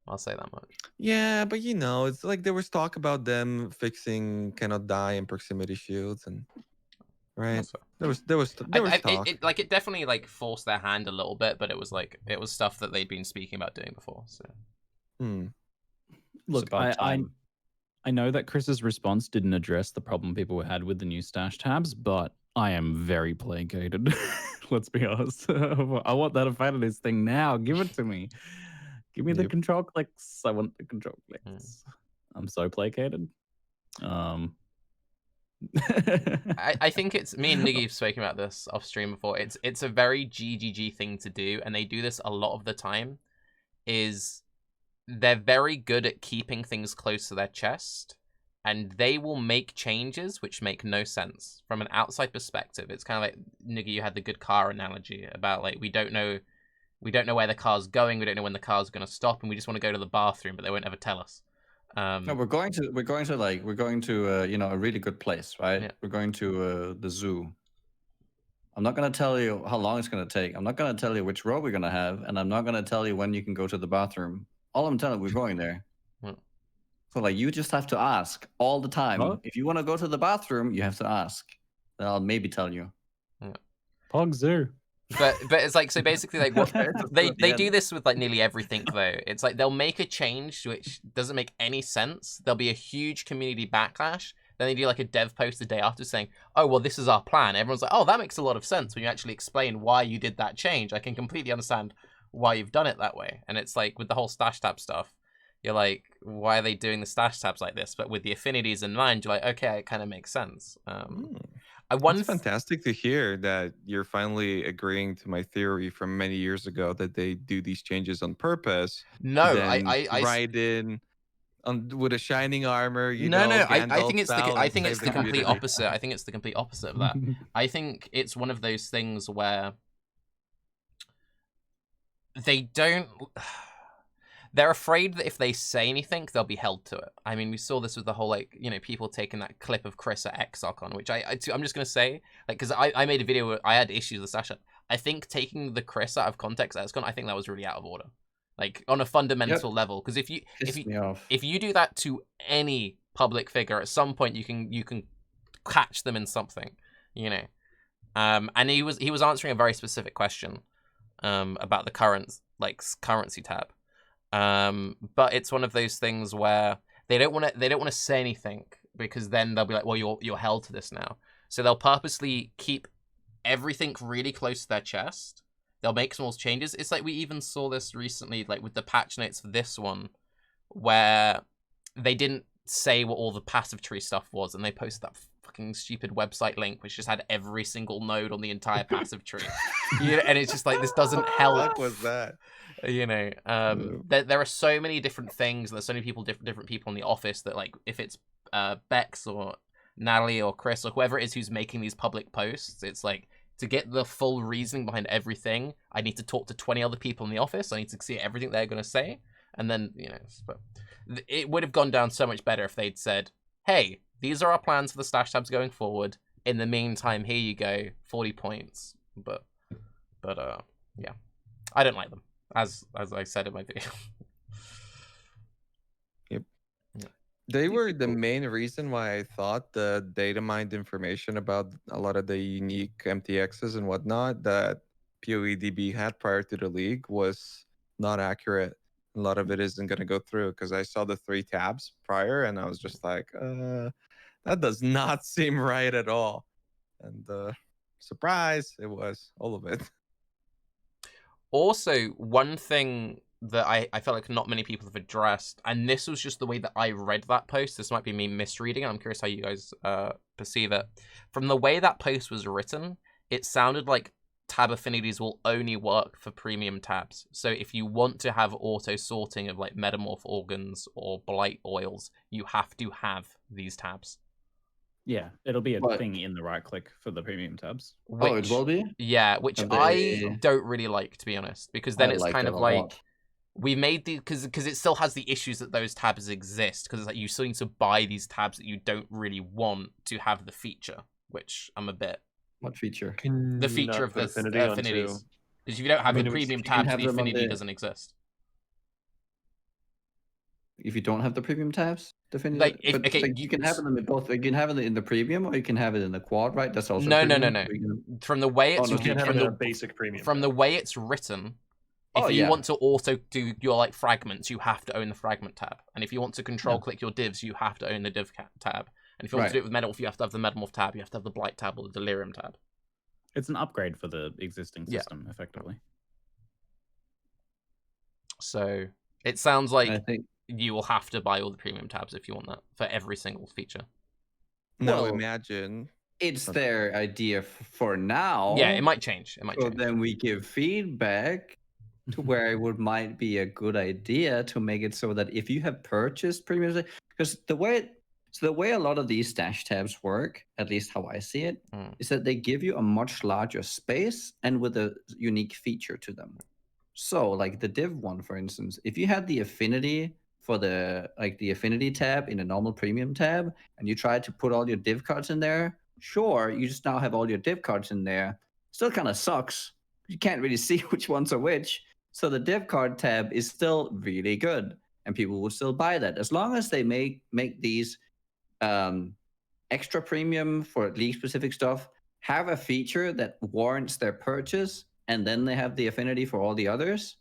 I'll say that much. Yeah, but you know, it's like there was talk about them fixing cannot die and proximity shields, and Right. That's fair. There was talk. It definitely like forced their hand a little bit, but it was stuff that they'd been speaking about doing before. So Look, I know that Chris's response didn't address the problem people had with the new stash tabs, but I am very placated. Let's be honest. I want that Affinities thing now. Give it to me. Give me the control clicks. I want the control clicks. I'm so placated. I think it's me and Niggy have spoken about this off stream before. It's a very GGG thing to do, and they do this a lot of the time. Is they're very good at keeping things close to their chest, and they will make changes which make no sense from an outside perspective. It's kind of like Niggy, you had the good car analogy about like we don't know where the car's going, we don't know when the car's going to stop, and we just want to go to the bathroom, but they won't ever tell us. No, we're going to you know, a really good place, right? Yeah. We're going to the zoo. I'm not going to tell you how long it's going to take. I'm not going to tell you which road we're going to have, and I'm not going to tell you when you can go to the bathroom. All I'm telling you, we're going there. So like, you just have to ask all the time. Huh? If you want to go to the bathroom, you have to ask. Then I'll maybe tell you. Pog Zoo. But it's like, so basically like what they do this with like nearly everything though. It's like they'll make a change which doesn't make any sense. There'll be a huge community backlash. Then they do like a dev post the day after saying, oh, well, this is our plan. Everyone's like, oh, that makes a lot of sense when you actually explain why you did that change. I can completely understand why you've done it that way. And it's like with the whole stash tab stuff, you're like, why are they doing the stash tabs like this? But with the affinities in mind, you're like, okay, it kind of makes sense. It's fantastic to hear that you're finally agreeing to my theory from many years ago that they do these changes on purpose. No, I ride in with a shining armor. I think it's the complete community. opposite. I think it's the complete opposite of that. I think it's one of those things where they don't. They're afraid that if they say anything, they'll be held to it. I mean, we saw this with the whole, like, you know, people taking that clip of Chris at XOCon, which I'm just going to say, like, because I made a video where I had issues with Stash Up. I think taking the Chris out of context at XCon, I think that was really out of order. Like, on a fundamental level. Because if you do that to any public figure, at some point you can catch them in something, you know. And he was answering a very specific question about the currency tab. But it's one of those things where they don't want to say anything because then they'll be like, well, you're held to this now. So they'll purposely keep everything really close to their chest. They'll make small changes. It's like we even saw this recently, like with the patch notes for this one, where they didn't say what all the passive tree stuff was, and they posted that fucking stupid website link which just had every single node on the entire passive tree. And it's just like, this doesn't help. What was that? You know, there are so many different things, and there's so many people, different people in the office that, like, if it's Bex or Natalie or Chris or whoever it is who's making these public posts, it's like, to get the full reasoning behind everything, I need to talk to 20 other people in the office. I need to see everything they're going to say. And then, you know, but it would have gone down so much better if they'd said, hey, these are our plans for the stash tabs going forward. In the meantime, here you go, 40 points. But yeah, I don't like them. As I said in my video. Yep. Yeah. They were the main reason why I thought the data mined information about a lot of the unique MTXs and whatnot that PoEDB had prior to the league was not accurate. A lot of it isn't going to go through because I saw the 3 tabs prior and I was just like, that does not seem right at all. And surprise, it was all of it. Also, one thing that I felt like not many people have addressed, and this was just the way that I read that post, this might be me misreading, I'm curious how you guys perceive it. From the way that post was written, it sounded like tab affinities will only work for premium tabs. So if you want to have auto sorting of like metamorph organs or blight oils, you have to have these tabs. Yeah, it'll be a thing in the right click for the premium tabs. It will be? Yeah, which I don't really like, to be honest, because then it's kind of like, we made the, because it still has the issues that those tabs exist, because it's like you still need to buy these tabs that you don't really want to have the feature, which I'm a bit... What feature? The feature of the affinities. Because if you don't have the premium tabs, the affinity doesn't exist. if you don't have the premium tabs. Like, if, but okay, like, you can have it in both. You can have it in the premium, or you can have it in the quad, right? That's also no. premium, No. or you can- From the way it's no, You can't have from it in the a basic premium. from the way it's written, if Oh, you yeah. want to also do your like fragments, you have to own the fragment tab. And if you want to control Yeah. click your divs, you have to own the div tab. And if you want to do it with metamorph, you have to have the metamorph tab. You have to have the blight tab or the delirium tab. It's an upgrade for the existing Yeah. system, effectively. So it sounds like I think you will have to buy all the premium tabs if you want that for every single feature. Now Well, imagine. it's their idea for now. Yeah, it might change. It might So change. then we give feedback to where it might be a good idea to make it so that if you have purchased premium, because the way a lot of these stash tabs work, at least how I see it, is that they give you a much larger space and with a unique feature to them. So like the div one, for instance, if you had the affinity for the affinity tab in a normal premium tab, and you try to put all your div cards in there, sure, you just now have all your div cards in there. Still kind of sucks. You can't really see which ones are which. So the div card tab is still really good, and people will still buy that as long as they make these extra premium for league specific stuff, have a feature that warrants their purchase, and then they have the affinity for all the others.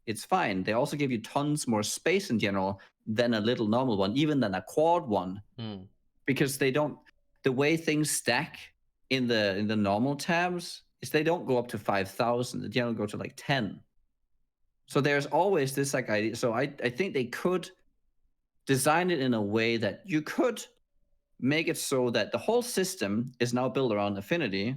It's fine. They also give you tons more space in general than a little normal one, even than a quad one, because they don't. The way things stack in the normal tabs is they don't go up to 5,000. They generally go to like 10. So there's always this like idea. So I think they could design it in a way that you could make it so that the whole system is now built around affinity.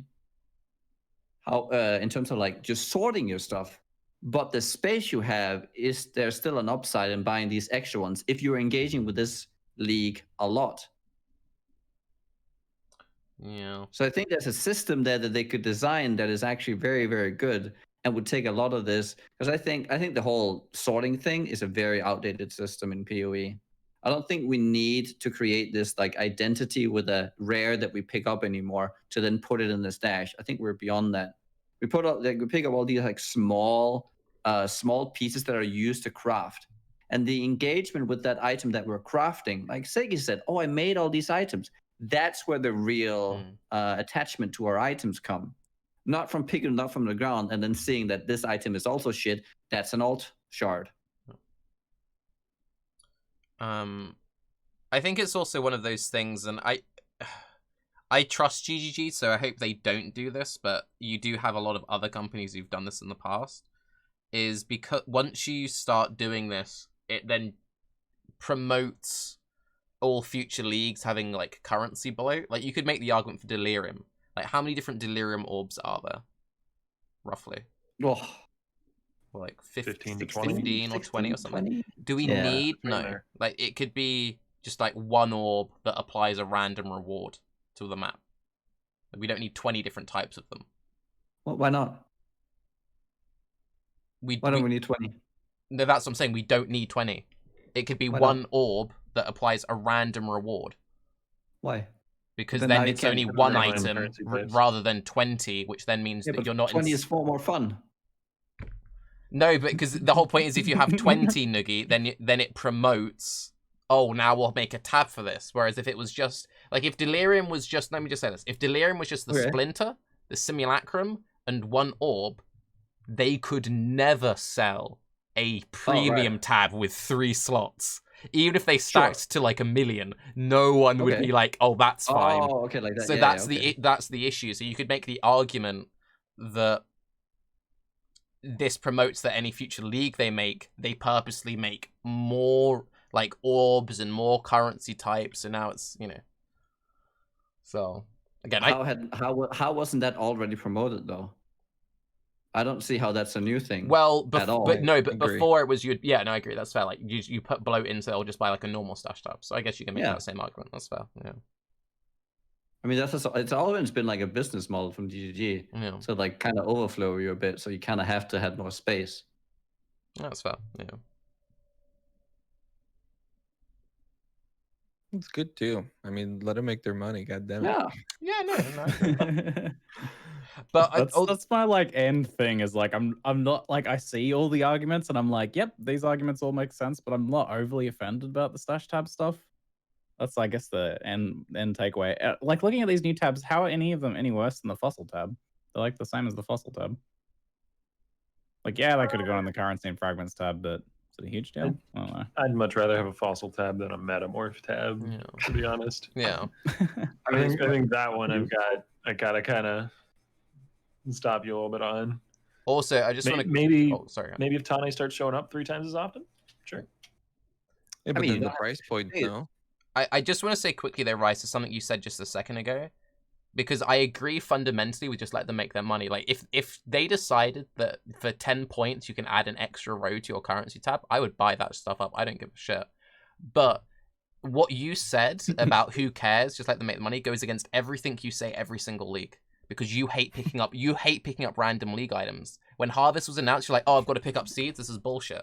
How in terms of like just sorting your stuff, but the space you have is there's still an upside in buying these extra ones if you're engaging with this league a lot. Yeah. So I think there's a system there that they could design that is actually very, very good and would take a lot of this, because I think the whole sorting thing is a very outdated system in PoE. I don't think we need to create this like identity with a rare that we pick up anymore to then put it in the stash. I think we're beyond that. We pick up all these like small pieces that are used to craft, and the engagement with that item that we're crafting, like Ziggy said, oh, I made all these items. That's where the real attachment to our items come. Not from picking it up from the ground and then seeing that this item is also shit. That's an alt shard. I think it's also one of those things, and I trust GGG, so I hope they don't do this, but you do have a lot of other companies who've done this in the past, is because once you start doing this, it then promotes all future leagues having like currency below. Like you could make the argument for Delirium. Like how many different Delirium orbs are there? Roughly. Oh. Like 15 to 20? 15 or 20 or something. 20? Do we Yeah, need? No. there. Like it could be just like one orb that applies a random reward to the map. We don't need 20 different types of them. Well, why not? Why don't we need 20? No, that's what I'm saying. We don't need 20. It could be Why one not? orb that applies a random reward. Why? Because then now then you it's can't only put one random item currency types. rather than 20, which then means Yeah, that but you're not 20 is far more fun. No, but because the whole point is if you have 20 Nugi, then it promotes, oh, now we'll make a tab for this. Whereas if it was just, like if Delirium was just, let me just say this, if Delirium was just the Splinter, the Simulacrum, and one orb, they could never sell a premium tab with 3 slots. Even if they stacked to like 1 million, no one would be like, oh, that's fine. Oh, okay, like that. So that's the issue. So you could make the argument that this promotes that any future league they make, they purposely make more like orbs and more currency types, and now it's, you know. So again, how wasn't that already promoted though? I don't see how that's a new thing. Well, at all. but before it was I agree. That's fair. Like you put bloat in, so they'll just buy like a normal stash tab. So I guess you can make that same argument. That's fair. Yeah. I mean, it's always been like a business model from GGG. Yeah. So like kind of overflow you a bit, so you kind of have to have more space. That's fair. Yeah. It's good too. I mean, let them make their money. God damn it. Yeah. Yeah. No. But That's my like end thing is like I'm not like I see all the arguments and I'm like, yep, these arguments all make sense, but I'm not overly offended about the stash tab stuff. That's I guess the end takeaway. Like looking at these new tabs, how are any of them any worse than the fossil tab? They're like the same as the fossil tab. Like yeah, they could have gone in the currency and fragments tab, but is it a huge deal? I don't know. I'd much rather have a fossil tab than a metamorph tab, Yeah. to be honest. Yeah. I think that one I gotta kind of stop you a little bit on. Also, I just want to maybe Oh, sorry. maybe if Tane starts showing up 3 times as often, sure. Yeah, but then the price point, no. I just want to say quickly though, Raiz, to something you said just a second ago, because I agree fundamentally with just let them make their money. Like if they decided that for 10 points you can add an extra row to your currency tab, I would buy that stuff up. I don't give a shit. But what you said about who cares, just let them make the money, goes against everything you say every single league. Because you hate picking up random league items. When Harvest was announced, you're like, oh, I've got to pick up seeds. This is bullshit.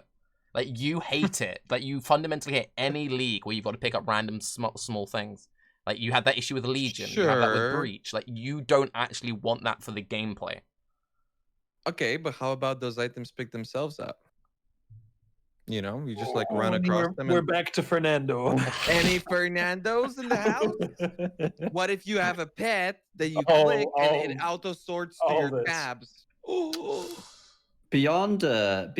Like you hate it. Like you fundamentally hate any league where you've got to pick up random small things. Like you had that issue with Legion. Sure. You have that with Breach. Like you don't actually want that for the gameplay. Okay, but how about those items pick themselves up? You know, you just like run across them. We're back to Fernando. Any Fernandos in the house? What if you have a pet that you click and it auto sorts to your tabs? Beyond the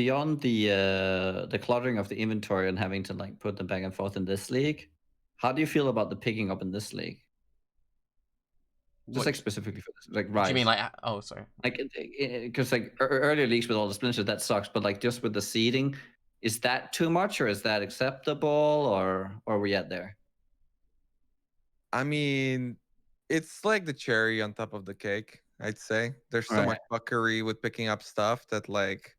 cluttering of the inventory and having to like put them back and forth in this league, how do you feel about the picking up in this league? Just like specifically for this, like Raiz. Do you mean like? Oh, sorry. Like, because like earlier leagues with all the splinters, that sucks. But like just with the seeding, is that too much or is that acceptable or are we at there? I mean, it's like the cherry on top of the cake. I'd say there's so much fuckery with picking up stuff that like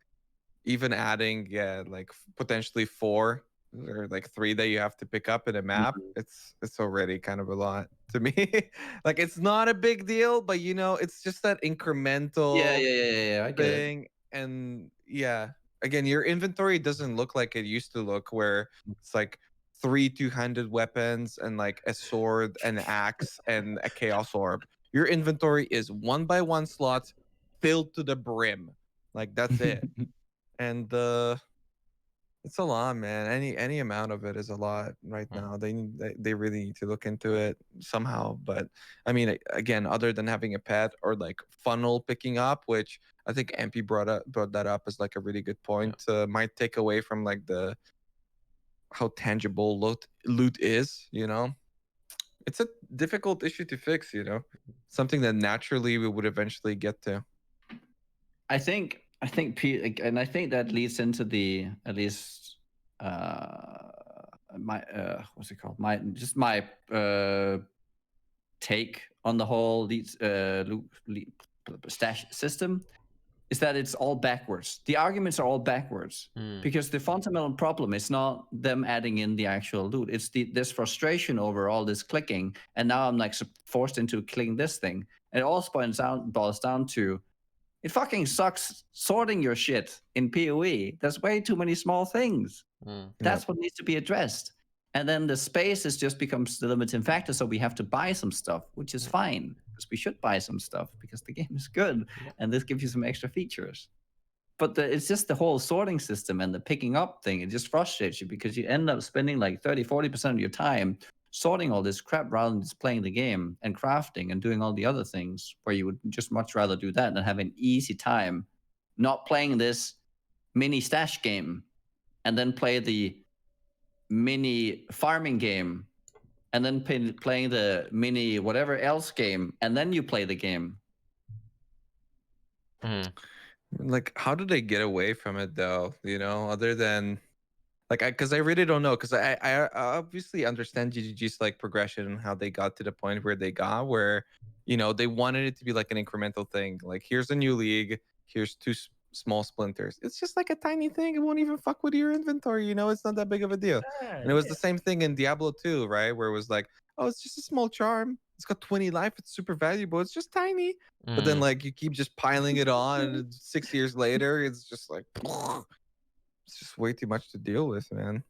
even adding like potentially 4 or like 3 that you have to pick up in a map, it's already kind of a lot to me. Like it's not a big deal, but you know, it's just that incremental I get thing. And yeah, again, your inventory doesn't look like it used to look, where it's like 3 2-handed weapons and like a sword, an axe, and a chaos orb. Your inventory is 1x1 slots filled to the brim. Like that's it. And it's a lot, man. Any amount of it is a lot right now. They really need to look into it somehow. But I mean, again, other than having a pet or like funnel picking up, which I think MP brought that up as like a really good point. Might take away from like how tangible loot is, you know. It's a difficult issue to fix, you know. Something that naturally we would eventually get to. I think and I think that leads into the at least my what's it called? My take on the whole stash system is that it's all backwards. The arguments are all backwards because the fundamental problem is not them adding in the actual loot. It's this frustration over all this clicking, and now I'm like forced into clicking this thing. And it all boils down to it fucking sucks sorting your shit in PoE. There's way too many small things. That's what needs to be addressed. And then the space just becomes the limiting factor, so we have to buy some stuff, which is fine, because we should buy some stuff, because the game is good, and this gives you some extra features. But it's just the whole sorting system and the picking up thing. It just frustrates you, because you end up spending like 30-40% of your time sorting all this crap rather than just playing the game and crafting and doing all the other things, where you would just much rather do that than have an easy time not playing this mini stash game and then play the mini farming game and then playing the mini whatever else game, and then you play the game. Like, how do they get away from it though, you know, other than like, because I really don't know, because I obviously understand GGG's like progression and how they got to the point where they got, where, you know, they wanted it to be like an incremental thing. Like, here's a new league, here's 2 small splinters. It's just like a tiny thing. It won't even fuck with your inventory, you know. It's not that big of a deal. And it was the same thing in Diablo 2, right, where it was like, oh, it's just a small charm, it's got 20 life, it's super valuable, it's just tiny. But then like you keep just piling it on, and 6 years later it's just like it's just way too much to deal with, man.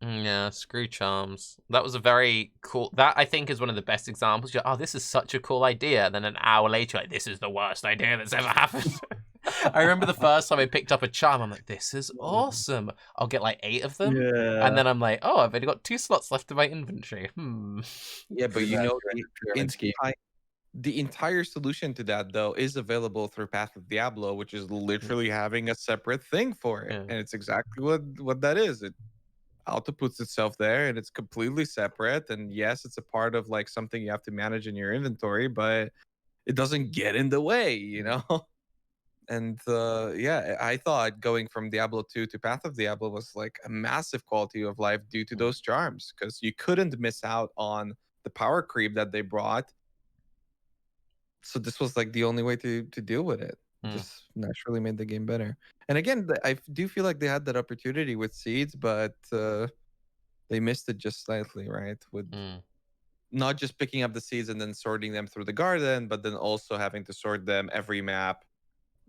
Yeah, screw charms. That was a very cool. That I think is one of the best examples. You're, oh, this is such a cool idea. And then an hour later, like, this is the worst idea that's ever happened. I remember the first time I picked up a charm, I'm like, this is awesome. I'll get like 8 of them. Yeah. And then I'm like, oh, I've only got 2 slots left in my inventory. Yeah, but you know, the entire solution to that though is available through Path of Diablo, which is literally having a separate thing for it. Yeah. And it's exactly what that is. It auto puts itself there and it's completely separate. And yes, it's a part of like something you have to manage in your inventory, but it doesn't get in the way, you know? And yeah, I thought going from Diablo 2 to Path of Diablo was like a massive quality of life due to those charms, because you couldn't miss out on the power creep that they brought. So this was like the only way to deal with it. Just naturally made the game better. And again, I do feel like they had that opportunity with seeds, but they missed it just slightly, right? With not just picking up the seeds and then sorting them through the garden, but then also having to sort them every map,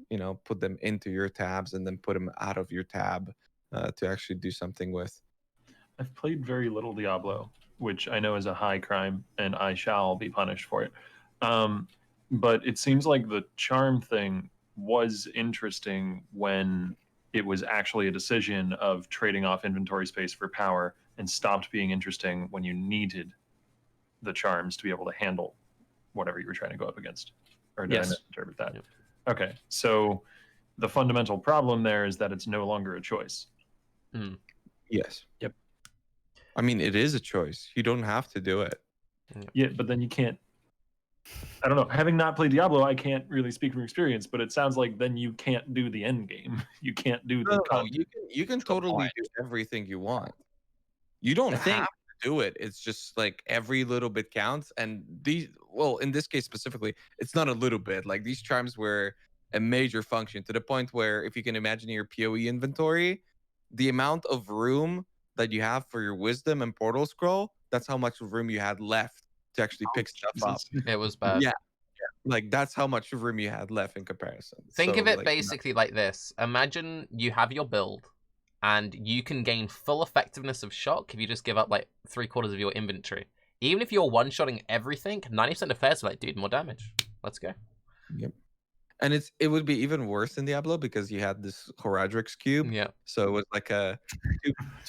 you know, put them into your tabs and then put them out of your tab to actually do something with. I've played very little Diablo, which I know is a high crime, and I shall be punished for it. But it seems like the charm thing was interesting when it was actually a decision of trading off inventory space for power, and stopped being interesting when you needed the charms to be able to handle whatever you were trying to go up against. Or did I misinterpret that? Yep. Okay, so the fundamental problem there is that it's no longer a choice. Yes. Yep. I mean, it is a choice. You don't have to do it. Yeah, but then you can't. I don't know. Having not played Diablo, I can't really speak from experience, but it sounds like then you can't do the end game. You can't do the content. You can totally do everything you want. You don't have to do it. It's just like every little bit counts. And these, well, in this case specifically, it's not a little bit. Like these charms were a major function, to the point where if you can imagine your PoE inventory, the amount of room that you have for your wisdom and portal scroll, that's how much room you had left to actually pick stuff up. It was bad. Yeah. Like that's how much room you had left in comparison. Think of it basically like this. Imagine you have your build and you can gain full effectiveness of shock if you just give up like 3/4 of your inventory. Even if you're one-shotting everything, 90% of players are like, dude, more damage. Let's go. Yep. And it would be even worse in Diablo because you had this Horadrix cube. Yeah. So it was like a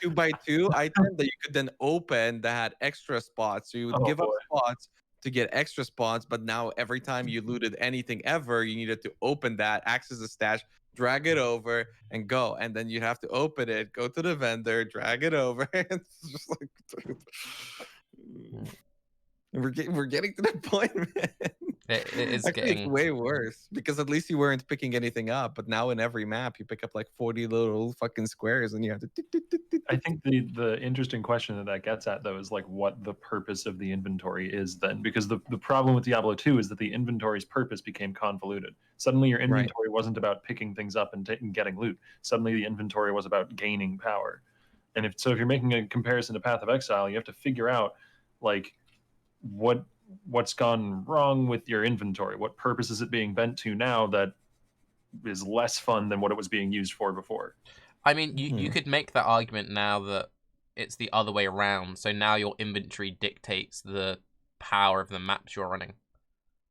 2x2 item that you could then open that had extra spots. So you would give up spots to get extra spots, but now every time you looted anything ever, you needed to open that, access the stash, drag it over, and go. And then you'd have to open it, go to the vendor, drag it over. It's just like we're getting to that point, man. It is Actually, getting it's way worse because at least you weren't picking anything up, but now in every map you pick up like 40 little fucking squares and you have to. I think the interesting question that gets at though is like what the purpose of the inventory is then, because the problem with Diablo 2 is that the inventory's purpose became convoluted. Suddenly your inventory wasn't about picking things up and getting loot. Suddenly the inventory was about gaining power. And if you're making a comparison to Path of Exile, you have to figure out like what's gone wrong with your inventory. What purpose is it being bent to now that is less fun than what it was being used for before? I mean, you could make that argument now that it's the other way around. So now your inventory dictates the power of the maps you're running.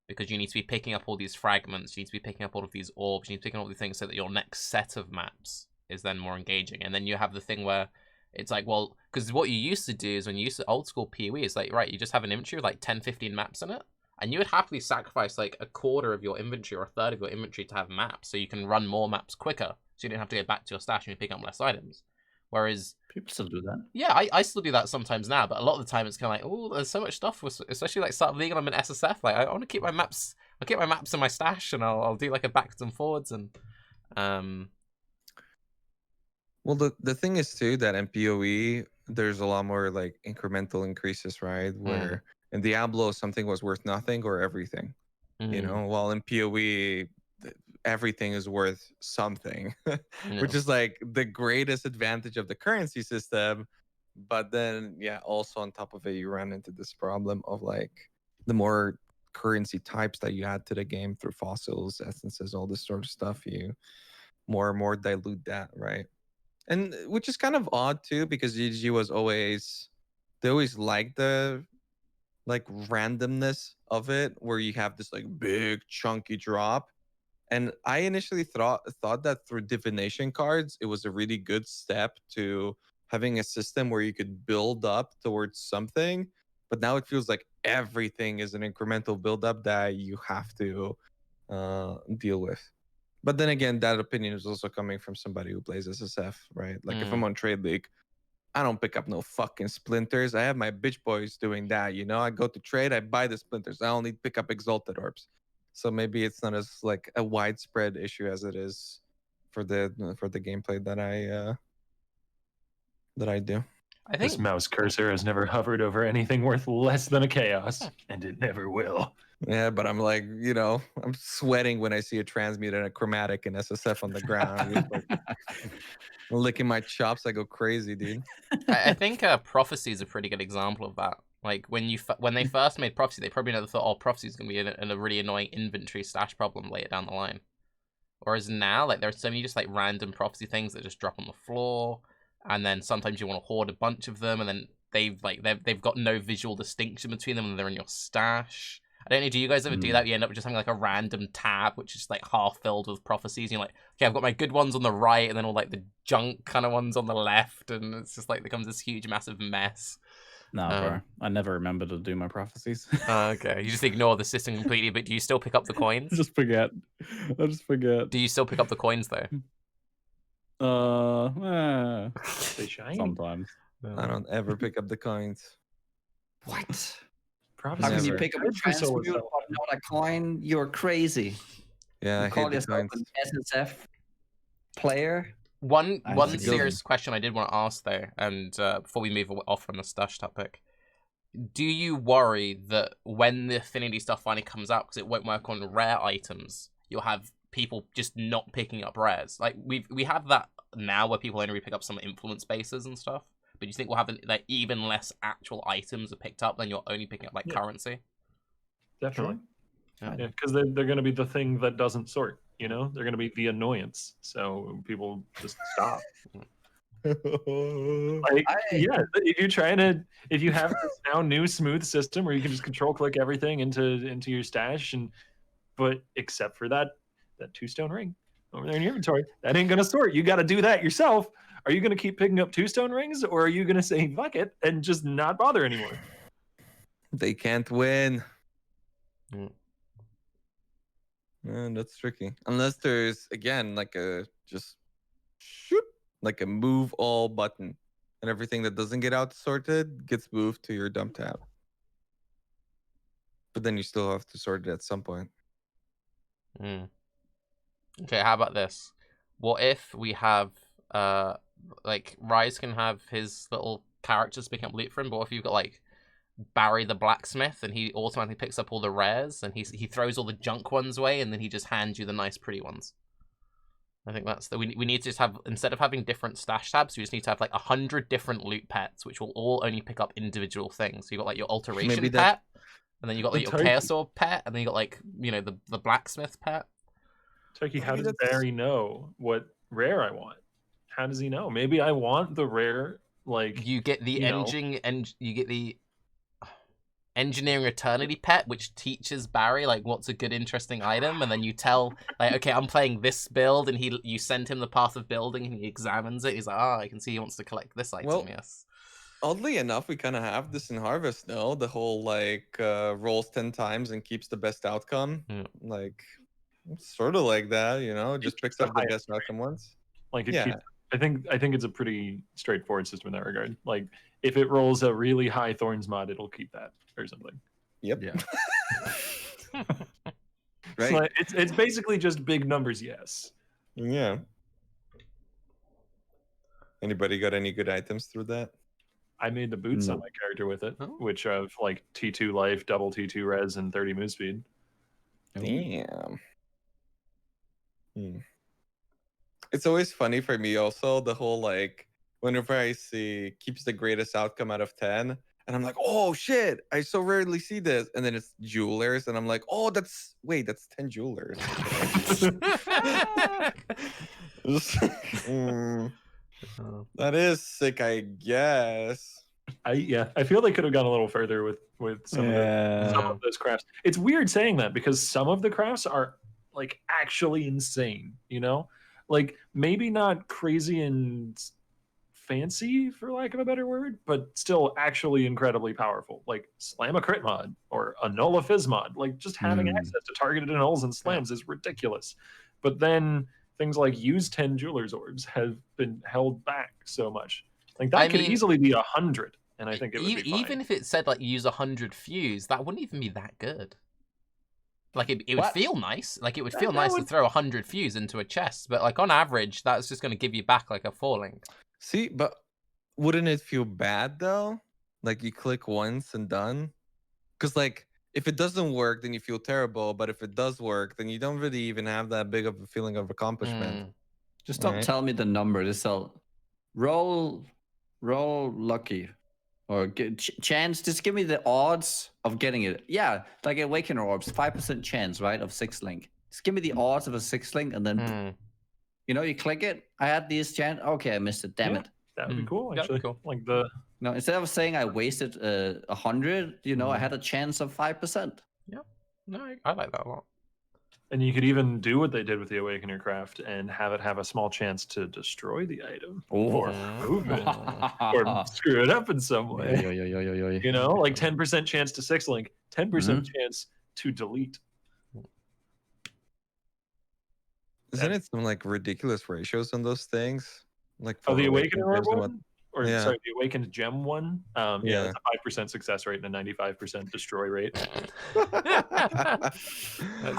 Because you need to be picking up all these fragments, you need to be picking up all of these orbs, you need to be picking up all these things so that your next set of maps is then more engaging. And then you have the thing where it's like, well, because what you used to do is when you used to old school PoE, is like, right, you just have an inventory with like 10, 15 maps in it. And you would happily sacrifice like 1/4 of your inventory or 1/3 of your inventory to have maps so you can run more maps quicker. So you don't have to go back to your stash and pick up less items. Whereas people still do that. Yeah, I still do that sometimes now, but a lot of the time it's kind of like, oh, there's so much stuff, especially like start league and I'm in SSF. Like I want to keep my maps. I'll keep my maps in my stash and I'll do like a backwards and forwards and Well, the thing is too that in PoE there's a lot more like incremental increases, right? Where in Diablo something was worth nothing or everything, you know. While in PoE everything is worth something, which is like the greatest advantage of the currency system. But then yeah, also on top of it, you run into this problem of like the more currency types that you add to the game through fossils, essences, all this sort of stuff, you more and more dilute that, right? And which is kind of odd too, because ZiggyD was always, they always liked the like randomness of it, where you have this like big chunky drop. And I initially thought that through divination cards, it was a really good step to having a system where you could build up towards something. But now it feels like everything is an incremental build up that you have to deal with. But then again, that opinion is also coming from somebody who plays SSF, right? Like if I'm on Trade League, I don't pick up no fucking splinters. I have my bitch boys doing that, you know? I go to trade, I buy the splinters. I only pick up exalted orbs. So maybe it's not as like a widespread issue as it is for the gameplay that I do. I This think mouse cursor has never hovered over anything worth less than a chaos, and it never will. Yeah, but I'm like, you know, I'm sweating when I see a transmute and a chromatic and SSF on the ground. I'm just like licking my chops. I go crazy, dude. I think Prophecy is a pretty good example of that. Like when they first made Prophecy, they probably never thought, oh, Prophecy is going to be a really annoying inventory stash problem later down the line. Whereas now, like, there are so many just like random Prophecy things that just drop on the floor, and then sometimes you want to hoard a bunch of them, and then they've got no visual distinction between them, and they're in your stash. I don't know, do you guys ever do that? You end up with just having like a random tab which is like half filled with prophecies, and you're like, okay, I've got my good ones on the right, and then all like the junk kind of ones on the left, and it's just like becomes this huge massive mess. No, bro. I never remember to do my prophecies. Okay, you just ignore the system completely, but do you still pick up the coins? I just forget. Do you still pick up the coins though? They shine. Sometimes. I don't ever pick up the coins. What? How How can you Never. pick up a transmute but not a coin? You're crazy. Yeah, You I call hate the yourself coins. an SSF player? One That's serious question I did want to ask though, and before we move off from the stash topic, do you worry that when the affinity stuff finally comes out, because it won't work on rare items, you'll have people just not picking up rares? Like we have that now where people only pick up some influence bases and stuff. But do you think we'll have like even less actual items are picked up than you're only picking up like currency? Definitely. Sure. Yeah, because they're going to be the thing that doesn't sort. You know, they're going to be the annoyance. So people just stop. Like, yeah, if you have this now new smooth system where you can just control click everything into your stash, but except for that 2-stone ring over there in your inventory, that ain't gonna sort. You got to do that yourself. Are you gonna keep picking up 2-stone rings, or are you gonna say fuck it and just not bother anymore? They can't win. Man, that's tricky. Unless there's again like a just shoot, like a move all button, and everything that doesn't get out sorted gets moved to your dump tab. But then you still have to sort it at some point. Okay, how about this? What if we have like Raiz can have his little characters picking up loot for him, but what if you've got like Barry the blacksmith and he automatically picks up all the rares and he throws all the junk ones away and then he just hands you the nice pretty ones? I think that's we need to just have, instead of having different stash tabs, we just need to have like 100 different loot pets which will all only pick up individual things. So you got like your alteration pet, and then you got like your chaos orb pet, and then you got like, you know, the blacksmith pet. Turkey, how does Barry know what rare I want? How does he know? Maybe I want the rare, like you get the you get the engineering eternity pet, which teaches Barry like what's a good interesting item, and then you tell like, okay, I'm playing this build, and you send him the path of building and he examines it. He's like, I can see he wants to collect this item. Well, yes. Oddly enough, we kind of have this in Harvest, no? The whole like rolls 10 times and keeps the best outcome. Like sort of like that, you know, just picks up the best outcome once. Like it keeps, I think it's a pretty straightforward system in that regard. Like if it rolls a really high Thorns mod, it'll keep that or something. Yep. Yeah. Right. It's basically just big numbers, yes. Yeah. Anybody got any good items through that? I made the boots on my character with it, which have like T2 life, double T2 res, and 30 move speed. Damn. It's always funny for me also, the whole like whenever I see keeps the greatest outcome out of 10, and I'm like, oh shit, I so rarely see this, and then it's jewelers, and I'm like, oh, that's 10 jewelers. That is sick, I guess. I feel they could have gone a little further with some of those crafts. It's weird saying that because some of the crafts are like actually insane, you know? Like maybe not crazy and fancy for lack of a better word, but still actually incredibly powerful. Like slam a crit mod or a null a fizz mod. Like just having access to targeted nulls and slams is ridiculous. But then things like use 10 jeweler's orbs have been held back so much. Like that could easily be 100, and I think it would be fine. Even if it said like use 100 fuse, that wouldn't even be that good. Like it would feel nice. Like it would feel nice to throw 100 fuse into a chest, but like on average, that's just going to give you back like a 4-link. See, but wouldn't it feel bad though? Like you click once and done? Because like if it doesn't work, then you feel terrible. But if it does work, then you don't really even have that big of a feeling of accomplishment. Just don't tell me the number. Just roll lucky. Or chance, just give me the odds of getting it. Yeah, like Awakener Orbs, 5% chance, right, of 6-link. Just give me the odds of a 6-link and then, you know, you click it. I had these chance. Okay, I missed it. Damn it. That would be cool, actually. Cool. Like the... No, instead of saying I wasted 100, you know, I had a chance of 5%. Yeah, no, I like that a lot. And you could even do what they did with the Awakener craft and have it have a small chance to destroy the item or move it or screw it up in some way. You know, like 10% chance to 6-link, 10% chance to delete. Isn't it some like ridiculous ratios on those things? Like the Awakener one? Or yeah. sorry, the Awakened Gem one. Yeah, it's a 5% success rate and a 95% destroy rate. That's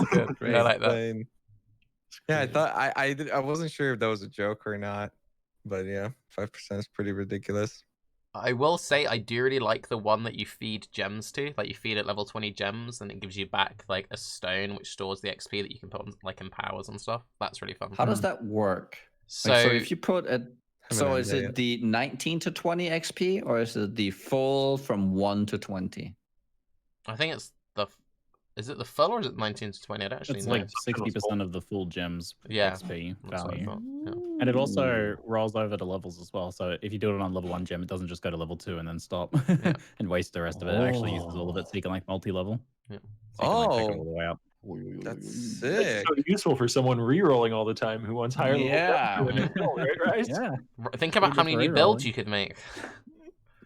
good. I like that. Yeah, I thought I wasn't sure if that was a joke or not, but yeah, 5% is pretty ridiculous. I will say I do really like the one that you feed gems to. Like you feed it level 20 gems, and it gives you back like a stone which stores the XP that you can put on like in powers and stuff. That's really fun. How does that work? So if you put a So is it the 19 to 20 XP or is it the full from 1 to 20? I think it's the... Is it the full or is it 19 to 20? I don't actually know. It's like 60% of the full gems XP value. Yeah. And it also rolls over to levels as well. So if you do it on level 1 gem, it doesn't just go to level 2 and then stop and waste the rest of it. It actually uses all of it so you can like multi-level. Yeah. So you can, like, take it all the way up. That's sick. That's so useful for someone re-rolling all all the time who wants higher level right, Raiz? Yeah. Think about how many new builds you could make.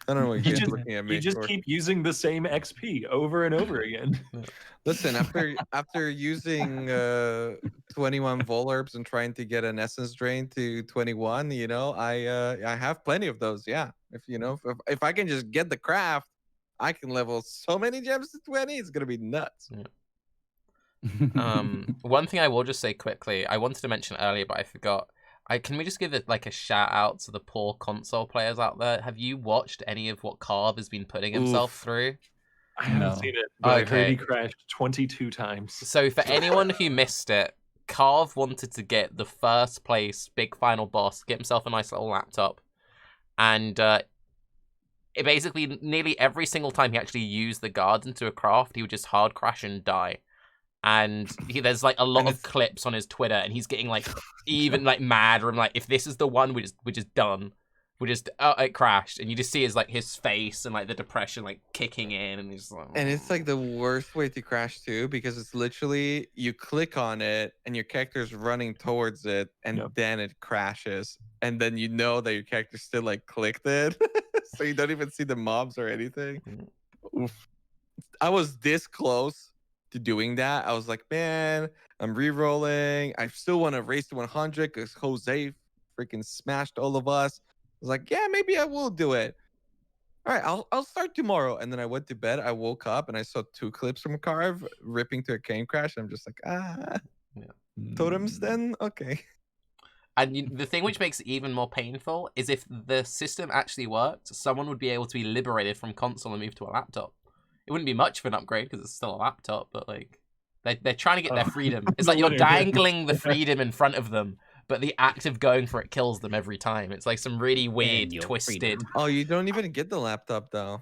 I don't know what you're looking at me. You just keep using the same XP over and over again. Listen, after using 21 Volerbs and trying to get an essence drain to 21, you know, I have plenty of those. Yeah, if I can just get the craft, I can level so many gems to 20. It's gonna be nuts. Yeah. One thing I will just say quickly, I wanted to mention earlier, but I forgot. Can we just give it like a shout out to the poor console players out there? Have you watched any of what Carve has been putting himself through? I haven't seen it, but I heard he crashed 22 times. So for anyone who missed it, Carve wanted to get the first place big final boss, get himself a nice little laptop, and it basically nearly every single time he actually used the guards into a craft, he would just hard crash and die. And there's like a lot of clips on his Twitter, and he's getting like even like mad. Or like, if this is the one, we're just done. It crashed, and you just see his face and like the depression like kicking in, and he's like, and it's like the worst way to crash too, because it's literally you click on it and your character's running towards it, and then it crashes, and then you know that your character still like clicked it, so you don't even see the mobs or anything. Oof. I was this close to doing that. I was like, man, I'm re-rolling. I still want to race to 100 because Jose freaking smashed all of us. I was like, yeah, maybe I will do it. All right, I'll start tomorrow. And then I went to bed. I woke up and I saw 2 clips from Carve ripping to a cane crash. I'm just like, totems then? Okay. And the thing which makes it even more painful is if the system actually worked, someone would be able to be liberated from console and move to a laptop. It wouldn't be much of an upgrade because it's still a laptop, but like they're trying to get their freedom. It's like you're dangling the freedom in front of them, but the act of going for it kills them every time. It's like some really weird, twisted. Oh, you don't even get the laptop though.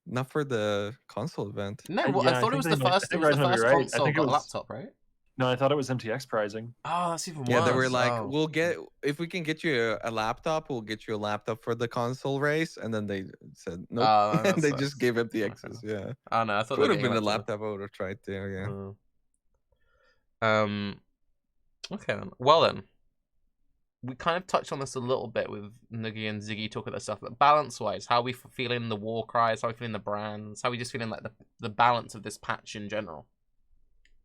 Not for the console event. No, well, I thought it was the first. It was the first console got a laptop, right? No, I thought it was MTX pricing. Oh, that's even worse. Yeah, they were like, Oh. we'll get if we can get you a laptop, we'll get you a laptop for the console race, and then they said nope, Oh, that and they sucks. just gave up the Okay. X's. Yeah, Oh no, I if thought it would they have been a were getting laptop, I would have tried to. Yeah. back to okay then. Well then, we kind of touched on this a little bit with Nugiyen and Ziggy talking about stuff, but balance-wise, how are we feeling the warcries? How are we feeling the brands? How are we just feeling like the balance of this patch in general?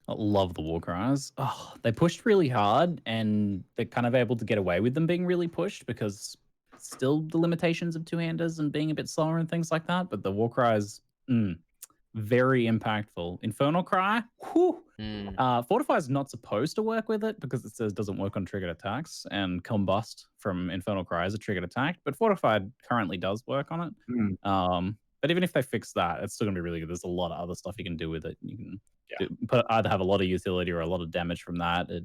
I love the warcries. Oh, they pushed really hard, and they're kind of able to get away with them being really pushed because still the limitations of two-handers and being a bit slower and things like that. But the warcries, very impactful. Infernal Cry, whew. Fortify is not supposed to work with it because it says doesn't work on triggered attacks, and Combust from Infernal Cry is a triggered attack, but Fortified currently does work on it. But even if they fix that, it's still gonna be really good. There's a lot of other stuff you can do with it. You can either have a lot of utility or a lot of damage from that. It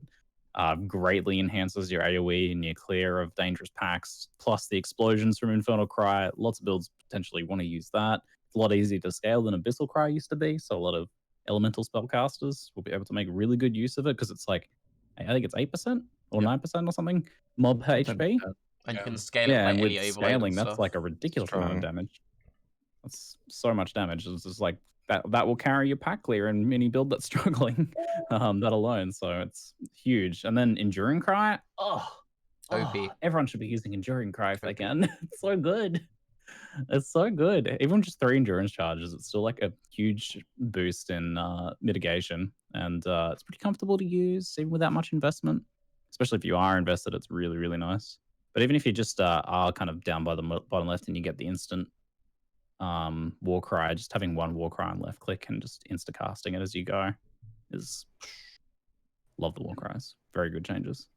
greatly enhances your AoE and your clear of dangerous packs, plus the explosions from Infernal Cry. Lots of builds potentially want to use that. It's a lot easier to scale than Abyssal Cry used to be, so a lot of elemental spellcasters will be able to make really good use of it because it's like, I think it's 8% or 9% or something mob HP. And you can scale it Yeah, like and with any overload scaling, and that's stuff. like a ridiculous amount of Strong. damage. That's so much damage. It's just like that will carry your pack clear in any build that's struggling. That alone, so it's huge. And then Enduring Cry, OP. everyone should be using Enduring Cry if they can. It's so good. It's so good. Even just 3 endurance charges, it's still like a huge boost in mitigation, and it's pretty comfortable to use even without much investment. Especially if you are invested, it's really, really nice. But even if you just are kind of down by the bottom left and you get the instant warcry, just having one warcry on left click and just insta casting it as you go is love the warcries. Very good changes.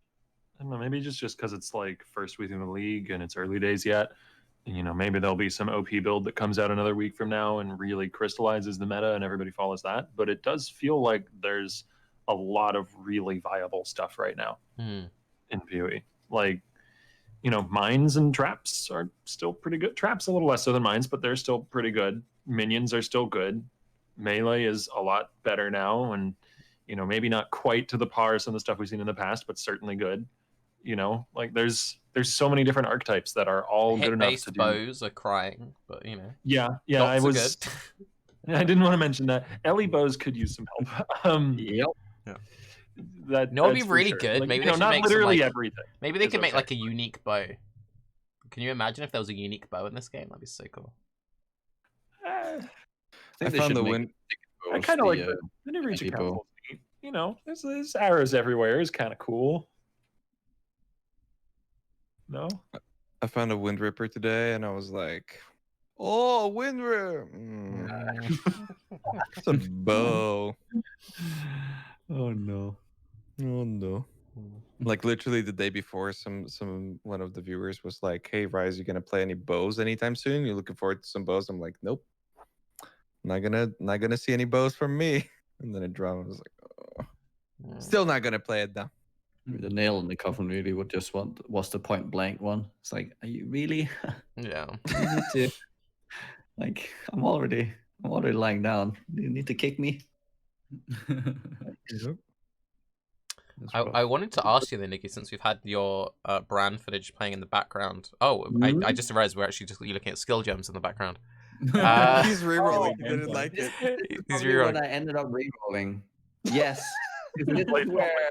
I don't know, maybe just because it's like first week in the league and it's early days yet. You know, maybe there'll be some OP build that comes out another week from now and really crystallizes the meta and everybody follows that. But it does feel like there's a lot of really viable stuff right now in PoE. Like, you know, mines and traps are still pretty good. Traps a little less so than mines, but they're still pretty good. Minions are still good. Melee is a lot better now, and you know, maybe not quite to the par of some of the stuff we've seen in the past, but certainly good. You know, like there's so many different archetypes that are all good enough to do. Bows are crying, but you know. Yeah, I was. I didn't want to mention that. Ellie bows could use some help. Yep. That No, it'd be really good. Like, maybe you they know, should not make literally some, like, everything. Maybe they could make okay. like a unique bow. Can you imagine if there was a unique bow in this game? That'd be so cool. I found the win. I kind of like the New Reach Council. You know, there's arrows everywhere. It's kind of cool. No? I found a Wind Ripper today, and I was like, "Oh, Wind Ripper! It's a bow." Oh no. Oh no! Like literally the day before, one of the viewers was like, "Hey, Raiz, you gonna play any bows anytime soon? You looking forward to some bows?" I'm like, "Nope, not gonna see any bows from me." And then it dropped. I was like, "Oh, still not gonna play it though." The nail in the coffin really was the point blank one. It's like, are you really? Yeah. You need to, like, I'm already lying down. You need to kick me. Yep. I wanted to ask you then, Nikki, since we've had your brand footage playing in the background. Oh, I just realized we're actually just looking at skill gems in the background. He's rerolling. He didn't like it. He's rerolling. When I ended up rerolling. Yes. This is where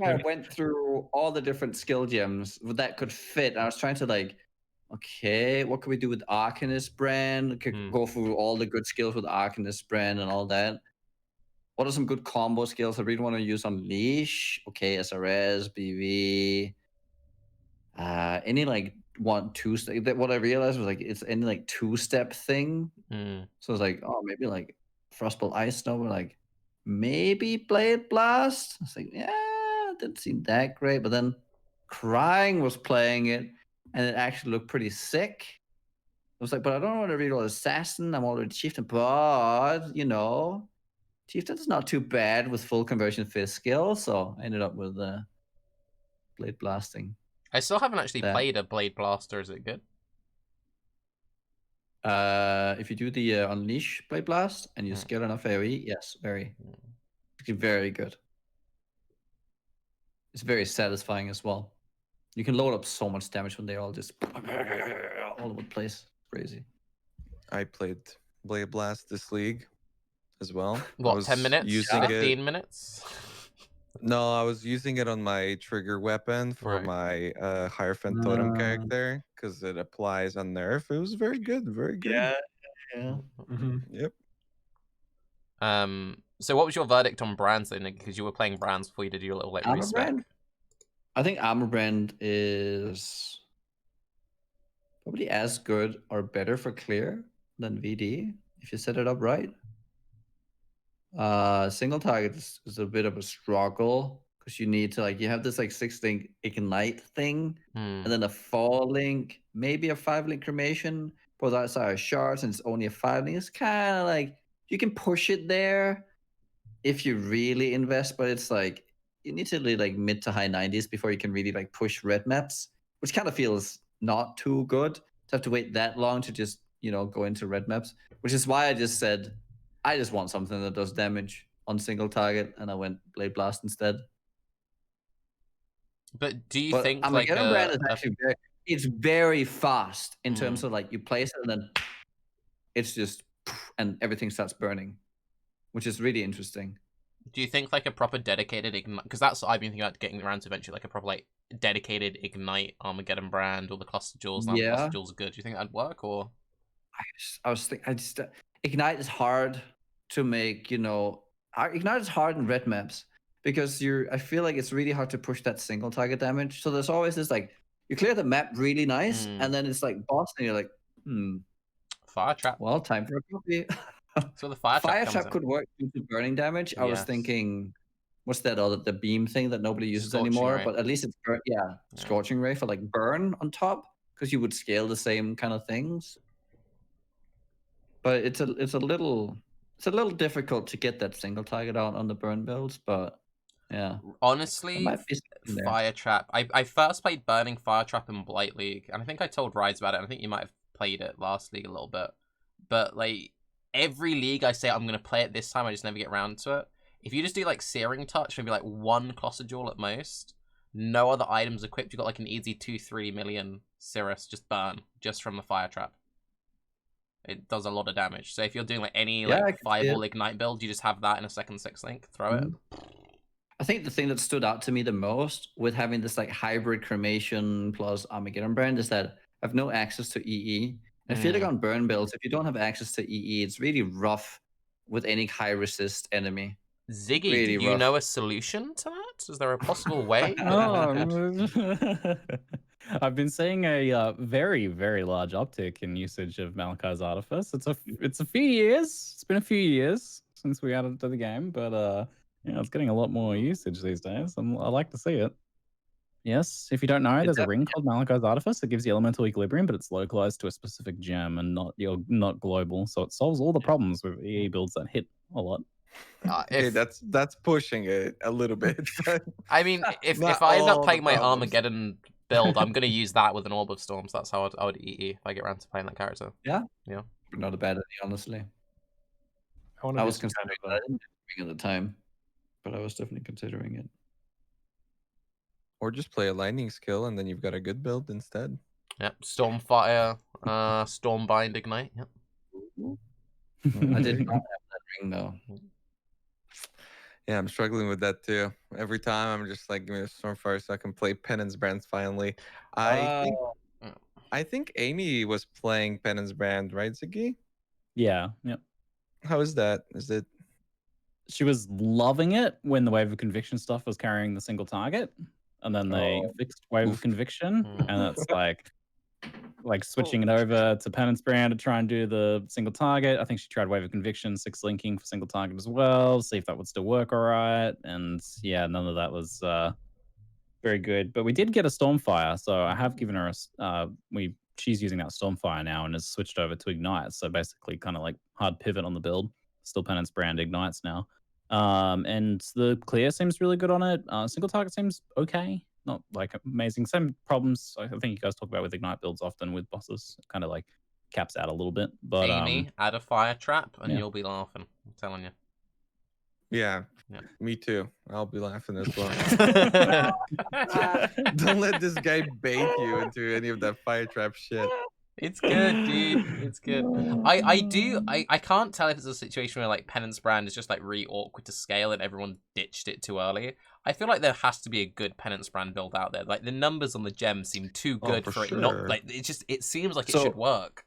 I went through all the different skill gems that could fit. I was trying to like, okay, what can we do with Arcanist brand? Could go through all the good skills with Arcanist brand and all that. What are some good combo skills I really want to use on Leash? Okay, SRS, BV. Any like 1-2 step. What I realized was like it's any like 2-step thing. So it's like, oh, maybe like Frostbolt Ice Snow, like maybe Blade Blast. It's like, yeah, it didn't seem that great. But then Crying was playing it, and it actually looked pretty sick. I was like, but I don't want to reroll Assassin. I'm already Chieftain, but you know, Chieftain's not too bad with full conversion fist skill. So I ended up with Blade Blasting. I still haven't actually played a Blade Blaster. Is it good? If you do the Unleash Blade Blast and you scale enough AoE, yes, very good. It's very satisfying as well. You can load up so much damage when they all just all over the place. Crazy. I played Baeclast this league as well. I What, was 10 minutes? using 15 it. minutes? No, I was using it on my trigger weapon for Right. my Hierophant Totem character because it applies on nerf. It was very good, very good. Yeah. Yep. So what was your verdict on brands then? Because you were playing brands before you did your little like Armor respec. brand? I think Armor brand is probably as good or better for clear than VD if you set it up right. Single target is a bit of a struggle because you need to like you have this like 6-link ignite thing, and then a 4-link, maybe a 5-link cremation. But that's our shards, and it's only a 5-link. It's kind of like you can push it there if you really invest, but it's like you need to be like mid to high 90s before you can really like push red maps, which kind of feels not too good to have to wait that long to just go into red maps. Which is why I just said I just want something that does damage on single target, and I went Baeclast instead. But do you think like Armageddon brand is actually it's very fast in terms of like you place it and then it's just and everything starts burning, which is really interesting. Do you think like a proper dedicated ignite? Because that's what I've been thinking about getting around to eventually, like a proper like dedicated ignite Armageddon brand or the cluster jewels. Now the cluster jewels are good. Do you think that'd work or? I was thinking, ignite is hard to make. Ignite is hard in red maps because I feel like it's really hard to push that single target damage. So there's always this like you clear the map really nice, and then it's like boss, and you're like, Fire trap. Well, time for a coffee. So the fire trap could work due to burning damage. I was thinking, what's that other the beam thing that nobody uses anymore? But at least it's scorching ray for like burn on top because you would scale the same kind of things. But it's a little difficult to get that single target out on the burn builds. But yeah, honestly, fire trap. I first played burning fire trap in Blight League, and I think I told Raiz about it. And I think you might have played it last league a little bit, but like. Every league I say I'm going to play it this time, I just never get around to it. If you just do like Searing Touch, maybe like one cluster jewel at most, no other items equipped, you got like an easy 2-3 million Cirrus just burn just from the fire trap. It does a lot of damage. So if you're doing like any like fireball ignite build, you just have that in a second 6-link, throw it. I think the thing that stood out to me the most with having this like hybrid cremation plus Armageddon brand is that I have no access to EE. I feel like on burn builds, if you don't have access to EE, it's really rough with any high resist enemy. Ziggy, really do you know a solution to that? Is there a possible way? I've been seeing a very, very large uptick in usage of Malachi's Artifice. It's a few years. It's been a few years since we added it to the game, but it's getting a lot more usage these days. I like to see it. Yes, if you don't know, there's a ring called Malachi's Artifice that gives you elemental equilibrium, but it's localized to a specific gem and not global. So it solves all the problems with EE builds that hit a lot. Okay, that's pushing it a little bit. I mean, if I end up playing my Armageddon build, I'm gonna use that with an Orb of Storms. That's how I would EE if I get around to playing that character. Yeah, not a bad idea, honestly. I was considering that at the time, but I was definitely considering it. Or just play a lightning skill and then you've got a good build instead. Yep, Stormfire, Stormbind, Ignite. Yep. I did not have that ring though. Yeah, I'm struggling with that too. Every time I'm just like, give me a Stormfire so I can play Penance Brands finally. I think Amy was playing Penance Brand, right, Ziggy? Yeah. Yep. How is that? Is it? She was loving it when the Wave of Conviction stuff was carrying the single target. And then they fixed Wave of Conviction, and it's like switching it over to Penance Brand to try and do the single target. I think she tried Wave of Conviction, 6-linking for single target as well, see if that would still work all right. And yeah, none of that was very good. But we did get a Stormfire, so I have given her she's using that Stormfire now and has switched over to Ignite. So basically kind of like hard pivot on the build. Still Penance Brand Ignites now. And the clear seems really good on it. Single target seems okay, not like amazing. Same problems I think you guys talk about with Ignite builds often with bosses. Kind of like caps out a little bit. But Amy, add a fire trap and you'll be laughing. I'm telling you. Yeah, Yeah. me too. I'll be laughing as well. Don't let this guy bait you into any of that fire trap shit. It's good, dude. It's good. I can't tell if it's a situation where like Penance Brand is just like really awkward to scale and everyone ditched it too early. I feel like there has to be a good Penance Brand build out there. Like the numbers on the gems seem too good for for it sure. not like it seems like it So- should work.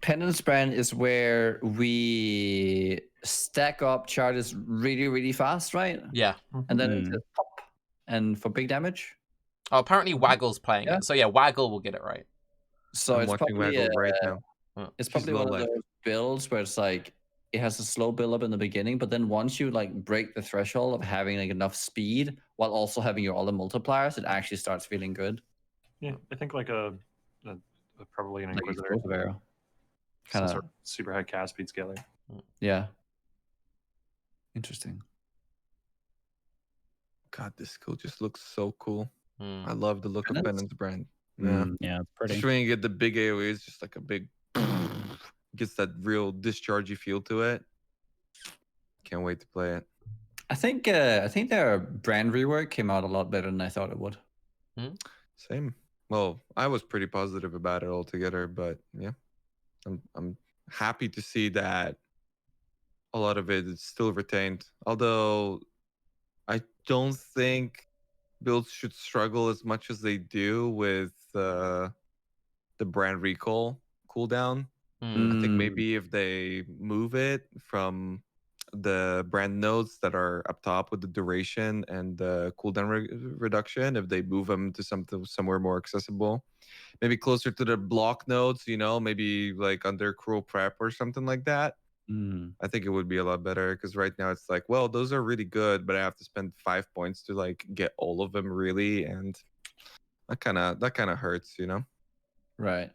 Penance Brand is where we stack up charges really, really fast, right? Yeah. And then Mm. it's just pop. And for big damage. Oh, apparently Waggle's playing Yeah. it. So yeah, Waggle will get it right. So I'm it's watching probably Waggle right now. it's She's probably one low of life. those builds where it's like it has a slow build up in the beginning, but then once you like break the threshold of having like enough speed while also having your other multipliers, it actually starts feeling good. Yeah, I think like a probably an Like Inquisitor, explosive arrow. some Kinda- sort of super high cast speed scaler. Yeah. Interesting. God, this skill just looks so cool. Hmm. I love the look of Penance? Penance Brand. Yeah. Yeah, it's pretty. Just when you get the big AoE, it's just like a big gets that real dischargey feel to it. Can't wait to play it. I think their brand rework came out a lot better than I thought it would. Same. Well, I was pretty positive about it altogether, but yeah, I'm happy to see that a lot of it is still retained. Although I don't think builds should struggle as much as they do with the brand recall cooldown. I think maybe if they move it from the brand nodes that are up top with the duration and the cooldown reduction, if they move them to somewhere more accessible, maybe closer to the block nodes, you know, maybe like under cruel prep or something like that. I think it would be a lot better because right now it's like, well, those are really good, but I have to spend 5 points to like get all of them really, and that kind of hurts, you know. Right.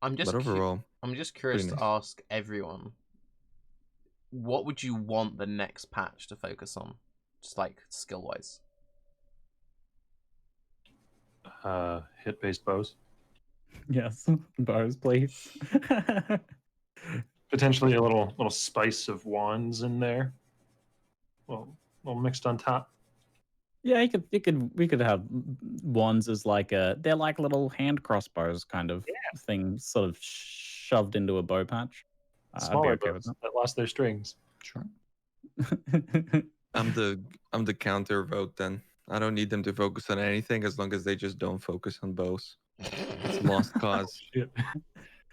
I'm just But overall, I'm just curious pretty to nice. ask everyone, what would you want the next patch to focus on, just like skill wise? Hit based bows. Yes, bows, please. Potentially a little spice of wands in there. Well, mixed on top. Yeah, we could have wands as like they're like little hand crossbows kind of thing, sort of shoved into a bow patch. I'd be Smaller okay with bows that lost their strings. Sure. that. I'm the counter vote then. I don't need them to focus on anything as long as they just don't focus on bows. It's a lost cause. Shit.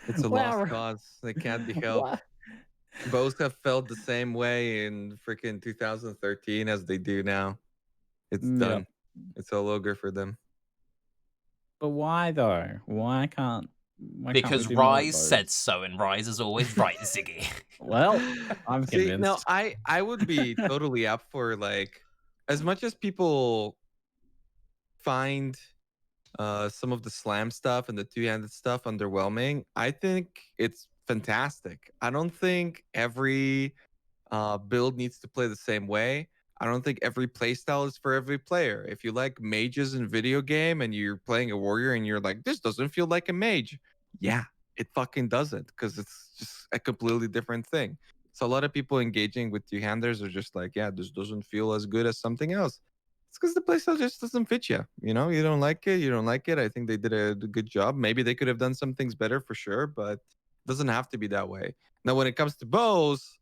It's a Wow. lost cause. They can't be helped. What? Bows have felt the same way in freaking 2013 as they do now. It's Yep. done. It's all over for them. But why though? Why can't we Because do more of Raiz those? said so, and Raiz is always right, Ziggy. Well, I'm See, no, convinced. I would be totally up for like, as much as people find some of the slam stuff and the two-handed stuff underwhelming, I think it's fantastic. I don't think every build needs to play the same way. I don't think every playstyle is for every player. If you like mages in video game and you're playing a warrior and you're like, this doesn't feel like a mage. Yeah, it fucking doesn't, because it's just a completely different thing. So a lot of people engaging with two-handers are just like, yeah, this doesn't feel as good as something else. It's because the playstyle just doesn't fit you. You know, you don't like it. You don't like it. I think they did a good job. Maybe they could have done some things better for sure, but it doesn't have to be that way. Now, when it comes to bows,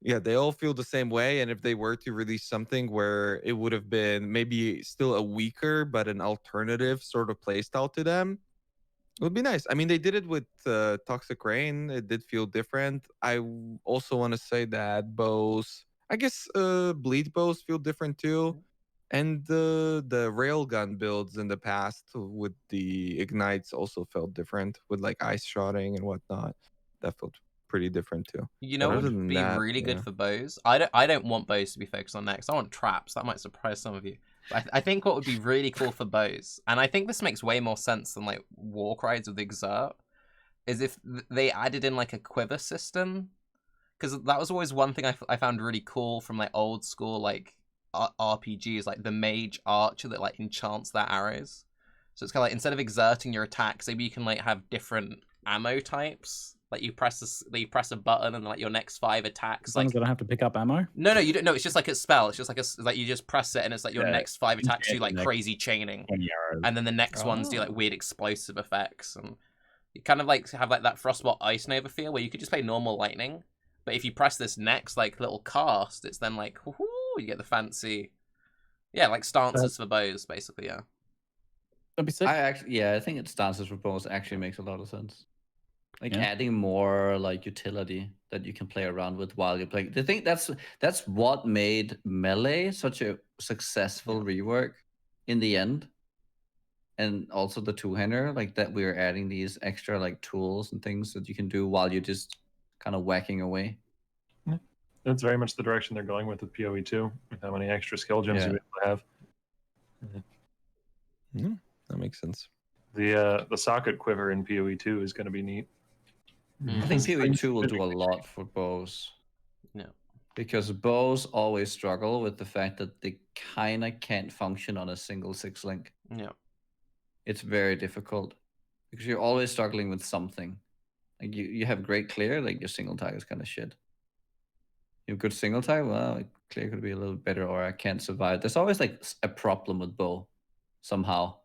yeah, they all feel the same way. And if they were to release something where it would have been maybe still a weaker but an alternative sort of playstyle to them, it would be nice. I mean, they did it with Toxic Rain. It did feel different. Also want to say that bows, I guess bleed bows feel different too. And the railgun builds in the past with the ignites also felt different with like ice shotting and whatnot. That felt pretty different too. You But know what other would than be that, really good yeah. for bows? I don't want bows to be focused on next. I want traps. That might surprise some of you. But I think what would be really cool for bows, and I think this makes way more sense than like warcries with Exert, is if they added in like a quiver system. Because that was always one thing I found really cool from like old school like RPGs, like the mage archer that like enchants their arrows. So it's kind of like instead of exerting your attacks, maybe you can like have different ammo types Like you press a button and like your next 5 attacks. As long Like as I don't have to pick up ammo. no, you don't. No, it's just like a spell. It's just like you just press it and it's like your Yeah, next 5 attacks do like next crazy chaining, 20 arrows. and then the next ones do like Oh. weird explosive effects, and you kind of like have like that Frostbolt Ice Nova feel where you could just play normal lightning, but if you press this next like little cast, it's then like whoo, you get the fancy, yeah, like stances for bows basically. Yeah. That'd be sick. I think its stances for bows actually makes a lot of sense. Like adding more like utility that you can play around with while you're playing. I think that's what made Melee such a successful rework in the end. And also the two-hander, like that we're adding these extra like tools and things that you can do while you're just kind of whacking away. That's very much the direction they're going with PoE 2, with how many extra skill gems you're able to have. Yeah, that makes sense. The socket quiver in PoE 2 is going to be neat. I think PoE 2 will do a lot for bows. Yeah. Because bows always struggle with the fact that they kind of can't function on a single 6-link. Yeah. It's very difficult because you're always struggling with something. Like you have great clear, like your single tag is kind of shit. You have good single tag, well, clear could be a little better, or I can't survive. There's always like a problem with bow somehow.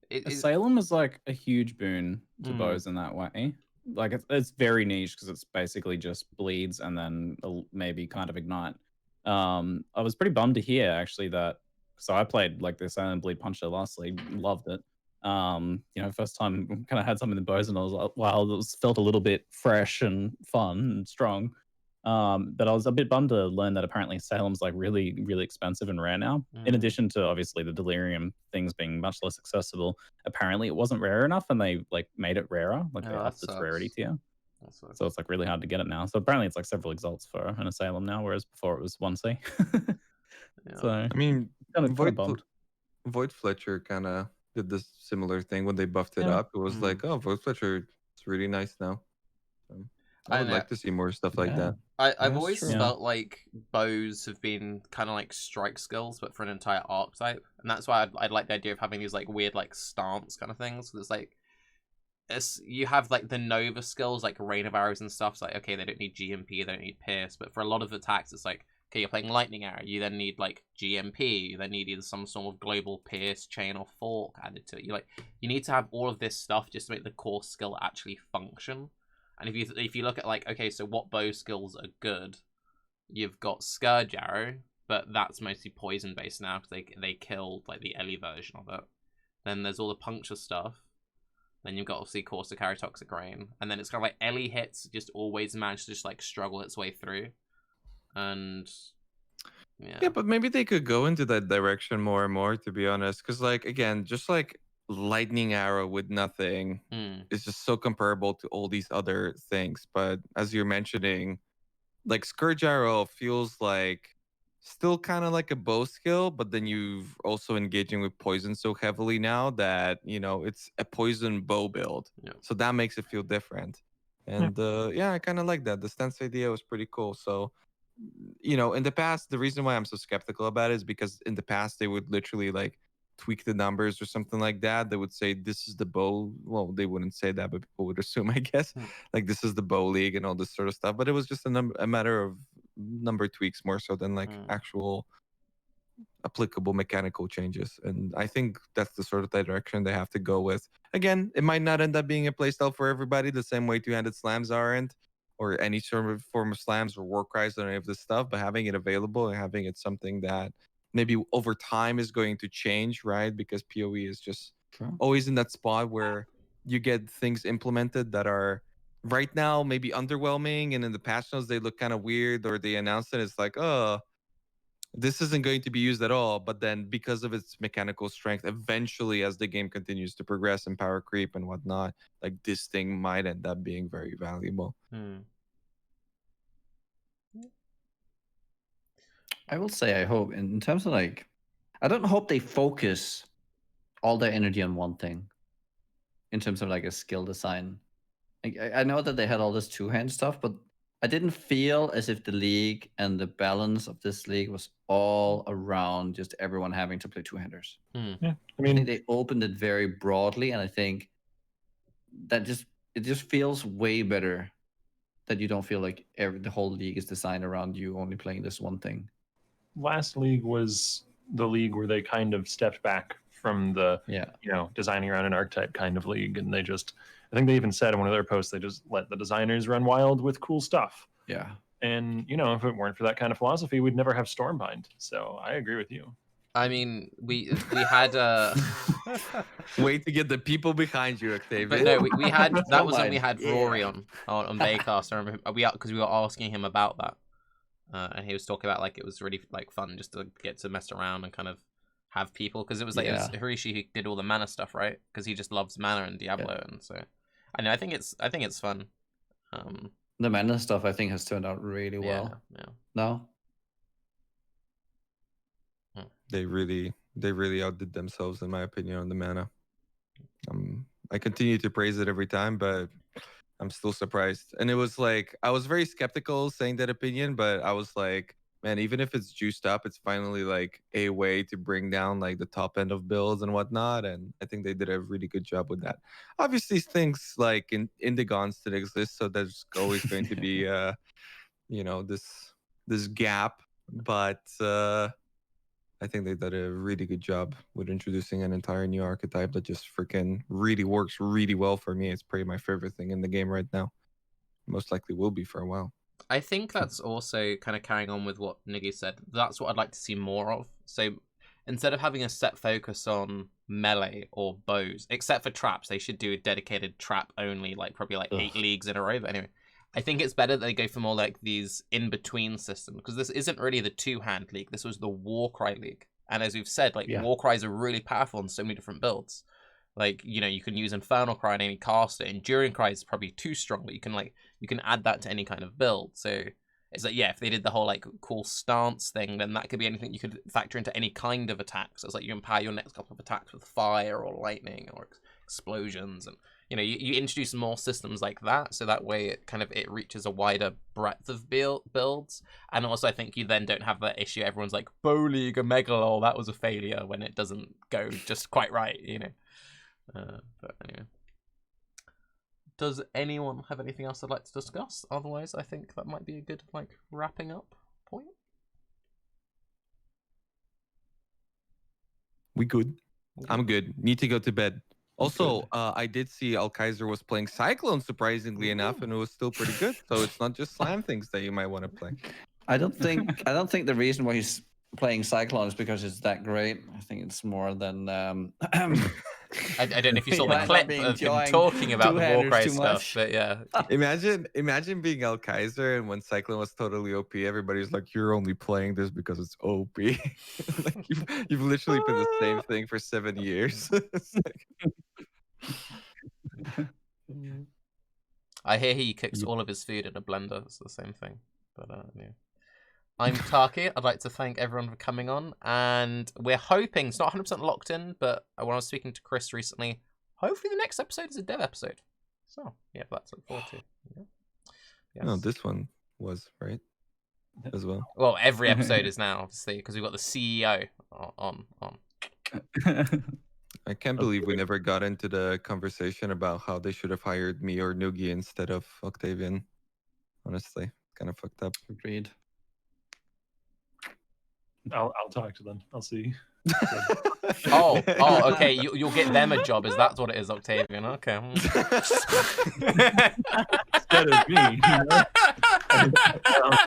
Asylum is like a huge boon to bows in that way. Like it's very niche because it's basically just bleeds and then maybe kind of ignite. I was pretty bummed to hear actually that, so I played like the Asylum Bleed Puncher last league, loved it. You know, first time kind of had something in bows and I was like, wow, it felt a little bit fresh and fun and strong. But I was a bit bummed to learn that apparently Salem's like really, really expensive and rare now. In addition to obviously the Delirium things being much less accessible, apparently it wasn't rare enough and they like made it rarer. Like they upped its rarity tier. So it's like really hard to get it now. So apparently it's like several exalts for an Asylum now, whereas before it was 1C. So I mean, kind of bummed. Void Fletcher kind of did this similar thing when they buffed it up. It was like, oh, Void Fletcher, it's really nice now. I would like to see more stuff like that. I've always felt like bows have been kind of like strike skills, but for an entire archetype, and that's why I'd like the idea of having these like weird like stance kind of things. There's like, you have like the Nova skills like Rain of Arrows and stuff. It's like, okay, they don't need GMP, they don't need Pierce, but for a lot of attacks, it's like, okay, you're playing Lightning Arrow, you then need like GMP, you then need either some sort of global Pierce, Chain, or Fork added to it. You need to have all of this stuff just to make the core skill actually function. And if you look at like, okay, so what bow skills are good? You've got Scourge Arrow, but that's mostly poison based now because they killed like the Ellie version of it. Then there's all the puncture stuff. Then you've got obviously Corsa Carry Toxic Rain, and then it's kind of like Ellie hits just always manage to just like struggle its way through. And yeah, but maybe they could go into that direction more and more, to be honest, because like again, just like Lightning Arrow with nothing is just so comparable to all these other things. But as you're mentioning, like Scourge Arrow feels like still kind of like a bow skill, but then you've also engaging with poison so heavily now that, you know, it's a poison bow build. So that makes it feel different. And I kind of like that. The stance idea was pretty cool. So, you know, in the past, the reason why I'm so skeptical about it is because in the past they would literally like tweak the numbers or something like that. They would say this is the bow. Well, they wouldn't say that, but people would assume, I guess, like this is the bow league and all this sort of stuff. But it was just a matter of number tweaks more so than like actual applicable mechanical changes. And I think that's the sort of direction they have to go with. Again, it might not end up being a playstyle for everybody the same way two-handed slams aren't, or any sort of form of slams or warcries or any of this stuff, but having it available and having it something that maybe over time is going to change, right? Because PoE is just always in that spot where you get things implemented that are right now maybe underwhelming, and in the patch notes they look kind of weird, or they announce it, it's like, oh, this isn't going to be used at all. But then because of its mechanical strength, eventually as the game continues to progress and power creep and whatnot, like this thing might end up being very valuable. I will say, I hope, in terms of like, I don't hope they focus all their energy on one thing in terms of like a skill design. Like, I know that they had all this two-hand stuff, but I didn't feel as if the league and the balance of this league was all around just everyone having to play two-handers. Yeah, I think they opened it very broadly, and I think that just it just feels way better that you don't feel like the whole league is designed around you only playing this one thing. Last league was the league where they kind of stepped back from the designing around an archetype kind of league, and they just, I think they even said in one of their posts, they just let the designers run wild with cool stuff. Yeah. And if it weren't for that kind of philosophy, we'd never have Stormbind. So I agree with you. I mean, we had Wait to get the people behind you, Octavian. but no, we had that was when we had Rory on Baeclast. I remember because we were asking him about that, and he was talking about like it was really like fun just to get to mess around and kind of have people, because it was like it was Harishi who did all the mana stuff, right? Because he just loves mana and Diablo, and so I know I think it's fun. The mana stuff I think has turned out really well. Yeah. No. They really outdid themselves, in my opinion, on the mana. I continue to praise it every time, but I'm still surprised. And it was like, I was very skeptical saying that opinion, but I was like, man, even if it's juiced up, it's finally like a way to bring down like the top end of builds and whatnot. And I think they did a really good job with that. Obviously, things like Indigons still exist, so there's always going to be, this gap. But I think they did a really good job with introducing an entire new archetype that just freaking really works really well for me. It's probably my favorite thing in the game right now. Most likely will be for a while. I think that's also kind of carrying on with what Niggy said. That's what I'd like to see more of. So instead of having a set focus on melee or bows, except for traps, they should do a dedicated trap only, like probably like 8 leagues in a row. But anyway, I think it's better that they go for more like these in-between systems, because this isn't really the two-hand league. This was the warcry league. And as we've said, like warcries are really powerful in so many different builds. Like, you can use Infernal Cry on any caster. Enduring Cry is probably too strong, but you can add that to any kind of build. So it's like, if they did the whole like cool stance thing, then that could be anything you could factor into any kind of attack. So it's like you empower your next couple of attacks with fire or lightning or explosions, and you introduce more systems like that, so that way it reaches a wider breadth of builds. And also I think you then don't have that issue, everyone's like, Bow League or Megalol, that was a failure, when it doesn't go just quite right, but anyway, does anyone have anything else they'd like to discuss? Otherwise I think that might be a good wrapping up point. We good? I'm good. Need to go to bed. Also, I did see Alkaiser was playing Cyclone, surprisingly enough, and it was still pretty good. So it's not just slam things that you might want to play. I don't think the reason why he's playing Cyclone is because it's that great. I think it's more than I don't know if you saw the clip of him talking about the warcry stuff, but yeah. Imagine being Alkaiser, and when Cyclone was totally OP, everybody's like, you're only playing this because it's OP. Like you've literally been the same thing for 7 years. I hear he cooks all of his food in a blender. It's the same thing. But yeah. I'm Tarke. I'd like to thank everyone for coming on, and we're hoping, it's not 100% locked in, but when I was speaking to Chris recently, hopefully the next episode is a dev episode. So yeah, that's to look forward to. Yeah. Yes. No, this one was right as well. Well, every episode is now, obviously, because we've got the CEO on. I can't believe we never got into the conversation about how they should have hired me or Nugiyen instead of Octavian. Honestly, kind of fucked up. Agreed. I'll talk to them. I'll see. oh, okay. You'll get them a job. Is that what it is, Octavian? Okay. Instead of me.